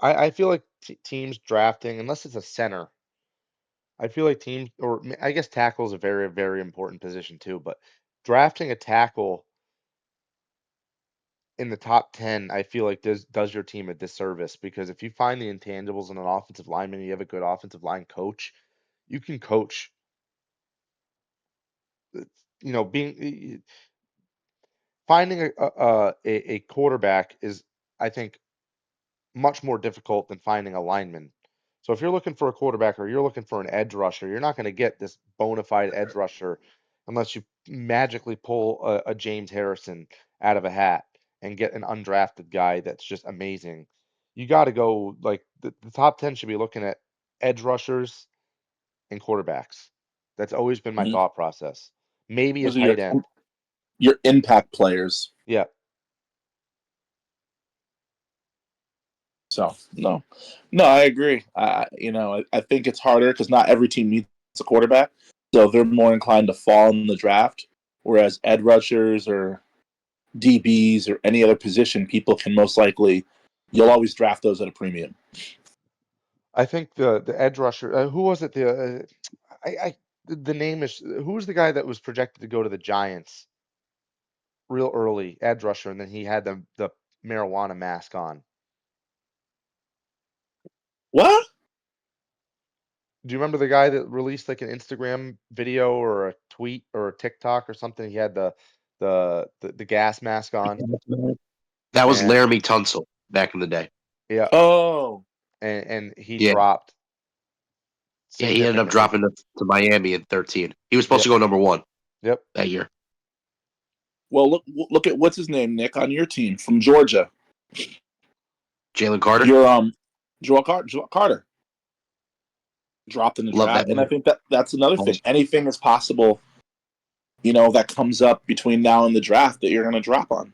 I feel like teams drafting, unless it's a center, I feel like teams, or I guess tackle is a very, very important position too, but drafting a tackle in the top 10, I feel like does your team a disservice, because if you find the intangibles in an offensive lineman, and you have a good offensive line coach, you can coach. Being finding a quarterback is, I think, much more difficult than finding a lineman. So if you're looking for a quarterback or you're looking for an edge rusher, you're not going to get this bona fide edge rusher unless you magically pull a James Harrison out of a hat and get an undrafted guy that's just amazing. You got to go, like, the top 10 should be looking at edge rushers and quarterbacks. That's always been my mhm, thought process. Maybe a those are your tight end. your impact players. Yeah. So no, I agree. I think it's harder because not every team needs a quarterback, so they're more inclined to fall in the draft. Whereas edge rushers or DBs or any other position, people can most likely you'll always draft those at a premium. I think the edge rusher, who was it? The name is, who was the guy that was projected to go to the Giants real early, edge rusher, and then he had the marijuana mask on. What? Do you remember the guy that released like an Instagram video or a tweet or a TikTok or something? He had the gas mask on, That was and Laramie Tunsil back in the day. yeah, Oh, and he Yeah. dropped Yeah, he ended up significantly. dropping to Miami in 13. He was supposed Yep, to go number 1 yep. that year. well, look at what's his name, Nick, on your team from Georgia. Jalen Carter. Your Joel Carter dropped in the Love that draft, and I man. think that's another thing. Almost. Anything is possible. That comes up between now and the draft that you're going to drop on.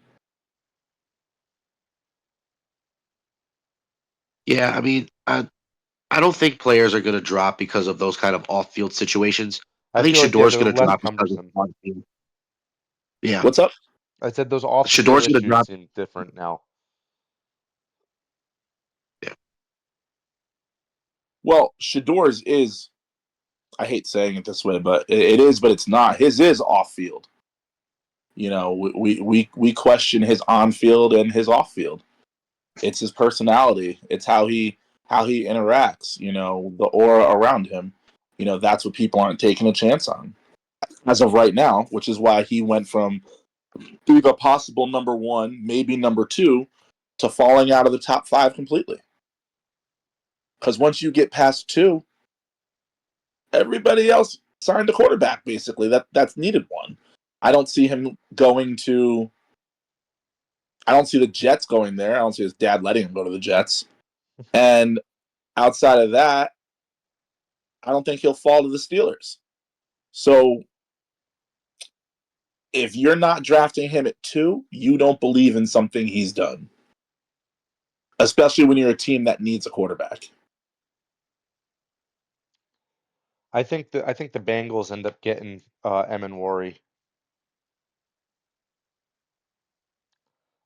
Yeah, I mean, I don't think players are going to drop because of those kind of off-field situations. I I think feel like, yeah, Shador's they're going to less drop because of cumbersome. on-field. Yeah, What's up? I said those off the field Shador's going to issues drop. seem different now. Yeah, Well, Shador's is. I hate saying it this way, but it is, but it's not. His is off field. We question his on field and his off field. It's his personality. It's how he interacts. The aura around him. That's what people aren't taking a chance on as of right now, which is why he went from being a possible number 1, maybe number 2, to falling out of the top 5 completely. Because once you get past 2, everybody else signed a quarterback. Basically, that's needed one. I don't see him going to. I don't see the Jets going there. I don't see his dad letting him go to the Jets. And outside of that, I don't think he'll fall to the Steelers. So if you're not drafting him at 2, you don't believe in something he's done, especially when you're a team that needs a quarterback. I think the Bengals end up getting Worry.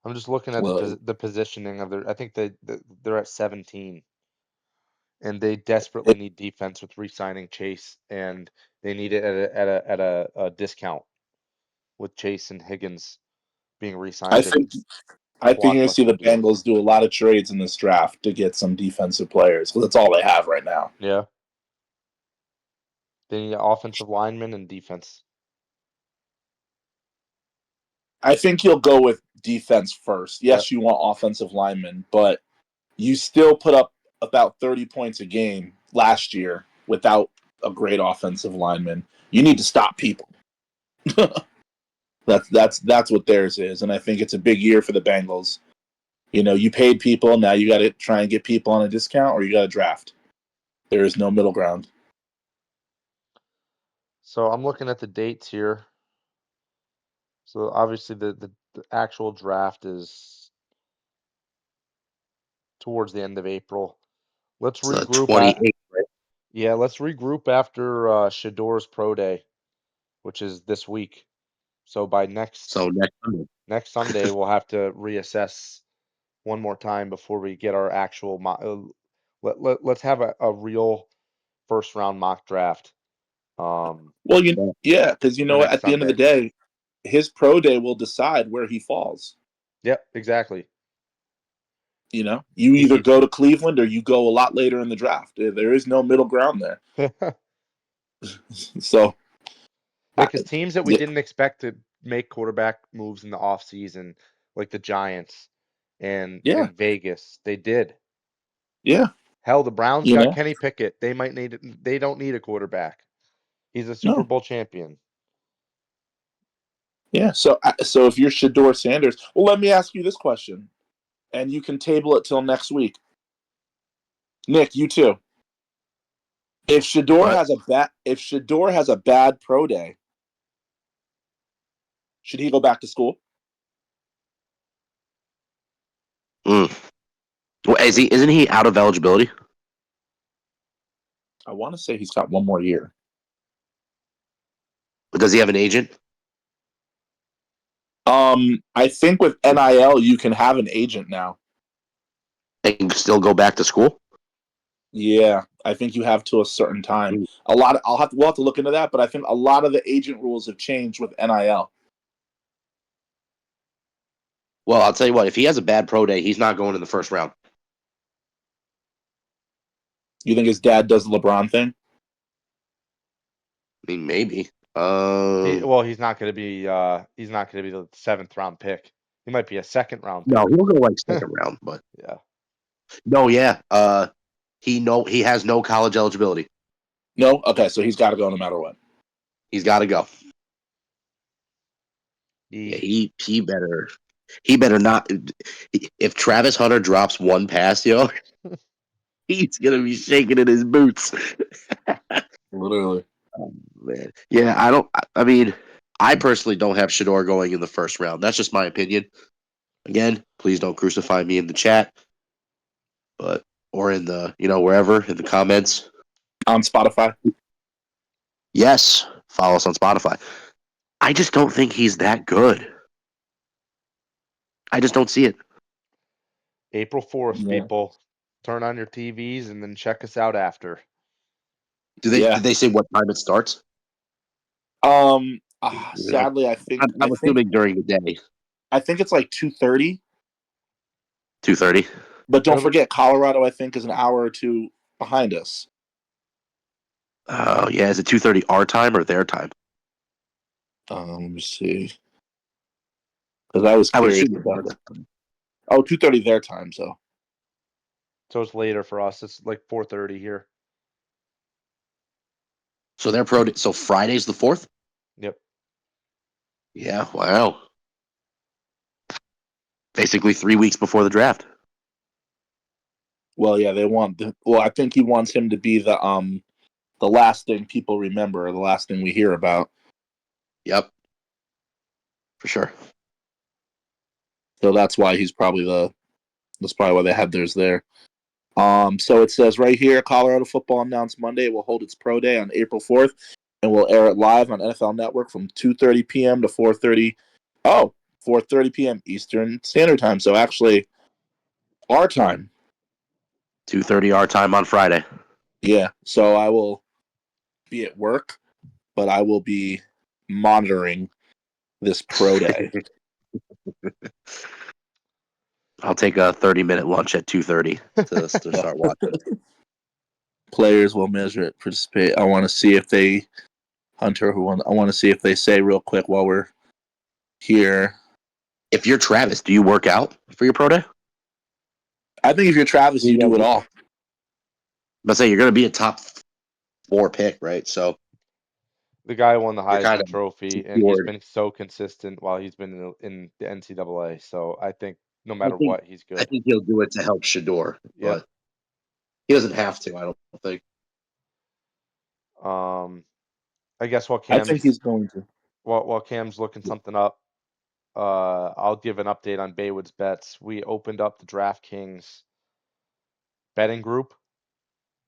I'm just looking at Well, the positioning of their. I think they're at 17. and they desperately need defense with re-signing Chase, and they need it at a discount with Chase and Higgins being I re-signed at think I think you're gonna see blockbuster the deals. Bengals do a lot of trades in this draft to get some defensive players because that's all they have right now. Yeah, they need offensive linemen and defense. I think you'll go with defense first. Yep. Yes, you want offensive linemen, but you still put up about 30 points a game last year without a great offensive lineman. You need to stop people. That's what theirs is, and I think it's a big year for the Bengals. You know, you paid people, now you got to try and get people on a discount, or you got to draft. There is no middle ground. So I'm looking at the dates here. So obviously the actual draft is towards the end of April. Let's It's the regroup at 28th, right? Yeah, let's regroup after Shador's Pro Day, which is this week. So by So next Sunday. next Sunday, we'll have to reassess one more time before we get our actual let's have a real first round mock draft Well, Yeah. yeah, because you for know, next at the end of the Sunday. day, his pro day will decide where he falls. Yep, exactly. You know, you either He go to Cleveland or you go a lot later in the draft. There is no middle ground there. Yeah, So, I, because teams that we didn't expect to make quarterback moves in the offseason, like the Giants yeah, and Vegas, they did. yeah, Hell, the Browns you got know, Kenny Pickett. They might need it. They don't need a quarterback. He's a Super no, Bowl champion. yeah. So if you're Shador Sanders, well, let me ask you this question, and you can table it till next week. Nick, you too. What? If Shador has a bad pro day, should he go back to school? Mm. Well, isn't he out of eligibility? I want to say he's got one more year. Does he have an agent? I think with NIL you can have an agent now. And still go back to school? Yeah, I think you have to a certain time. Mm. We'll have to look into that, but I think a lot of the agent rules have changed with NIL. Well, I'll tell you what, if he has a bad pro day, he's not going in the first round. You think his dad does the LeBron thing? I mean, maybe. Well, he's not going to be. He's not going to be the seventh round pick. He might be a second round No, pick. he'll go like second round, but Yeah. no, yeah. He has no college eligibility. No? Okay, so he's got to go no matter what. He's got to go. Yeah, he better not. If Travis Hunter drops one pass, he's gonna be shaking in his boots. Literally. Oh, man, yeah, I don't. I mean, I personally don't have Shador going in the first round. That's just my opinion. Again, please don't crucify me in the chat, but or in the wherever in the comments. On Spotify? Yes, follow us on Spotify. I just don't think he's that good. I just don't see it. April 4th, Yeah. people. Turn on your TVs and then check us out after. Yeah. Did they say what time it starts? Yeah. Sadly, I think I I'm think assuming during the day, I think it's like 2:30. 2:30. But don't It'll be forget, Colorado, I think, is an hour or two behind us. Oh yeah, is it 2:30 our time or their time? Let me see. Because I was I would curious assume it's about our it. time. Oh, 2:30 their time, so. so it's later for us. It's like 4:30 here. So they're pro. So Friday's the 4th. Yep. Yeah. Wow. Basically 3 weeks before the draft. Well, yeah, well, I think he wants him to be the last thing people remember, or the last thing we hear about. Yep. For sure. So that's why that's probably why they had theirs there. So it says right here, Colorado football announced Monday it will hold its pro day on April 4th and will air it live on NFL Network from 2:30 p.m. to 4:30 p.m. Eastern Standard Time. So actually, our time. 2:30 our time on Friday. Yeah, so I will be at work, but I will be monitoring this pro day. I'll take a 30-minute lunch at 2:30 to start watching. Players will measure it, participate. I want to see if they Hunter who won. I want to see if they say real quick while we're here. If you're Travis, do you work out for your pro day? I think if you're Travis, you do it all. But say you're going to be a top 4 pick, right? So The guy won the you're kind Heisman of Trophy, and he's secured. been so consistent while he's been in the NCAA. So I think no I matter think what, he's I good. think he'll do it to help Shador, Yep. but he doesn't have to. I don't think. I guess while I think Cam's he's going to. while Cam's looking something up, I'll give an update on Baywood's bets. We opened up the DraftKings betting group,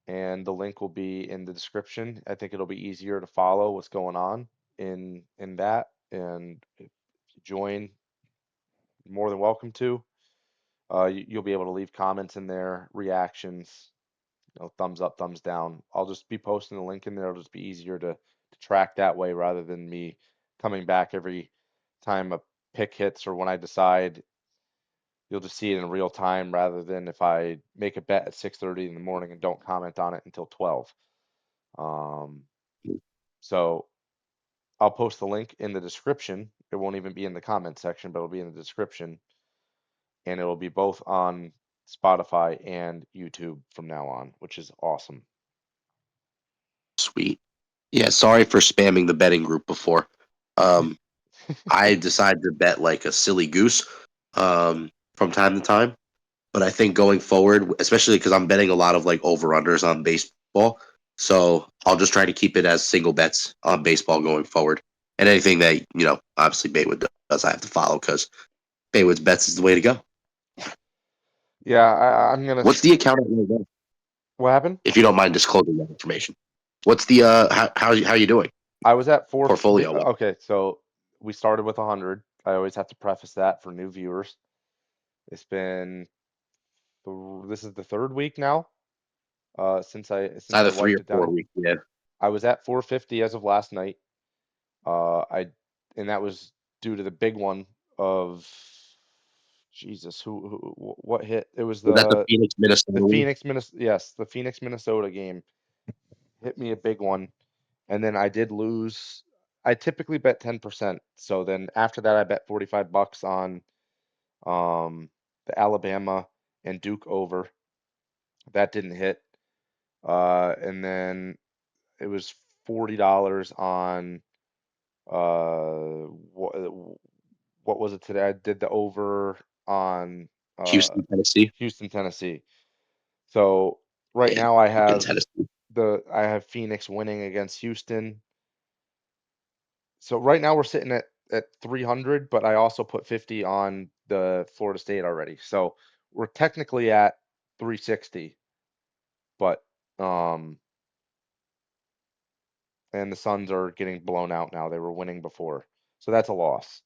and the link will be in the description. I think it'll be easier to follow what's going on in that, and if you join, you're more than welcome to. You'll be able to leave comments in there, reactions, thumbs up, thumbs down. I'll just be posting the link in there. It'll just be easier to track that way rather than me coming back every time a pick hits or when I decide. You'll just see it in real time rather than if I make a bet at 6:30 in the morning and don't comment on it until 12. Um, so I'll post the link in the description. It won't even be in the comment section, but it'll be in the description, and it'll be both on Spotify and YouTube from now on, which is awesome. Sweet. Yeah, sorry for spamming the betting group before. I decided to bet like a silly goose from time to time. But I think going forward, especially because I'm betting a lot of like over-unders on baseball, so I'll just try to keep it as single bets on baseball going forward. And anything that, obviously Baywood does, I have to follow because Baywood's bets is the way to go. Yeah, I'm gonna. What's the account at Baywood, What happened? if you don't mind disclosing that information? What's the how you doing? I was at four. Portfolio. Okay, so we started with 100. I always have to preface that for new viewers. It's been this is the third week now. Since It's I either 3 wiped or it 4 down. weeks. Yeah. I was at 450 as of last night. I and that was due to the big one of Jesus. What hit? It was Was that the the Phoenix Minnesota? Phoenix Minnesota. Yes, the Phoenix Minnesota game hit me a big one, and then I did lose. I typically bet 10%. So then after that, I bet $45 on the Alabama and Duke over. That didn't hit. And then it was $40 on what was it today? I did the over on Houston, Tennessee. Houston, Tennessee. So right Yeah, now I fucking have Tennessee. Phoenix winning against Houston. So right now we're sitting at 300, but I also put 50 on the Florida State already. So we're technically at 360, but and the Suns are getting blown out now. They were winning before. So that's a loss.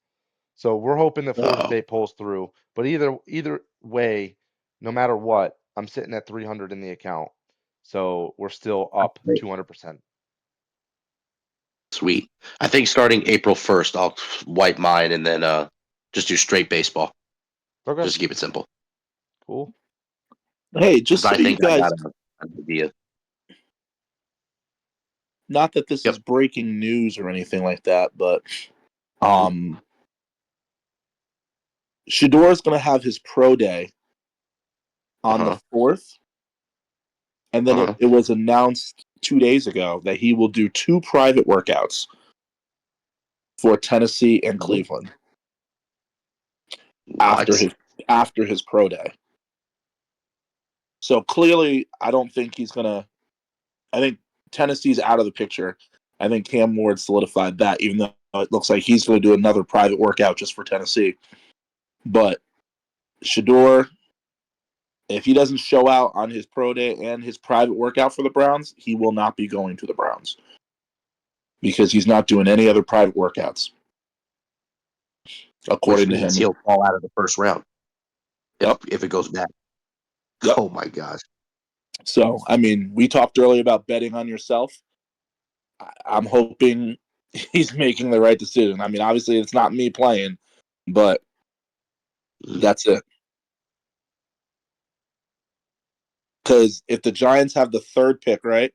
So we're hoping that Florida Oh, State pulls through. But either way, no matter what, I'm sitting at 300 in the account. So we're still up great. 200%. Sweet. I think starting April 1st, I'll wipe mine and then just do straight baseball. Okay, Just to keep it simple. cool. Hey, Because just so I you think I guys, got an idea. not that this is Yep. breaking news or anything like that, but um, Shador is going to have his pro day on the Uh-huh. 4th, and then Uh-huh. it was announced 2 days ago that he will do 2 private workouts for Tennessee and Cleveland after What? his pro day. So clearly, I don't think he's gonna. I think Tennessee's out of the picture. I think Cam Ward solidified that, even though it looks like he's going to do another private workout just for Tennessee. But Shador, if he doesn't show out on his pro day and his private workout for the Browns, he will not be going to the Browns because he's not doing any other private workouts, Which according to means him. he'll fall out of the first round if Yep. if it goes bad. Yep. Oh my gosh. So, I mean, we talked earlier about betting on yourself. I'm hoping he's making the right decision. I mean, obviously, it's not me playing, but that's it. Because if the Giants have the third pick, right?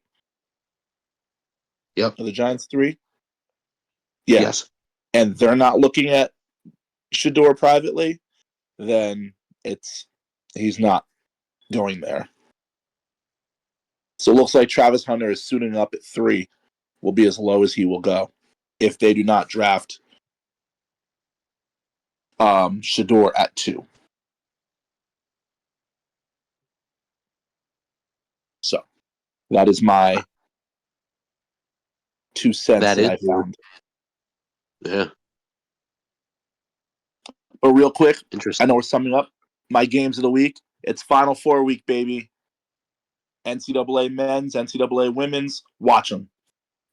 Yep. Are the Giants 3? Yeah. Yes. And they're not looking at Shador privately, then he's not going there. So it looks like Travis Hunter is suiting up at 3, will be as low as he will go if they do not draft Shador at 2. So that is my 2 cents That that is. I found. Yeah. But real quick, I Interesting. know we're summing up my games of the week. It's Final Four week, baby. NCAA men's, NCAA women's. Watch them.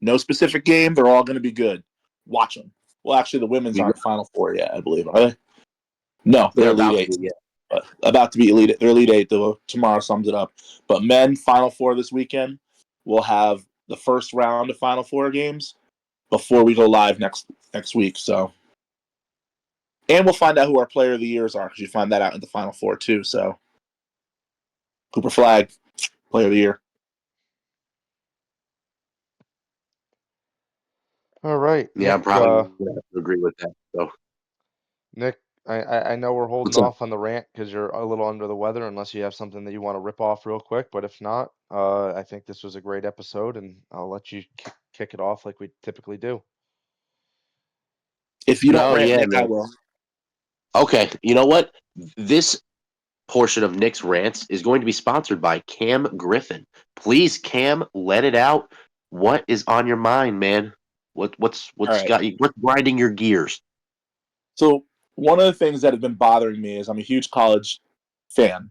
No specific game. They're all going to be good. Watch them. Well, actually, the women's We aren't Final Four yet, I believe. Are they? No, they're they're Elite about to Eight. be. Yeah. But about to be Elite. They're Elite Eight. Though tomorrow sums it up. But men Final Four this weekend. We'll have the first round of Final Four games before we go live next week. So, and we'll find out who our Player of the Years are because you find that out in the Final Four too. So, Cooper Flag, Player of the Year. All right, Yeah, Nick. I'm probably gonna have to agree with that. So Nick, I know we're holding what's up? off on the rant because you're a little under the weather, unless you have something that you want to rip off real quick. But if not, I think this was a great episode, and I'll let you kick it off like we typically do. If you don't No, rant, yeah, Nick, I man. will. Okay, you know what? This portion of Nick's rants is going to be sponsored by Cam Griffin. Please, Cam, let it out. What is on your mind, man? All What's right. got you? What's grinding your gears? So one of the things that have been bothering me is I'm a huge college fan.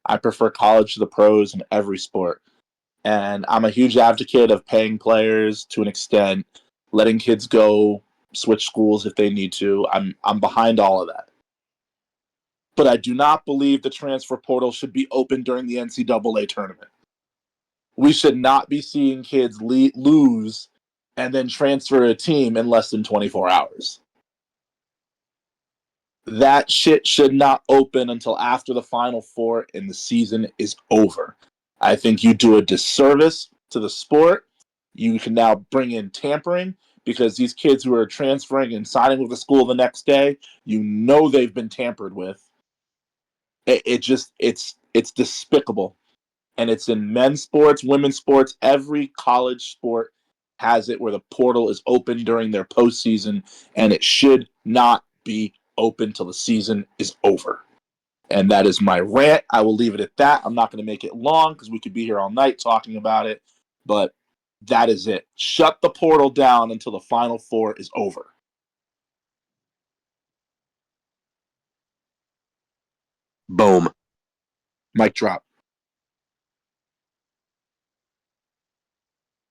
I prefer college to the pros in every sport. And I'm a huge advocate of paying players to an extent, letting kids go switch schools if they need to. I'm behind all of that. But I do not believe the transfer portal should be open during the NCAA tournament. We should not be seeing kids lose and then transfer a team in less than 24 hours. That shit should not open until after the Final Four and the season is over. I think you do a disservice to the sport. You can now bring in tampering because these kids who are transferring and signing with the school the next day, you know they've been tampered with. It's despicable, and it's in men's sports, women's sports, every college sport has it where the portal is open during their postseason, and it should not be open till the season is over. And that is my rant. I will leave it at that. I'm not going to make it long because we could be here all night talking about it, but that is it. Shut the portal down until the Final Four is over. Boom. Mic drop.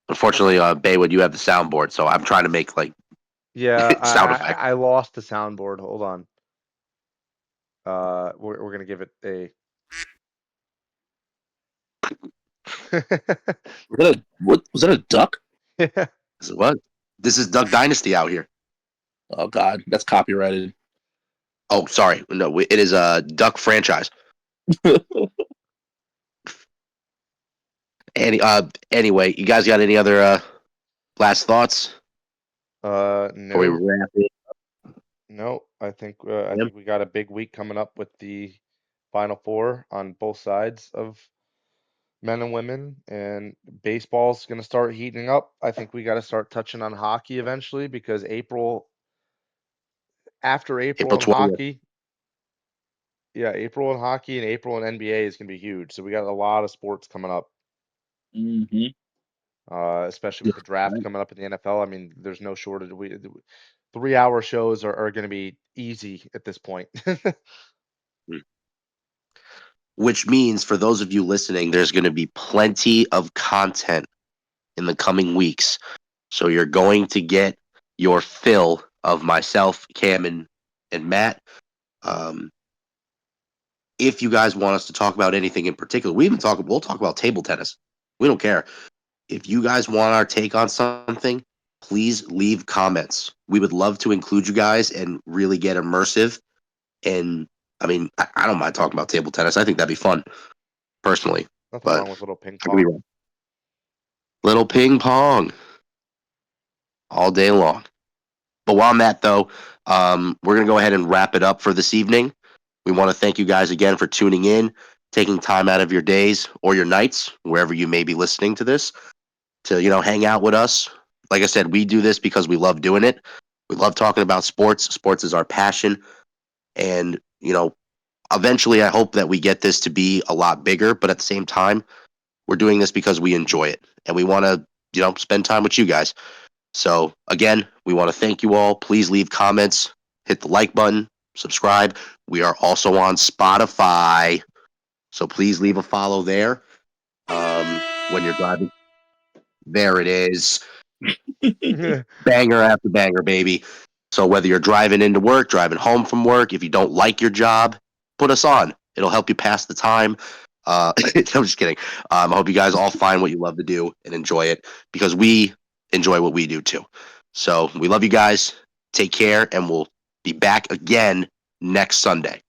Unfortunately, Baywood, you have the soundboard, so I'm trying to make like Yeah, sound effect. I lost the soundboard. Hold on. We're gonna give it a. Was that a duck? Yeah. This is what? This is Duck Dynasty out here. Oh God, that's copyrighted. Oh, sorry. No, it is a Duck franchise. Anyway, you guys got any other last thoughts? Before we No, wrap it? no. I think we got a big week coming up with the Final Four on both sides of men and women, and baseball's going to start heating up. I think we got to start touching on hockey eventually because after April April in 20th. hockey, yeah, April in hockey and April in NBA is going to be huge. So we got a lot of sports coming up, Mm-hmm. especially with the draft coming up in the NFL. I mean, there's no shortage. 3 hour shows are going to be easy at this point. Which means for those of you listening, there's going to be plenty of content in the coming weeks. So you're going to get your fill of myself, Cam, and Matt. Um, if you guys want us to talk about anything in particular, we'll talk about table tennis. We don't care. If you guys want our take on something, please leave comments. We would love to include you guys and really get immersive. And I mean, I don't mind talking about table tennis. I think that'd be fun, personally. Nothing But wrong with little ping I could be pong. wrong. Little ping pong all day long. But while I'm at, though, we're going to go ahead and wrap it up for this evening. We want to thank you guys again for tuning in, taking time out of your days or your nights, wherever you may be listening to this, to, hang out with us. Like I said, we do this because we love doing it. We love talking about sports. Sports is our passion. And, eventually I hope that we get this to be a lot bigger, but at the same time, we're doing this because we enjoy it and we want to, spend time with you guys. So again, we want to thank you all. Please leave comments, hit the like button, subscribe. We are also on Spotify, so please leave a follow there. When you're driving, there it is, banger after banger, baby. So whether you're driving into work, driving home from work, if you don't like your job, put us on. It'll help you pass the time. I'm just kidding. I hope you guys all find what you love to do and enjoy it, because we enjoy what we do too. So we love you guys. Take care, and we'll be back again next Sunday.